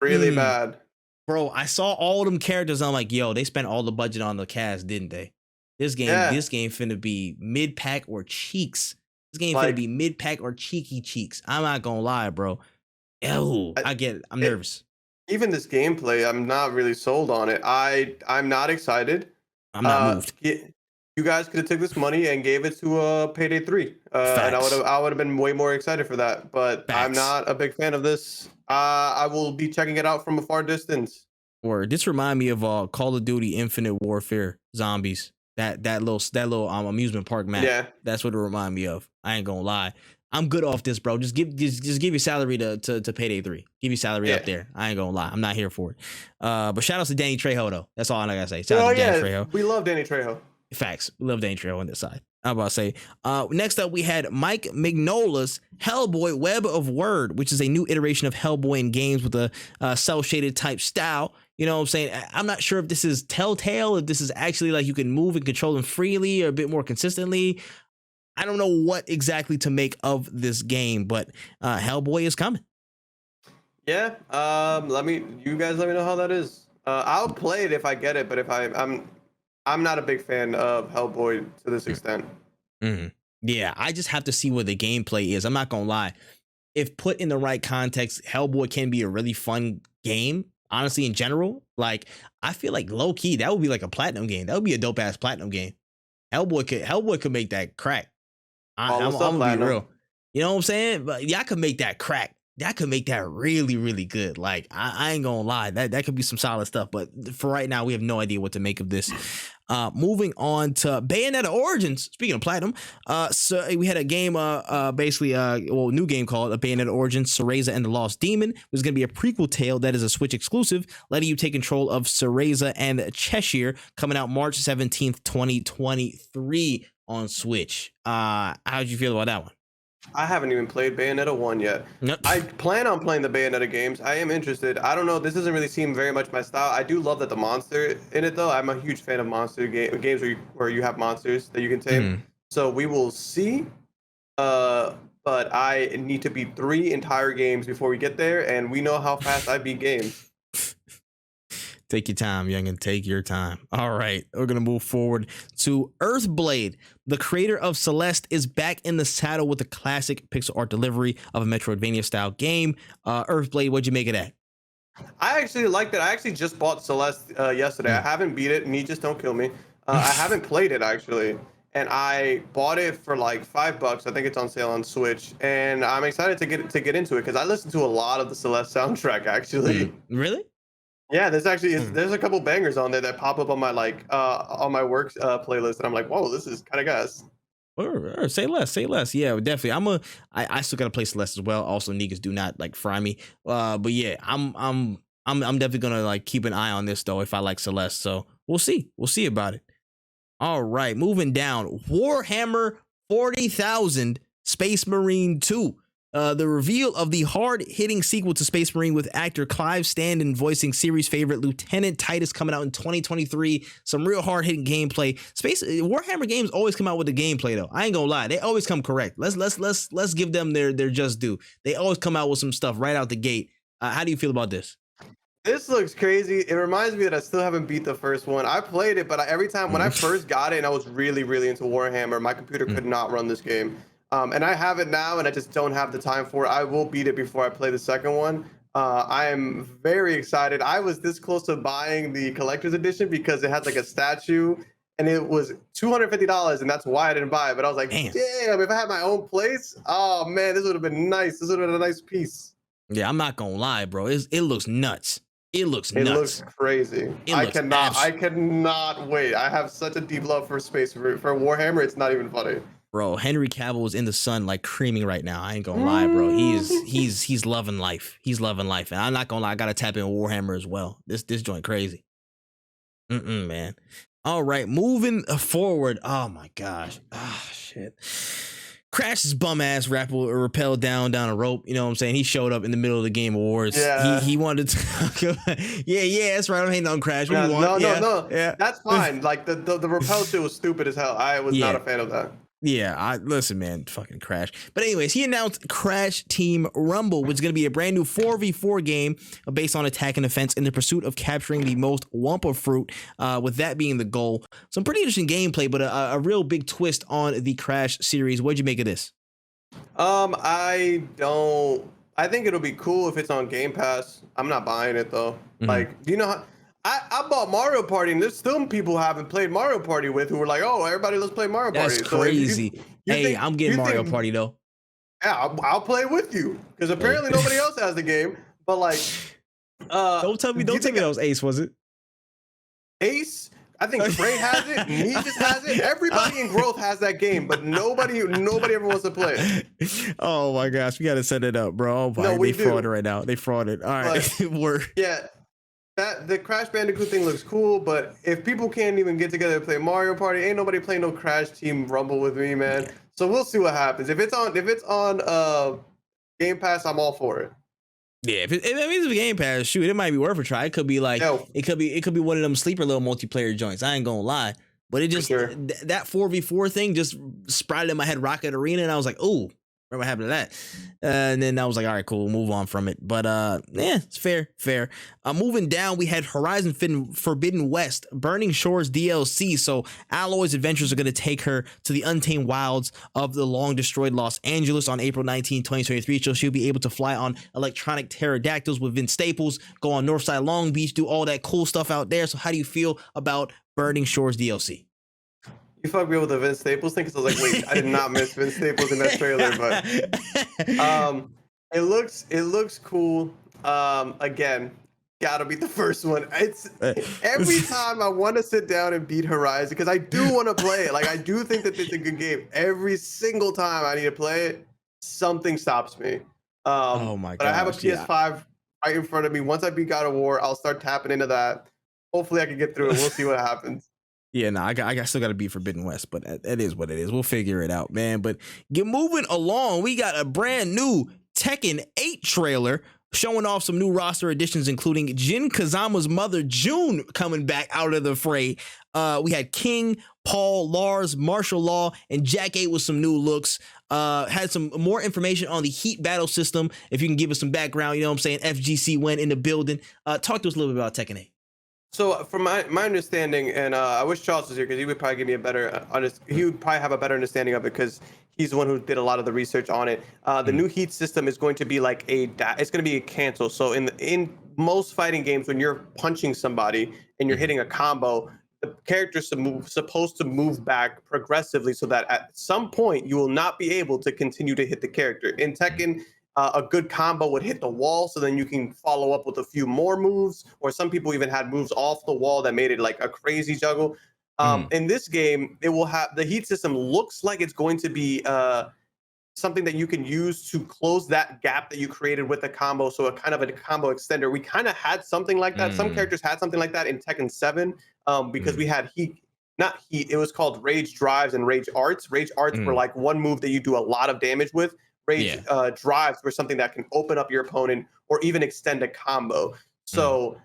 really bad. Bro, I saw all them characters. I'm like, yo, they spent all the budget on the cast, didn't they? This game finna be mid-pack or cheeks. This game finna be mid-pack or cheeky cheeks. I'm not gonna lie, bro. Ew, I get it. I'm nervous. Even this gameplay, I'm not really sold on it. I'm not excited. I'm not moved. You guys could have took this money and gave it to Payday 3. And I would have been way more excited for that. But I'm not a big fan of this. I will be checking it out from a far distance. Or this remind me of Call of Duty Infinite Warfare Zombies. That little amusement park map. Yeah, that's what it remind me of. I ain't gonna lie. I'm good off this, bro. Just give your salary to Payday 3. Give your salary up there. I ain't gonna lie. I'm not here for it. But shout out to Danny Trejo though. That's all I gotta say. Shout out to Danny Trejo. We love Danny Trejo. Facts. We love Danny Trejo on this side. I'm about to say. Next up, we had Mike Mignola's Hellboy Web of Word, which is a new iteration of Hellboy in games with a cel-shaded type style. You know what I'm saying? I'm not sure if this is Telltale, if this is actually like you can move and control them freely or a bit more consistently. I don't know what exactly to make of this game, but Hellboy is coming. Yeah. You guys let me know how that is. I'll play it if I get it, but if I'm not a big fan of Hellboy to this extent. Mm-hmm. Yeah, I just have to see what the gameplay is. I'm not gonna lie. If put in the right context, Hellboy can be a really fun game. Honestly, in general, like I feel like low key that would be like a platinum game. That would be a dope ass platinum game. Hellboy could make that crack. I'm gonna be real. You know what I'm saying? But y'all could make that crack. That could make that really, really good. Like I ain't gonna lie, that could be some solid stuff. But for right now, we have no idea what to make of this. Moving on to Bayonetta Origins. Speaking of platinum, so we had a game, new game called Bayonetta Origins: Cereza and the Lost Demon. It was going to be a prequel tale that is a Switch exclusive, letting you take control of Cereza and Cheshire, coming out March 17th, 2023 on Switch. How did you feel about that one? I haven't even played Bayonetta 1 yet. Nope. I plan on playing the Bayonetta games. I am interested. I don't know. This doesn't really seem very much my style. I do love that the monster in it, though. I'm a huge fan of monster games where you have monsters that you can tame. So we will see. But I need to beat 3 entire games before we get there, and we know how fast I beat games. Take your time, youngin'. Take your time. All right, we're going to move forward to Earthblade. The creator of Celeste is back in the saddle with the classic pixel art delivery of a Metroidvania-style game. Earthblade, what'd you make of that? I actually liked it. I actually just bought Celeste yesterday. I haven't beat it. Just don't kill me. I haven't played it, actually. And I bought it for like $5. I think it's on sale on Switch. And I'm excited to get into it because I listened to a lot of the Celeste soundtrack, actually. Really? Yeah, there's a couple bangers on there that pop up on my on my work playlist, and I'm like, whoa, this is kind of gas. Say less. Yeah, definitely. I still gotta play Celeste as well. Also, niggas do not like fry me. But yeah, I'm definitely gonna like keep an eye on this though if I like Celeste. So we'll see about it. All right, moving down. Warhammer 40,000 Space Marine 2. The reveal of the hard-hitting sequel to Space Marine with actor Clive Standen voicing series favorite Lieutenant Titus coming out in 2023. Some real hard-hitting gameplay. Warhammer games always come out with the gameplay though. I ain't gonna lie, they always come correct. Let's give them their just due. They always come out with some stuff right out the gate. How do you feel about this? This looks crazy. It reminds me that I still haven't beat the first one. I played it, but every time when I first got it and I was really, really into Warhammer, my computer could not run this game. And I have it now, and I just don't have the time for it. I will beat it before I play the second one. I am very excited. I was this close to buying the collector's edition because it has like a statue, and it was $250, and that's why I didn't buy it. But I was like, damn, if I had my own place, oh man, this would have been nice. This would have been a nice piece. Yeah, I'm not gonna lie, bro. It looks nuts. It looks It nuts. looks crazy. I cannot wait. I have such a deep love for space for Warhammer. It's not even funny. Bro, Henry Cavill is in the sun like creaming right now. I ain't gonna lie, bro. He's loving life. He's loving life. And I'm not gonna lie, I gotta tap in Warhammer as well. This joint crazy. Man. All right, moving forward. Oh my gosh. Ah, shit. Crash's bum ass rappelled down a rope. You know what I'm saying? He showed up in the middle of the Game Awards. Yeah. He wanted to. yeah, that's right. I'm hating on Crash. What do you want? No. Yeah. That's fine. Like the rappel shit was stupid as hell. I was not a fan of that. Yeah, listen, man, fucking Crash. But anyways, he announced Crash Team Rumble, which is going to be a brand new 4v4 game based on attack and defense in the pursuit of capturing the most Wumpa fruit, with that being the goal. Some pretty interesting gameplay, but a real big twist on the Crash series. What'd you make of this? I think it'll be cool if it's on Game Pass. I'm not buying it though. Mm-hmm. Like, do you know how I bought Mario Party, and there's still people who haven't played Mario Party with who were like, "Oh, everybody, let's play Mario Party." That's crazy. Hey, I'm getting Mario Party though. Yeah, I'll play with you because apparently nobody else has the game. But like, don't tell me that was Ace, was it? Ace? I think Frey has it. Neegis has it. Everybody in Growth has that game, but nobody ever wants to play it. Oh my gosh, we gotta set it up, bro. They frauded right now. They frauded. All right, yeah. The Crash Bandicoot thing looks cool, but if people can't even get together to play Mario Party, ain't nobody playing no Crash Team Rumble with me, man. So we'll see what happens. If it's on Game Pass, I'm all for it. Yeah, if it's a Game Pass, shoot, it might be worth a try. It could be like it could be one of them sleeper little multiplayer joints. I ain't gonna lie, but it just that 4v4 thing just sprouted in my head. Rocket Arena, and I was like, ooh. What happened to that? And then I was like, all right, cool, move on from it. But it's fair. Moving down, we had Horizon Forbidden West, Burning Shores DLC. So Aloy's adventures are going to take her to the untamed wilds of the long destroyed Los Angeles on April 19, 2023. So she'll be able to fly on electronic pterodactyls with Vince Staples, go on Northside Long Beach, do all that cool stuff out there. So how do you feel about Burning Shores DLC? You fucked me with the Vince Staples thing because I was like, wait, I did not miss Vince Staples in that trailer, but it looks cool. Again, gotta be the first one. It's every time I want to sit down and beat Horizon because I do want to play it. Like I do think that it's a good game. Every single time I need to play it, something stops me. Oh my god! But I have a PS5 right in front of me. Once I beat God of War, I'll start tapping into that. Hopefully, I can get through it. We'll see what happens. Yeah, no, I still got to beat Forbidden West, but it is what it is. We'll figure it out, man. But get moving along. We got a brand new Tekken 8 trailer showing off some new roster additions, including Jin Kazama's mother, June, coming back out of the fray. We had King, Paul, Lars, Martial Law, and Jack 8 with some new looks. Had some more information on the Heat battle system. If you can give us some background, you know what I'm saying? FGC went in the building. Talk to us a little bit about Tekken 8. So from my understanding, and I wish Charles was here because he would probably give me a better, he would probably have a better understanding of it because he's the one who did a lot of the research on it. The new Heat system is going to be like it's going to be a cancel. So in most fighting games, when you're punching somebody and you're hitting a combo, the character's supposed to move back progressively so that at some point you will not be able to continue to hit the character. In Tekken, a good combo would hit the wall, so then you can follow up with a few more moves, or some people even had moves off the wall that made it like a crazy juggle. In this game, it will have the Heat system looks like it's going to be something that you can use to close that gap that you created with the combo. So a kind of a combo extender. We kind of had something like that. Some characters had something like that in Tekken 7 because we had not Heat. It was called Rage Drives and Rage Arts. Rage Arts were like one move that you do a lot of damage with. Rage drives were something that can open up your opponent or even extend a combo. So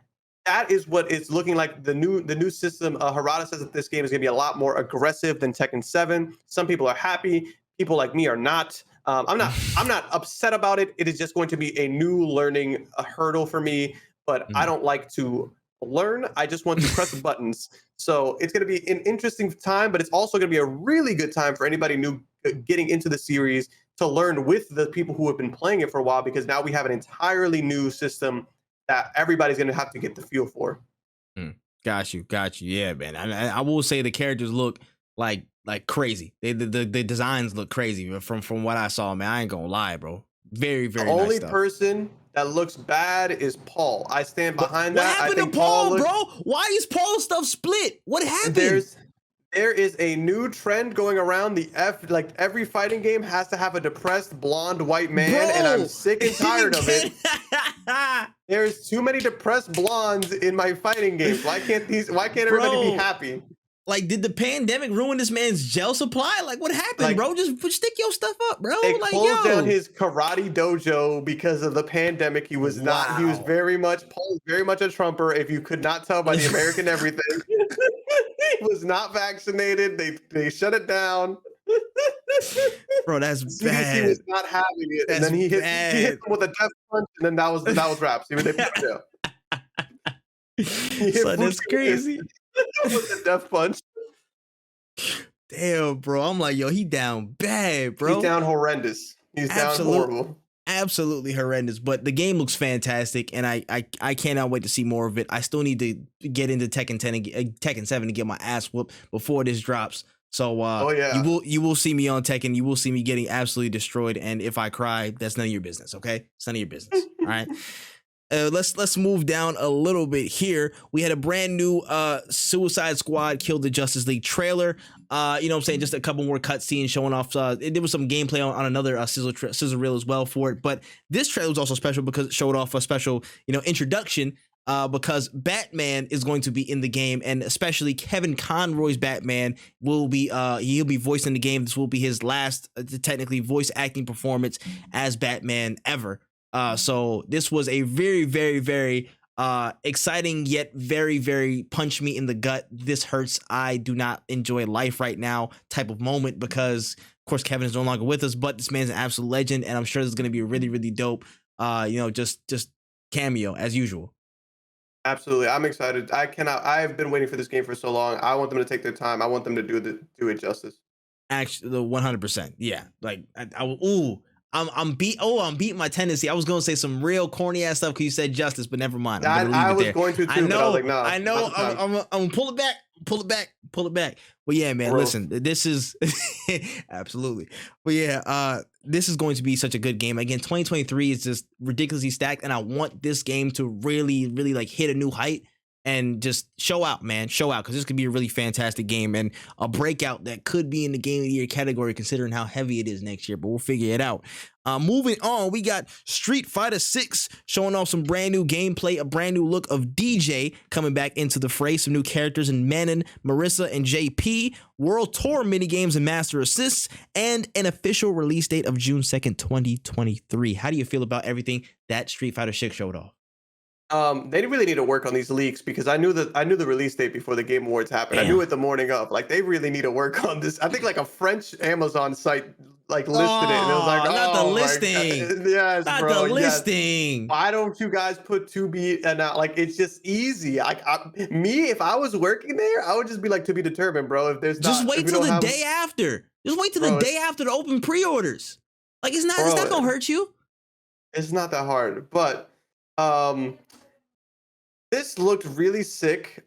that is what it's looking like. The new system. Harada says that this game is going to be a lot more aggressive than Tekken 7. Some people are happy. People like me are not. I'm not upset about it. It is just going to be a new learning hurdle for me. But I don't like to learn. I just want to press buttons. So it's going to be an interesting time, but it's also going to be a really good time for anybody new getting into the series to learn with the people who have been playing it for a while, because now we have an entirely new system that everybody's going to have to get the feel for. Got you. Yeah, man. I will say the characters look like crazy. The designs look crazy from what I saw, man. I ain't gonna lie, bro. Very, very The only nice stuff. person that looks bad is Paul. I stand behind what that. happened I think to Paul, looks, bro? Why is Paul's stuff split? What happened? There is a new trend going around like every fighting game has to have a depressed blonde white man, and I'm sick and tired of it. There's too many depressed blondes in my fighting games. Why can't everybody be happy? Like, did the pandemic ruin this man's gel supply? Like, what happened, like, bro? Just stick your stuff up, bro. They like, closed down his karate dojo because of the pandemic. He was not. He was very much Paul was very much a Trumper. If you could not tell by the American everything, he was not vaccinated. They shut it down. Bro, that's bad. CDC was not having it, and then he hit him with a death punch, and then that was wraps. They put him down. So that's crazy. With a death punch. Damn, bro. I'm like, yo, he down bad, bro. He's down horrendous. He's down horrible. Absolutely horrendous. But the game looks fantastic, and I cannot wait to see more of it. I still need to get into Tekken 10 and Tekken 7 to get my ass whooped before this drops. So you will see me on Tekken. You will see me getting absolutely destroyed. And if I cry, that's none of your business. Okay, it's none of your business. All right. Let's move down a little bit here. We had a brand new Suicide Squad Kill the Justice League trailer. You know what I'm saying? Just a couple more cutscenes showing off. There was some gameplay on another sizzle reel as well for it. But this trailer was also special because it showed off a special, introduction. Because Batman is going to be in the game, and especially Kevin Conroy's Batman will be he'll be voicing the game. This will be his last technically voice acting performance as Batman ever. So this was a very, very, very exciting yet very, very punch me in the gut. This hurts. I do not enjoy life right now type of moment because, of course, Kevin is no longer with us, but this man's an absolute legend, and I'm sure this is going to be a really, really dope, just cameo as usual. Absolutely. I'm excited. I've been waiting for this game for so long. I want them to take their time. I want them to do it justice. Actually, the 100%. Yeah. Like I'm beating my tendency. I was going to say some real corny ass stuff because you said justice, but never mind. I was going to too, I know, but I was like, no. I know. I'm gonna pull it back. But yeah, man, listen, this is absolutely. But yeah, this is going to be such a good game. Again, 2023 is just ridiculously stacked, and I want this game to really, really like hit a new height and just show out, man. Show out, because this could be a really fantastic game and a breakout that could be in the Game of the Year category, considering how heavy it is next year. But we'll figure it out. Moving on, we got Street Fighter 6 showing off some brand new gameplay, a brand new look of DJ coming back into the fray, some new characters in Manon, Marissa, and JP, World Tour minigames and Master Assists, and an official release date of June 2nd, 2023. How do you feel about everything that Street Fighter 6 showed off? They really need to work on these leaks because I knew the release date before the Game Awards happened. Damn. I knew it the morning of. Like, they really need to work on this. I think like a French Amazon site like listed it, and it was like, not the listing. Yes, not bro, the listing. Why don't you guys put 2B and like it's just easy? Like me, if I was working there, I would just be like, to be determined, bro. If there's just wait till the day after. Just wait till the day after to open pre-orders. Like it's not gonna hurt you. It's not that hard, but this looked really sick.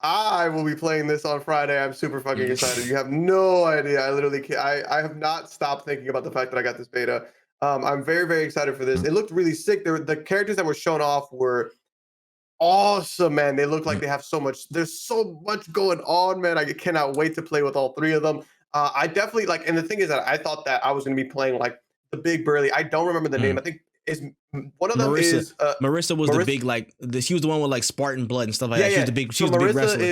I will be playing this on Friday. I'm super fucking excited. You have no idea. I literally can't. I have not stopped thinking about the fact that I got this beta. I'm very, very excited for this. It looked really sick. The characters that were shown off were awesome, man. They look like they have so much. There's so much going on, man. I cannot wait to play with all three of them. I definitely like, and the thing is that I thought that I was going to be playing like the big burly. I don't remember the name. I think is one of them is Marissa was the big like she was the one with like Spartan blood and stuff like that. She was the big. She was the big wrestler.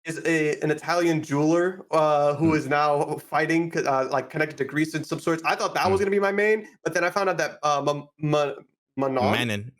is an Italian jeweler who is now fighting like connected to Greece in some sorts. I thought that was gonna be my main, but then I found out that Manon,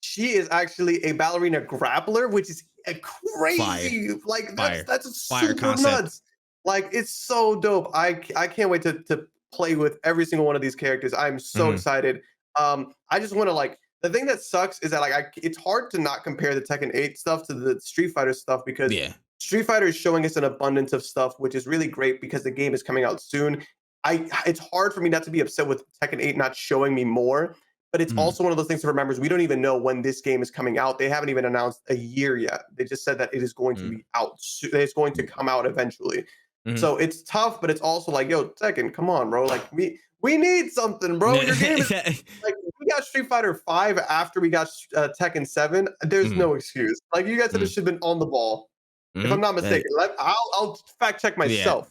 she is actually a ballerina grappler, which is crazy. Fire. Like that's super concept. Nuts. Like it's so dope. I can't wait to play with every single one of these characters. I'm so excited. I just want to like, the thing that sucks is that like it's hard to not compare the Tekken 8 stuff to the Street Fighter stuff because Street Fighter is showing us an abundance of stuff, which is really great because the game is coming out soon. It's hard for me not to be upset with Tekken 8 not showing me more, but it's also one of those things to remember is we don't even know when this game is coming out. They haven't even announced a year yet. They just said that it is going to be out. It's going to come out eventually. Mhm. So it's tough, but it's also like, yo, Tekken, come on, bro. Like we need something, bro. Your game is like we got Street Fighter 5 after we got Tekken 7. There's Mhm. no excuse. Like you guys should Mhm. have been on the ball. If I'm Mhm. not mistaken, I'll fact check Yeah. myself.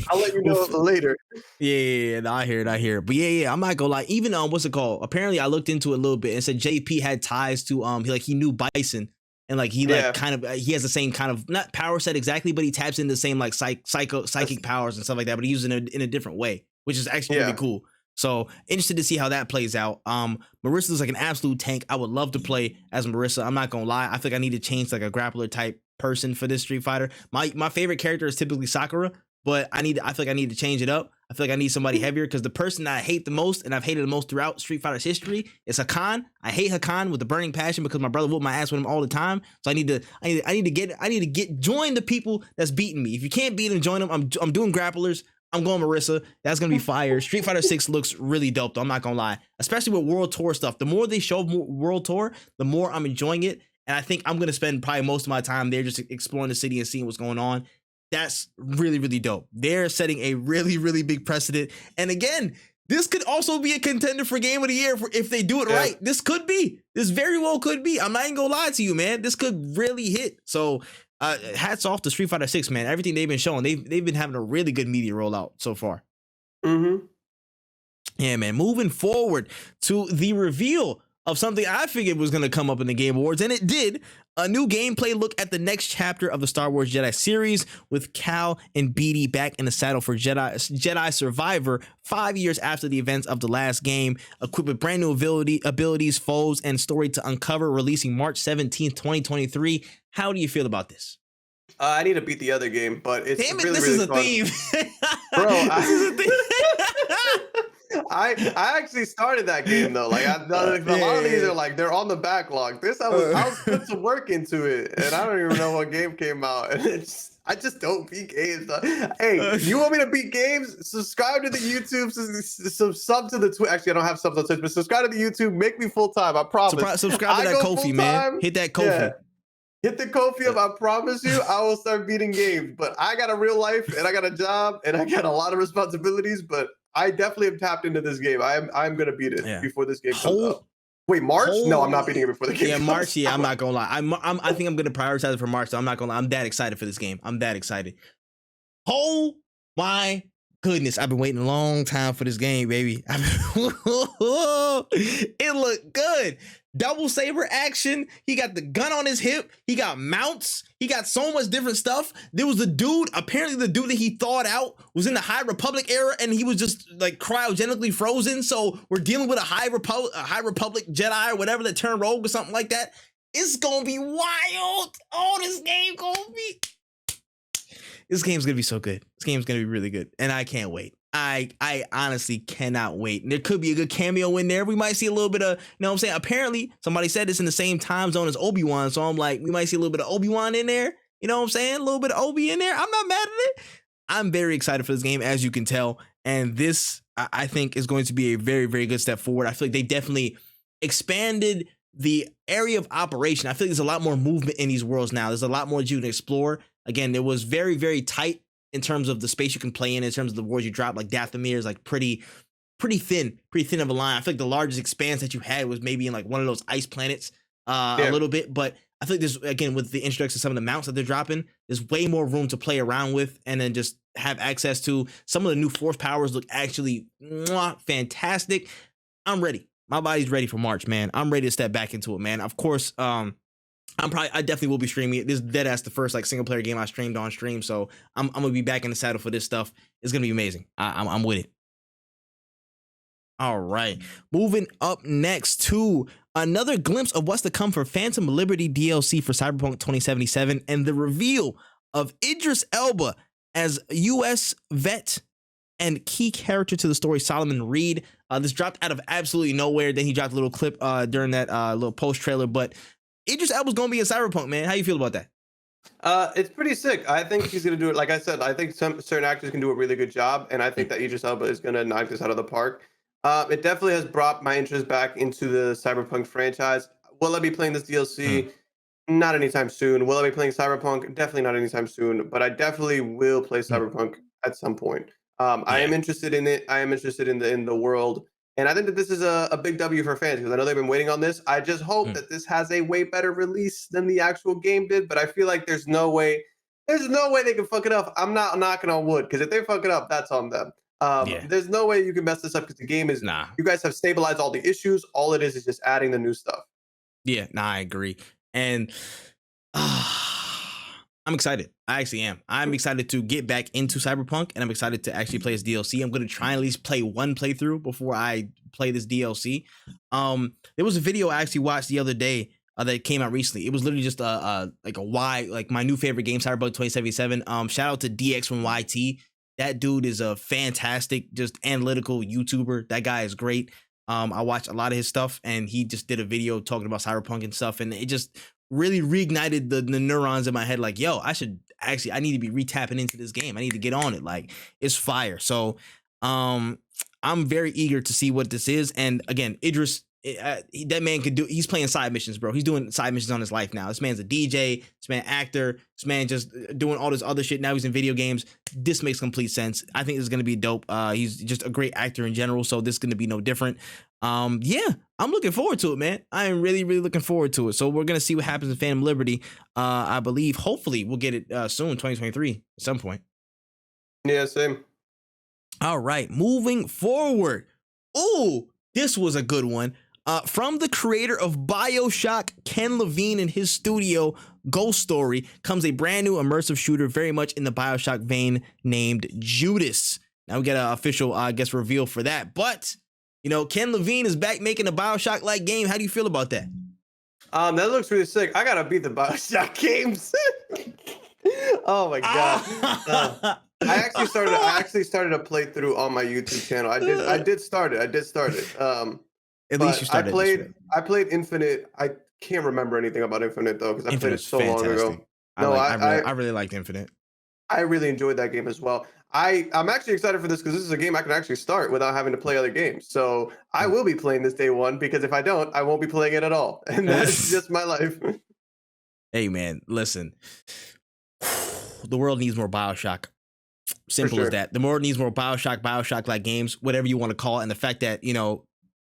I'll let you Well, know later. yeah, no, I hear it. I hear it. But yeah, I'm not gonna lie. Even what's it called? Apparently, I looked into it a little bit and said JP had ties to he knew Bison and like he like Yeah. kind of he has the same kind of not power set exactly, but he taps into the same like psychic powers and stuff like that. But he uses it in a different way, which is actually really Yeah. cool. So interested to see how that plays out. Marissa's like an absolute tank. I would love to play as Marissa. I'm not gonna lie. I think I need to change like a grappler type person for this Street Fighter. My favorite character is typically Sakura, but I feel like I need to change it up. I feel like I need somebody heavier because the person that I hate the most and I've hated the most throughout Street Fighter's history is Hakan. I hate Hakan with a burning passion because my brother whooped my ass with him all the time. So I need to join the people that's beating me. If you can't beat them, join them. I'm doing grapplers. I'm going Marissa. That's gonna be fire. Street Fighter 6 looks really dope though. I'm not gonna lie, especially with World Tour stuff. The more they show World Tour, the more I'm enjoying it. And I think I'm gonna spend probably most of my time there just exploring the city and seeing what's going on. That's really, really dope. They're setting a really, really big precedent. And again, this could also be a contender for Game of the Year if they do it right. This could be. This very well could be. I'm not even gonna lie to you, man. This could really hit. So hats off to Street Fighter 6, man. Everything they've been showing, they've been having a really good media rollout so far. Mm-hmm. Yeah, man. Moving forward to the reveal of something I figured was going to come up in the Game Awards, and it did. A new gameplay look at the next chapter of the Star Wars Jedi series with Cal and BD back in the saddle for Jedi Survivor 5 years after the events of the last game, equipped with brand new abilities, foes, and story to uncover, releasing March 17th, 2023. How do you feel about this? I need to beat the other game, but it's Damn it, really, this really is a fun. theme. Bro, this is a theme. I actually started that game though. Like a lot of these are like they're on the backlog. This I was put some work into it, and I don't even know what game came out. And I just don't beat games. Hey, you want me to beat games? Subscribe to the YouTube, sub to the Twitch. Actually, I don't have subs on Twitch, but subscribe to the YouTube. Make me full time. I promise. Subscribe to that Ko-fi, man. Hit that Ko-fi. Yeah. Hit the Ko-fi up. I promise you, I will start beating games. But I got a real life, and I got a job, and I got a lot of responsibilities. But I definitely have tapped into this game. I'm gonna beat it before this game comes out. Wait, March? No, I'm not beating it before the game. Yeah, comes March. Yeah, out. I'm not gonna lie. I think I'm gonna prioritize it for March. So I'm not gonna lie. I'm that excited for this game. I'm that excited. Oh my goodness! I've been waiting a long time for this game, baby. It looked good. Double saber action. He got the gun on his hip. He got mounts. He got so much different stuff. There was a dude, apparently the dude that he thawed out was in the High Republic era and he was just like cryogenically frozen. So we're dealing with a High Republic Jedi or whatever that turned rogue or something like that. It's gonna be wild. Oh, this game's gonna be so good. This game's gonna be really good. And I can't wait. I honestly cannot wait. And there could be a good cameo in there. We might see a little bit of, you know what I'm saying? Apparently, somebody said it's in the same time zone as Obi-Wan. So I'm like, we might see a little bit of Obi-Wan in there. You know what I'm saying? A little bit of Obi in there. I'm not mad at it. I'm very excited for this game, as you can tell. And this, I think, is going to be a very, very good step forward. I feel like they definitely expanded the area of operation. I feel like there's a lot more movement in these worlds now. There's a lot more that you can explore. Again, it was very, very tight in terms of the space you can play in terms of the worlds you drop. Like Dathomir is like pretty thin of a line. I feel like the largest expanse that you had was maybe in like one of those ice planets a little bit. But I think there's, again, with the introduction of some of the mounts that they're dropping, there's way more room to play around with and then just have access to. Some of the new force powers look actually fantastic. I'm ready. My body's ready for March, man. I'm ready to step back into it, man. Of course, I definitely will be streaming it. This is dead ass the first like single player game I streamed on stream, so I'm gonna be back in the saddle for this stuff. It's gonna be amazing. I'm with it. All right, moving up next to another glimpse of what's to come for Phantom Liberty DLC for Cyberpunk 2077 and the reveal of Idris Elba as U.S. vet and key character to the story, Solomon Reed. This dropped out of absolutely nowhere. Then he dropped a little clip during that little post trailer, but Idris Elba's gonna be in Cyberpunk, man. How you feel about that? It's pretty sick. I think he's gonna do it. Like I said, I think some certain actors can do a really good job, and I think that Idris Elba is gonna knock this out of the park. It definitely has brought my interest back into the Cyberpunk franchise. Will I be playing this DLC? Not anytime soon. Will I be playing Cyberpunk? Definitely not anytime soon, but I definitely will play Hmm. Cyberpunk at some point. I Yeah. am interested in it. I am interested in the world, and I think that this is a big W for fans because I know they've been waiting on this. I just hope Mm. that this has a way better release than the actual game did. But I feel like there's no way they can fuck it up. I'm not knocking on wood because if they fuck it up, that's on them. Yeah. There's no way you can mess this up because the game is. Nah. You guys have stabilized all the issues. All it is just adding the new stuff. Yeah. Nah. I agree. And I'm excited. I actually am. I'm excited to get back into Cyberpunk, and I'm excited to actually play this DLC. I'm gonna try and at least play one playthrough before I play this DLC. There was a video I actually watched the other day that came out recently. It was literally just like a why, like my new favorite game, Cyberpunk 2077. Shout out to DX from YT. That dude is a fantastic, just analytical YouTuber. That guy is great. I watched a lot of his stuff, and he just did a video talking about Cyberpunk and stuff, and it just really reignited the neurons in my head. Like, yo, I need to be re-tapping into this game. I need to get on it. Like, it's fire. So, I'm very eager to see what this is. And again, Idris, that man could do. He's playing side missions, bro. He's doing side missions on his life now. This man's a DJ. This man actor. This man just doing all this other shit. Now he's in video games. This makes complete sense. I think this is gonna be dope. He's just a great actor in general, so this is gonna be no different. Yeah, I'm looking forward to it, man. I am really, really looking forward to it. So we're gonna see what happens in Phantom Liberty. I believe, hopefully, we'll get it soon, 2023, at some point. Yeah, same. All right, moving forward. Ooh, this was a good one. From the creator of BioShock, Ken Levine, and his studio Ghost Story comes a brand new immersive shooter very much in the BioShock vein named Judas. Now we get an official, reveal for that. But, Ken Levine is back making a BioShock-like game. How do you feel about that? That looks really sick. I gotta beat the BioShock games. Oh my god. I actually started a playthrough on my YouTube channel. I did start it. At least you started. I played Infinite. I can't remember anything about Infinite though because I played it so long ago. I really liked Infinite. I really enjoyed that game as well. I'm actually excited for this because this is a game I can actually start without having to play other games. So I will be playing this day one because if I don't, I won't be playing it at all. And that's just my life. Hey man, listen. The world needs more BioShock. Simple as that. The world needs more BioShock-like games, whatever you want to call it. And the fact that,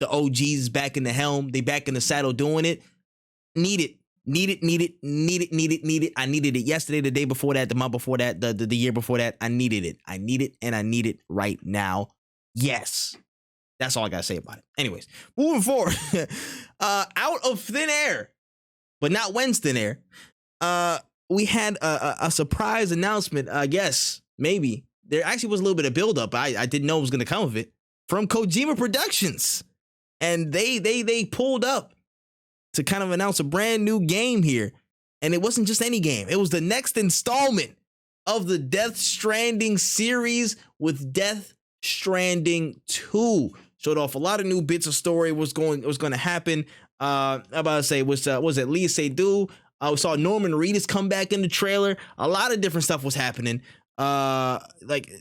the OGs is back in the helm, they back in the saddle doing it. Need it. I needed it yesterday, the day before that, the month before that, the year before that. I needed it. I need it right now. Yes. That's all I gotta say about it. Anyways, moving forward. Out of thin air, but not Wen's thin air. We had a surprise announcement, I guess, maybe. There actually was a little bit of buildup. I didn't know it was gonna come of it. From Kojima Productions. And they pulled up to kind of announce a brand new game here. And it wasn't just any game. It was the next installment of the Death Stranding series with Death Stranding 2. Showed off a lot of new bits of story, what's going to happen. I'm about to say, was it Lee Seydoux? We saw Norman Reedus come back in the trailer. A lot of different stuff was happening. Like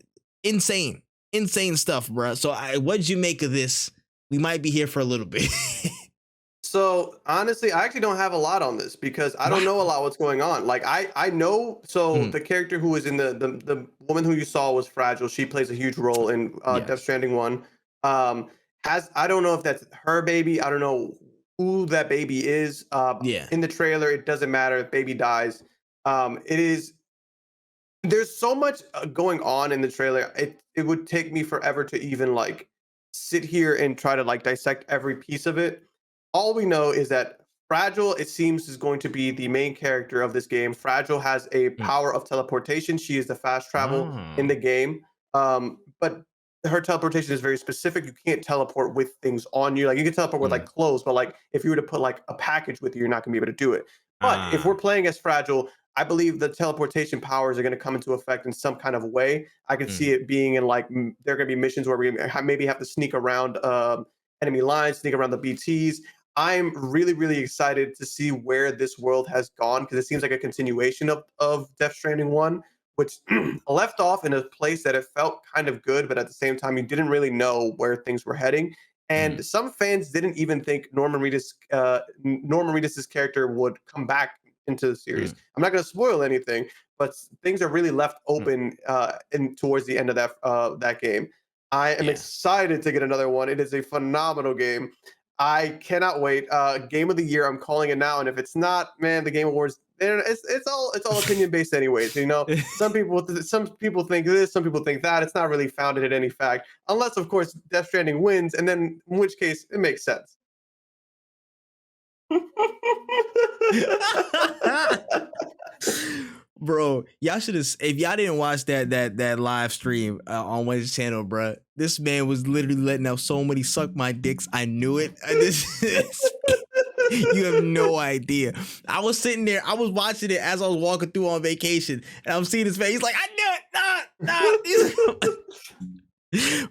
insane stuff, bro. So what did you make of this? We might be here for a little bit. So honestly, I actually don't have a lot on this because I don't know a lot what's going on. Like I know. So the character who was in the woman who you saw was Fragile. She plays a huge role in Death Stranding 1. I don't know if that's her baby. I don't know who that baby is. In the trailer, it doesn't matter. If baby dies. There's so much going on in the trailer. It would take me forever to even like sit here and try to like dissect every piece of it. All we know is that Fragile, it seems, is going to be the main character of this game. Fragile has a power of teleportation. She is the fast travel in the game. But her teleportation is very specific. You can't teleport with things on you. Like you can teleport with like clothes, but like if you were to put like a package with you, you're not gonna be able to do it. But if we're playing as Fragile, I believe the teleportation powers are going to come into effect in some kind of way. I could see it being in like, there are going to be missions where we maybe have to sneak around enemy lines, sneak around the BTs. I'm really, really excited to see where this world has gone because it seems like a continuation of Death Stranding 1, which left off in a place that it felt kind of good, but at the same time, you didn't really know where things were heading. And some fans didn't even think Norman Reedus' character would come back into the series. I'm not going to spoil anything, but things are really left open in towards the end of that game. I am excited to get another one. It is a phenomenal game. I cannot wait. Game of the year, I'm calling it now. And if it's not, man, the Game Awards, it's all opinion based, anyways. You know, some people think this, some people think that. It's not really founded in any fact, unless, of course, Death Stranding wins, and then in which case it makes sense. Bro, y'all should have. If y'all didn't watch that live stream on WenEazy's channel, bro, this man was literally letting out so many suck my dicks. I knew it. You have no idea. I was sitting there. I was watching it as I was walking through on vacation, and I'm seeing his face. He's like, "I knew it." Nah.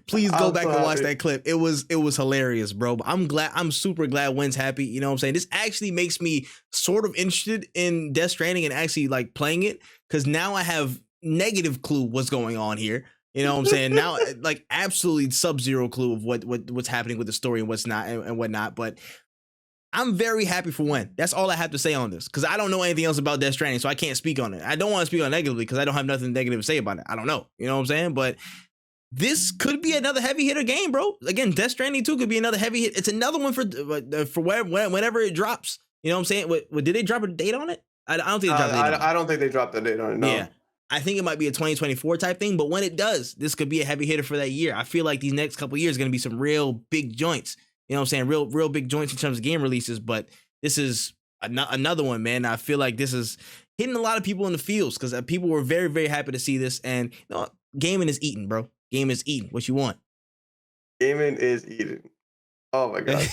Please go back and watch that clip. It was hilarious, bro. But I'm super glad Wen's happy. You know what I'm saying? This actually makes me sort of interested in Death Stranding and actually like playing it, because now I have negative clue what's going on here. You know what I'm saying? Now, like, absolutely sub-zero clue of what's happening with the story and what's not and whatnot. But I'm very happy for Wen. That's all I have to say on this, because I don't know anything else about Death Stranding, so I can't speak on it. I don't want to speak on it negatively because I don't have nothing negative to say about it. I don't know. You know what I'm saying? But this could be another heavy hitter game, bro. Again, Death Stranding 2 could be another heavy hit. It's another one for whenever it drops. You know what I'm saying? Did they drop a date on it? I don't think they dropped a date on it. I don't think they dropped the date on it, no. Yeah. I think it might be a 2024 type thing, but when it does, this could be a heavy hitter for that year. I feel like these next couple years are going to be some real big joints. You know what I'm saying? Real big joints in terms of game releases, but this is another one, man. I feel like this is hitting a lot of people in the fields, because people were very, very happy to see this. And you know, gaming is eating, bro. Game is eating. What you want? Gaming is eating. Oh my god.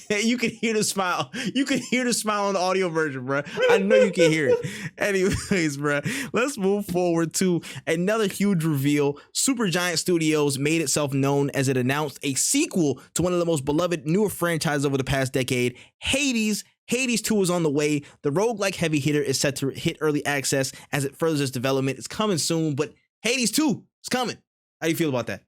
You can hear the smile. You can hear the smile on the audio version, bro. I know you can hear it. Anyways, bro, let's move forward to another huge reveal. Supergiant Studios made itself known as it announced a sequel to one of the most beloved newer franchises over the past decade, Hades. Hades 2 is on the way. The roguelike heavy hitter is set to hit early access as it furthers its development. It's coming soon, but Hades 2 is coming. How do you feel about that?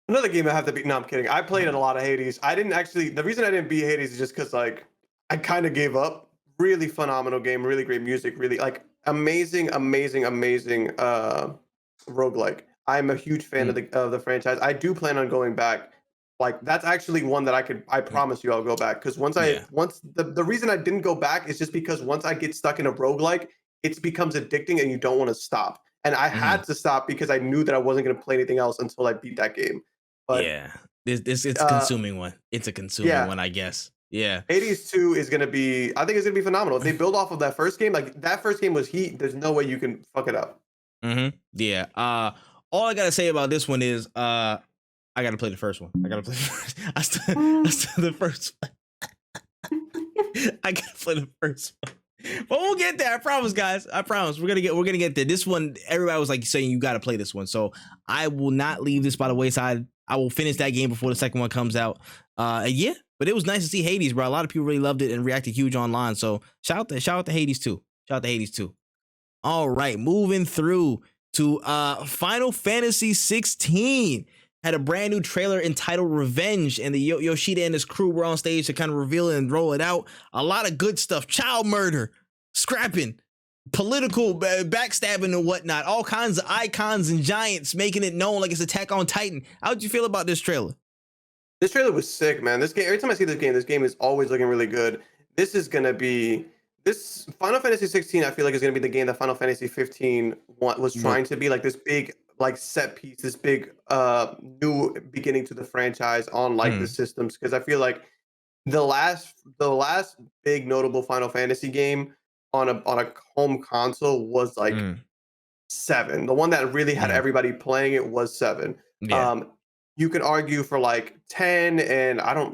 Another game I have to beat. No, I'm kidding. I played in a lot of Hades. The reason I didn't beat Hades is just because, like, I kind of gave up. Really phenomenal game, really great music, really, like, amazing roguelike. I'm a huge fan of the franchise. I do plan on going back. Like, that's actually one that I promise you I'll go back. Because the reason I didn't go back is just because once I get stuck in a roguelike, it becomes addicting and you don't want to stop. And I had to stop because I knew that I wasn't going to play anything else until I beat that game. But yeah, it's a consuming one. It's a consuming one, I guess. Yeah. Hades 2 is going to be, I think it's going to be phenomenal. If they build off of that first game, like, that first game was heat. There's no way you can fuck it up. Yeah. All I got to say about this one is, I got to play the first one. I got to play the first. I still the first one. I got to play the first one. But we'll get there. I promise, guys. I promise. We're gonna get there. This one, everybody was like saying you got to play this one, so I will not leave this by the wayside. I will finish that game before the second one comes out. Yeah, but it was nice to see Hades, bro. A lot of people really loved it and reacted huge online. So shout out to Hades 2. Shout out to Hades 2. All right, moving through to Final Fantasy 16. Had a brand new trailer entitled Revenge, and the Yoshida and his crew were on stage to kind of reveal it and roll it out. A lot of good stuff. Child murder, scrapping, political backstabbing and whatnot. All kinds of icons and giants making it known like it's Attack on Titan. How'd you feel about this trailer? This trailer was sick, man. This game, every time I see this game is always looking really good. This Final Fantasy 16, I feel like is going to be the game that Final Fantasy 15 was trying to be, like this big, like, set piece, this big new beginning to the franchise on, like, the systems, because I feel like the last big notable Final Fantasy game on a home console was like 7. The one that really had everybody playing it was 7. Yeah. You can argue for like 10, and I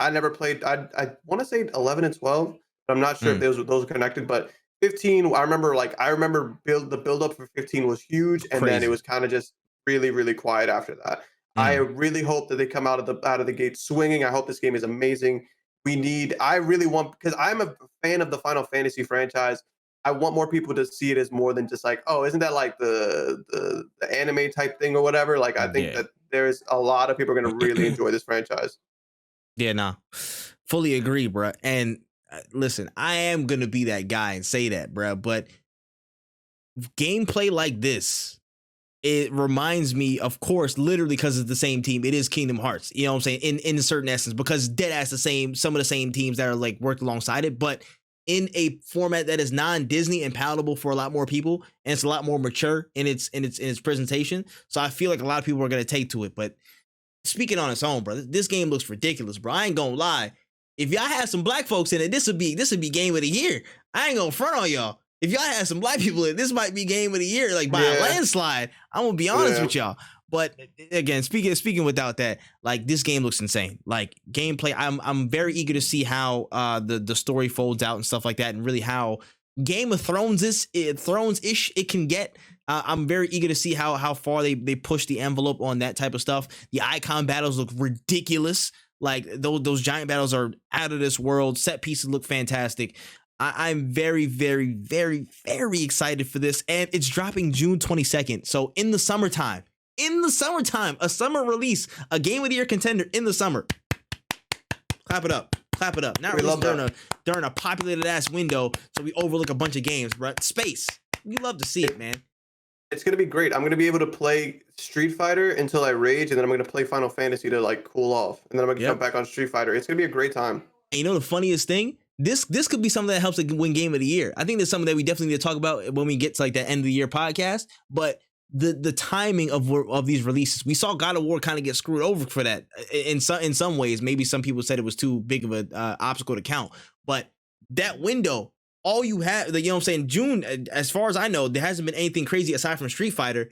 never played. I want to say 11 and 12, but I'm not sure if those are connected. But 15, I remember the build up for 15 was huge, and then it was kind of just really, really quiet after that. I really hope that they come out of the gate swinging. I hope this game is amazing. I really want, because I'm a fan of the Final Fantasy franchise. I want more people to see it as more than just like, oh, isn't that like the anime type thing or whatever? Like, I think that there's a lot of people are going to really enjoy this franchise. Yeah, nah, fully agree, bro. And listen, I am gonna be that guy and say that, bro. But gameplay like this, it reminds me, of course, literally because it's the same team. It is Kingdom Hearts. You know what I'm saying? In a certain essence, because dead ass some of the same teams that are like worked alongside it, but in a format that is non-Disney and palatable for a lot more people, and it's a lot more mature in its presentation. So I feel like a lot of people are gonna take to it. But speaking on its own, bro, this game looks ridiculous, bro. I ain't gonna lie. If y'all had some black folks in it, this would be game of the year. I ain't gonna front on y'all. If y'all had some black people in it, this might be game of the year, like by a landslide. I'm gonna be honest with y'all. But again, speaking without that, like this game looks insane. Like gameplay, I'm very eager to see how the story folds out and stuff like that, and really how Game of Thrones-ish it can get. I'm very eager to see how far they push the envelope on that type of stuff. The icon battles look ridiculous. Like those giant battles are out of this world. Set pieces look fantastic. I'm very, very, very, very excited for this, and it's dropping June 22nd. So in the summertime, a summer release, a game of the year contender in the summer. Clap it up. Not really during a populated ass window, so we overlook a bunch of games, bro. Space. We love to see it, man. It's gonna be great. I'm gonna be able to play Street Fighter until I rage, and then I'm gonna play Final Fantasy to like cool off, and then I'm gonna jump back on Street Fighter. It's gonna be a great time. And you know the funniest thing? This could be something that helps like win Game of the Year. I think there's something that we definitely need to talk about when we get to like that end of the year podcast. But the timing of these releases, we saw God of War kind of get screwed over for that in some ways. Maybe some people said it was too big of an obstacle to count. But that window, all you have, you know what I'm saying, June, as far as I know, there hasn't been anything crazy aside from Street Fighter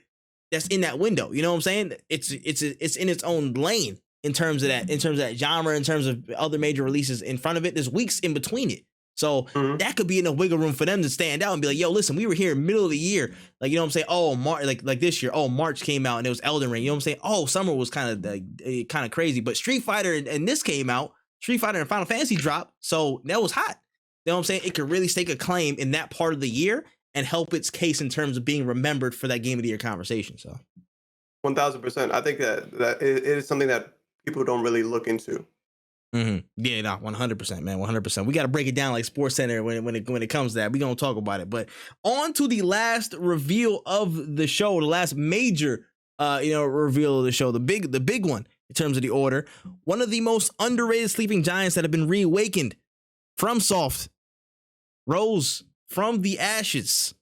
that's in that window. You know what I'm saying? It's in its own lane in terms of that genre, in terms of other major releases in front of it. There's weeks in between it. So that could be enough wiggle room for them to stand out and be like, yo, listen, we were here middle of the year. Like, you know what I'm saying? Oh, like this year, March came out and it was Elden Ring. You know what I'm saying? Oh, summer was kind of crazy. But Street Fighter and this came out, Street Fighter and Final Fantasy dropped. So that was hot. You know what I'm saying? It could really stake a claim in that part of the year and help its case in terms of being remembered for that Game of the Year conversation. So 1000%. I think that it is something that people don't really look into. Yeah, no, 100%, man, 100%. We got to break it down like Sports Center when it comes to that. We're going to talk about it. But on to the last reveal of the show, the last major reveal of the show, the big one in terms of the order. One of the most underrated sleeping giants that have been reawakened. FromSoft rose from the ashes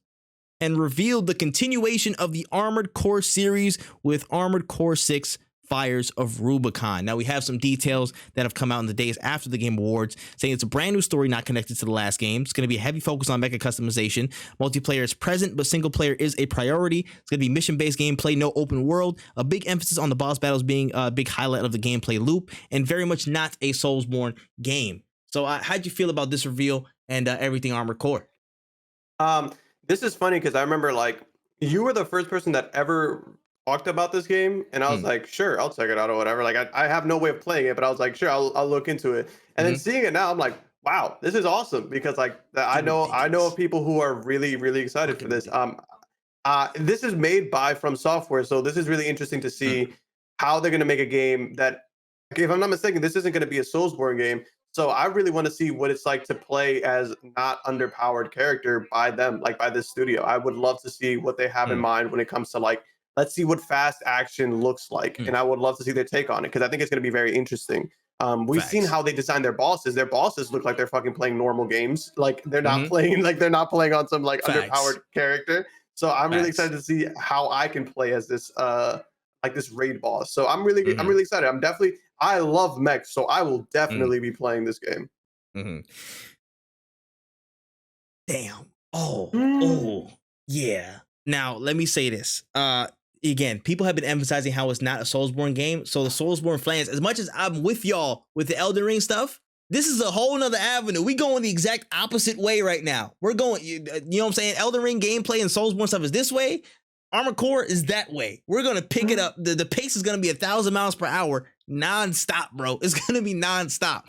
and revealed the continuation of the Armored Core series with Armored Core 6 Fires of Rubicon. Now we have some details that have come out in the days after the Game Awards saying it's a brand new story not connected to the last game. It's going to be a heavy focus on mecha customization. Multiplayer is present, but single player is a priority. It's going to be mission-based gameplay, no open world. A big emphasis on the boss battles being a big highlight of the gameplay loop, and very much not a Soulsborne game. So how'd you feel about this reveal and everything Armored Core? This is funny because I remember like you were the first person that ever talked about this game, and I was like, sure, I'll check it out or whatever. Like I have no way of playing it, but I was like, sure, I'll look into it. And then seeing it now, I'm like, wow, this is awesome because like I know of people who are really, really excited for this. This is made by From Software, so this is really interesting to see how they're going to make a game that, if I'm not mistaken, this isn't going to be a Soulsborne game. So I really want to see what it's like to play as not underpowered character by them, like by this studio. I would love to see what they have in mind when it comes to like, let's see what fast action looks like. And I would love to see their take on it because I think it's going to be very interesting. We've seen how they design their bosses. Their bosses look like they're fucking playing normal games. Like they're not playing, like they're not playing on some like underpowered character. So I'm really excited to see how I can play as this like this raid boss. So I'm really excited. I love mechs, so I will definitely be playing this game. Damn. Oh, yeah. Now, let me say this. Again, people have been emphasizing how it's not a Soulsborne game. So the Soulsborne fans, as much as I'm with y'all with the Elden Ring stuff, this is a whole nother avenue. We going the exact opposite way right now. We're going, you know what I'm saying? Elden Ring gameplay and Soulsborne stuff is this way. Armored Core is that way. We're going to pick it up. The pace is going to be 1,000 miles per hour nonstop, bro. It's going to be nonstop.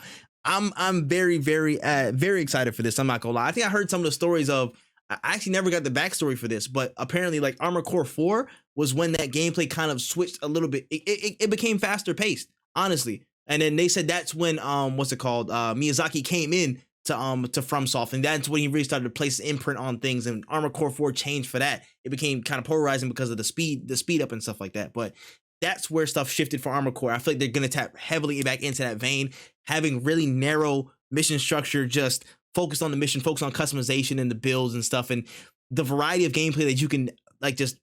I'm very, very, very excited for this. I'm not going to lie. I think I heard some of the stories of, I actually never got the backstory for this, but apparently like Armored Core 4 was when that gameplay kind of switched a little bit. It became faster paced, honestly. And then they said that's when, Miyazaki came in to FromSoft, and that's when he really started to place his imprint on things. And Armored Core 4 changed for that. It became kind of polarizing because of the speed up and stuff like that. But that's where stuff shifted for Armored Core. I feel like they're gonna tap heavily back into that vein, having really narrow mission structure, just focused on the mission, focused on customization and the builds and stuff, and the variety of gameplay that you can like just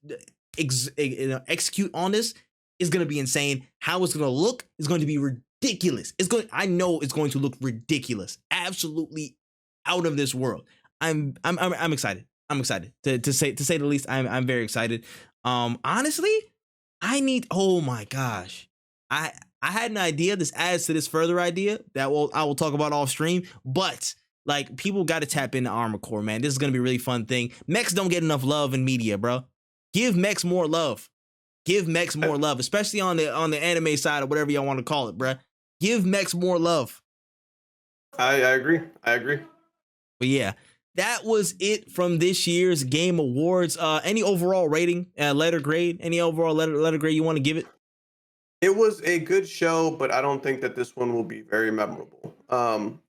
execute on this is going to be insane. How it's going to look is going to be ridiculous. I know it's going to look ridiculous, absolutely out of this world. I'm excited. I'm excited to say the least. I'm very excited. Honestly, oh my gosh, I had an idea. This adds to this further idea that I will talk about off stream, but like, people got to tap into Armored Core, man. This is going to be a really fun thing. Mechs don't get enough love in media, bro. Give mechs more love. Give mechs more love, especially on the anime side or whatever y'all want to call it, bro. Give mechs more love. I agree. But yeah, that was it from this year's Game Awards. Any overall rating, letter grade? Any overall letter grade you want to give it? It was a good show, but I don't think that this one will be very memorable.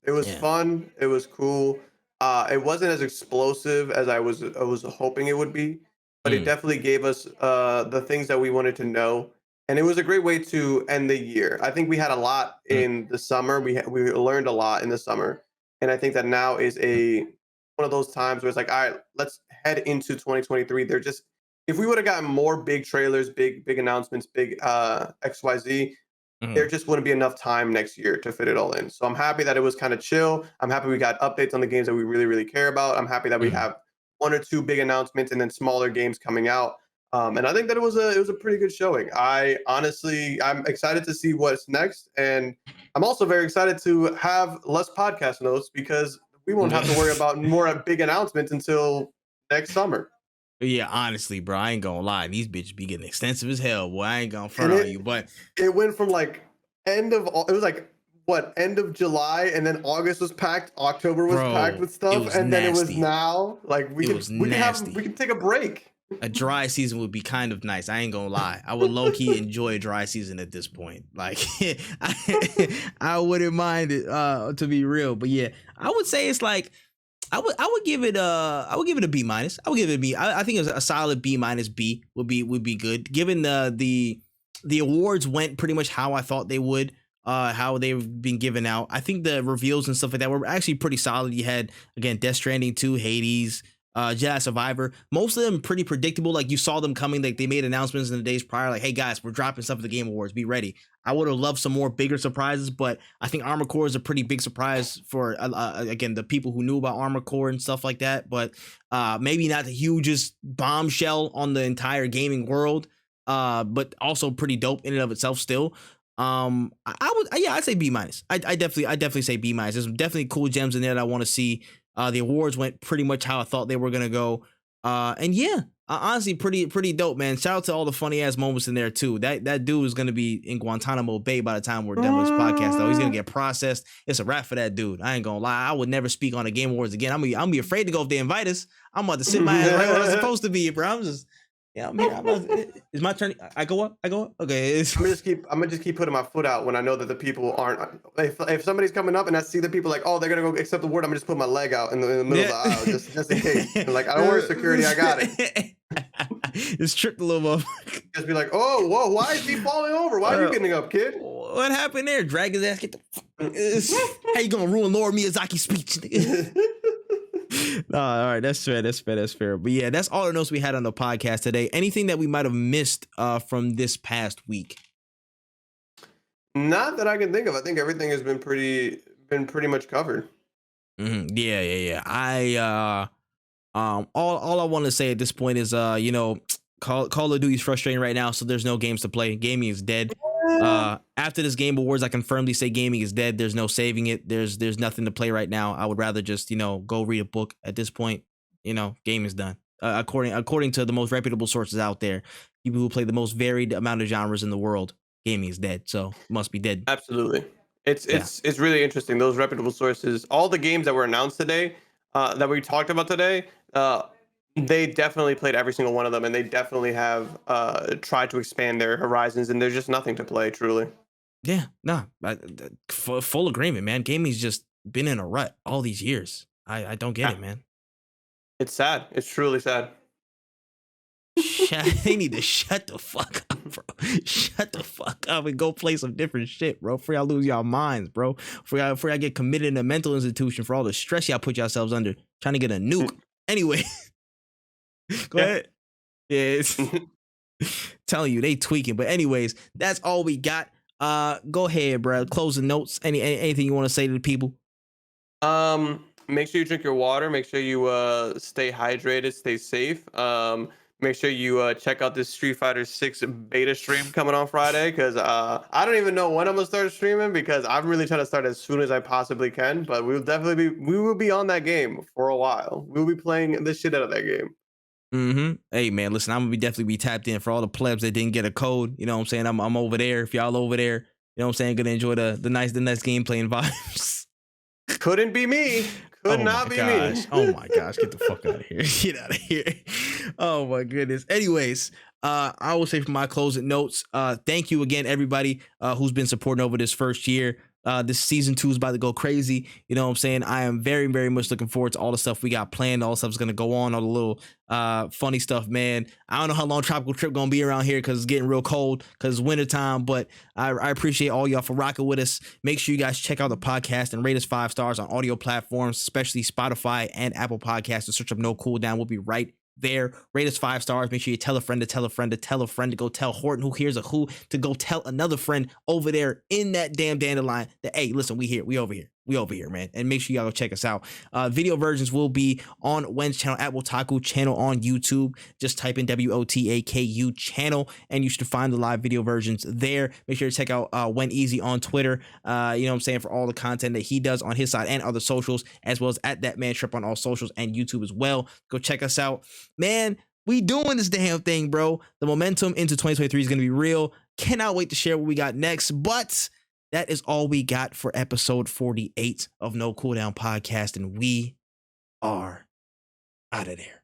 It was fun. It was cool. It wasn't as explosive as I was hoping it would be, but it definitely gave us the things that we wanted to know, and it was a great way to end the year. I think we had a lot in the summer. We learned a lot in the summer, and I think that now is one of those times where it's like, all right, let's head into 2023. If we would have gotten more big trailers, big announcements, big XYZ, there just wouldn't be enough time next year to fit it all in. So I'm happy that it was kind of chill. I'm happy we got updates on the games that we really, really care about. I'm happy that we have 1 or 2 big announcements and then smaller games coming out. And I think that it was a pretty good showing. I'm excited to see what's next. And I'm also very excited to have less podcast notes because we won't have to worry about more big announcements until next summer. Yeah, honestly, bro, I ain't gonna lie. These bitches be getting extensive as hell. Boy, I ain't gonna front on you, but it went from like end of July, and then August was packed, October was packed with stuff, and then it was now like we can take a break. A dry season would be kind of nice. I ain't gonna lie. I would low key enjoy a dry season at this point. Like, I wouldn't mind it to be real. But yeah, I would say it's like, I would give it a B minus. I would give it a B. I think it was a solid B minus B would be good. Given the awards went pretty much how I thought they would, how they've been given out. I think the reveals and stuff like that were actually pretty solid. You had, again, Death Stranding 2, Hades, Jedi Survivor. Most of them pretty predictable. Like, you saw them coming. Like, they made announcements in the days prior, like, hey guys, we're dropping stuff at the Game Awards, be ready. I would have loved some more bigger surprises, but I think Armored Core is a pretty big surprise for again, the people who knew about Armored Core and stuff like that. But maybe not the hugest bombshell on the entire gaming world, but also pretty dope in and of itself still. I'd say B minus. I definitely say B minus. There's definitely cool gems in there that I want to see. The awards went pretty much how I thought they were gonna go. And yeah, honestly, pretty dope, man. Shout out to all the funny ass moments in there too. That dude is gonna be in Guantanamo Bay by the time we're done with this podcast, though. He's gonna get processed. It's a wrap for that dude. I ain't gonna lie. I would never speak on the Game Awards again. I'm gonna be afraid to go if they invite us. I'm about to sit my ass right where I'm supposed to be, bro. I'm just. Yeah, I'm here. It's my turn. I go up. Okay. I'm gonna just keep putting my foot out when I know that the people aren't. If somebody's coming up and I see the people like, oh, they're gonna go accept the award, I'm gonna just put my leg out in the middle of the aisle just in case. And like, I don't worry, security, I got it. Just tripped a little bit. Just be like, oh, whoa, why is he falling over? Why are you getting up, kid? What happened there? Drag his ass. Get the. How you gonna ruin Laura Miyazaki's speech? No, all right, that's fair. But yeah, that's all the notes we had on the podcast today. Anything that we might have missed from this past week? Not that I can think of. I think everything has been pretty much covered. Mm-hmm. Yeah. All I want to say at this point is, Call of Duty is frustrating right now, so there's no games to play. Gaming is dead. After this Game Awards, I can firmly say gaming is dead. There's no saving it. There's nothing to play right now. I would rather just, go read a book at this point. Game is done. According to the most reputable sources out there, people who play the most varied amount of genres in the world, gaming is dead. So it must be dead. Absolutely. It's really interesting. Those reputable sources, all the games that were announced today, that we talked about today, they definitely played every single one of them, and they definitely have tried to expand their horizons, and there's just nothing to play, truly. Yeah, no, full agreement, man. Gaming's just been in a rut all these years. I don't get it, man. It's sad. It's truly sad. They need to shut the fuck up, bro. Shut the fuck up and go play some different shit, bro. For y'all lose y'all minds, bro. For y'all get committed in a mental institution for all the stress y'all put yourselves under trying to get a nuke. Anyway, go ahead. Yeah, it's telling you they tweaking. But anyways, that's all we got. Go ahead, bro. Closing notes. Anything you want to say to the people? Make sure you drink your water. Make sure you stay hydrated, stay safe. Make sure you check out this Street Fighter 6 beta stream coming on Friday, because I don't even know when I'm gonna start streaming, because I'm really trying to start as soon as I possibly can. But we will be on that game for a while. We'll be playing the shit out of that game. Hey man, listen, I'm gonna definitely be tapped in for all the plebs that didn't get a code. You know what I'm saying? I'm over there. If y'all over there, you know what I'm saying, gonna enjoy the nice gameplay and vibes. Couldn't be me. Could not be me. Oh my gosh, get the fuck out of here. Get out of here. Oh my goodness. Anyways, I will say for my closing notes, thank you again, everybody who's been supporting over this first year. This season 2 is about to go crazy. You know what I'm saying? I am very, very much looking forward to all the stuff we got planned. All the stuff's gonna go on, all the little funny stuff, man. I don't know how long Tropical Trip gonna be around here because it's getting real cold because it's wintertime, but I appreciate all y'all for rocking with us. Make sure you guys check out the podcast and rate us 5 stars on audio platforms, especially Spotify and Apple Podcasts. To search up No Cooldown. We'll be right there. Rate us 5 stars. Make sure you tell a friend to tell a friend to tell a friend to go tell Horton, who hears a who, to go tell another friend over there in that damn dandelion that, hey, listen, we over here, man. And make sure y'all go check us out. Video versions will be on Wen's channel at Wotaku channel on YouTube. Just type in WOTAKU channel and you should find the live video versions there. Make sure to check out WenEazy on Twitter. You know what I'm saying, for all the content that he does on his side and other socials, as well as at ThatManTripp on all socials and YouTube as well. Go check us out, man. We doing this damn thing, bro. The momentum into 2023 is going to be real. Cannot wait to share what we got next, but that is all we got for episode 48 of No Cooldown Podcast, and we are out of there.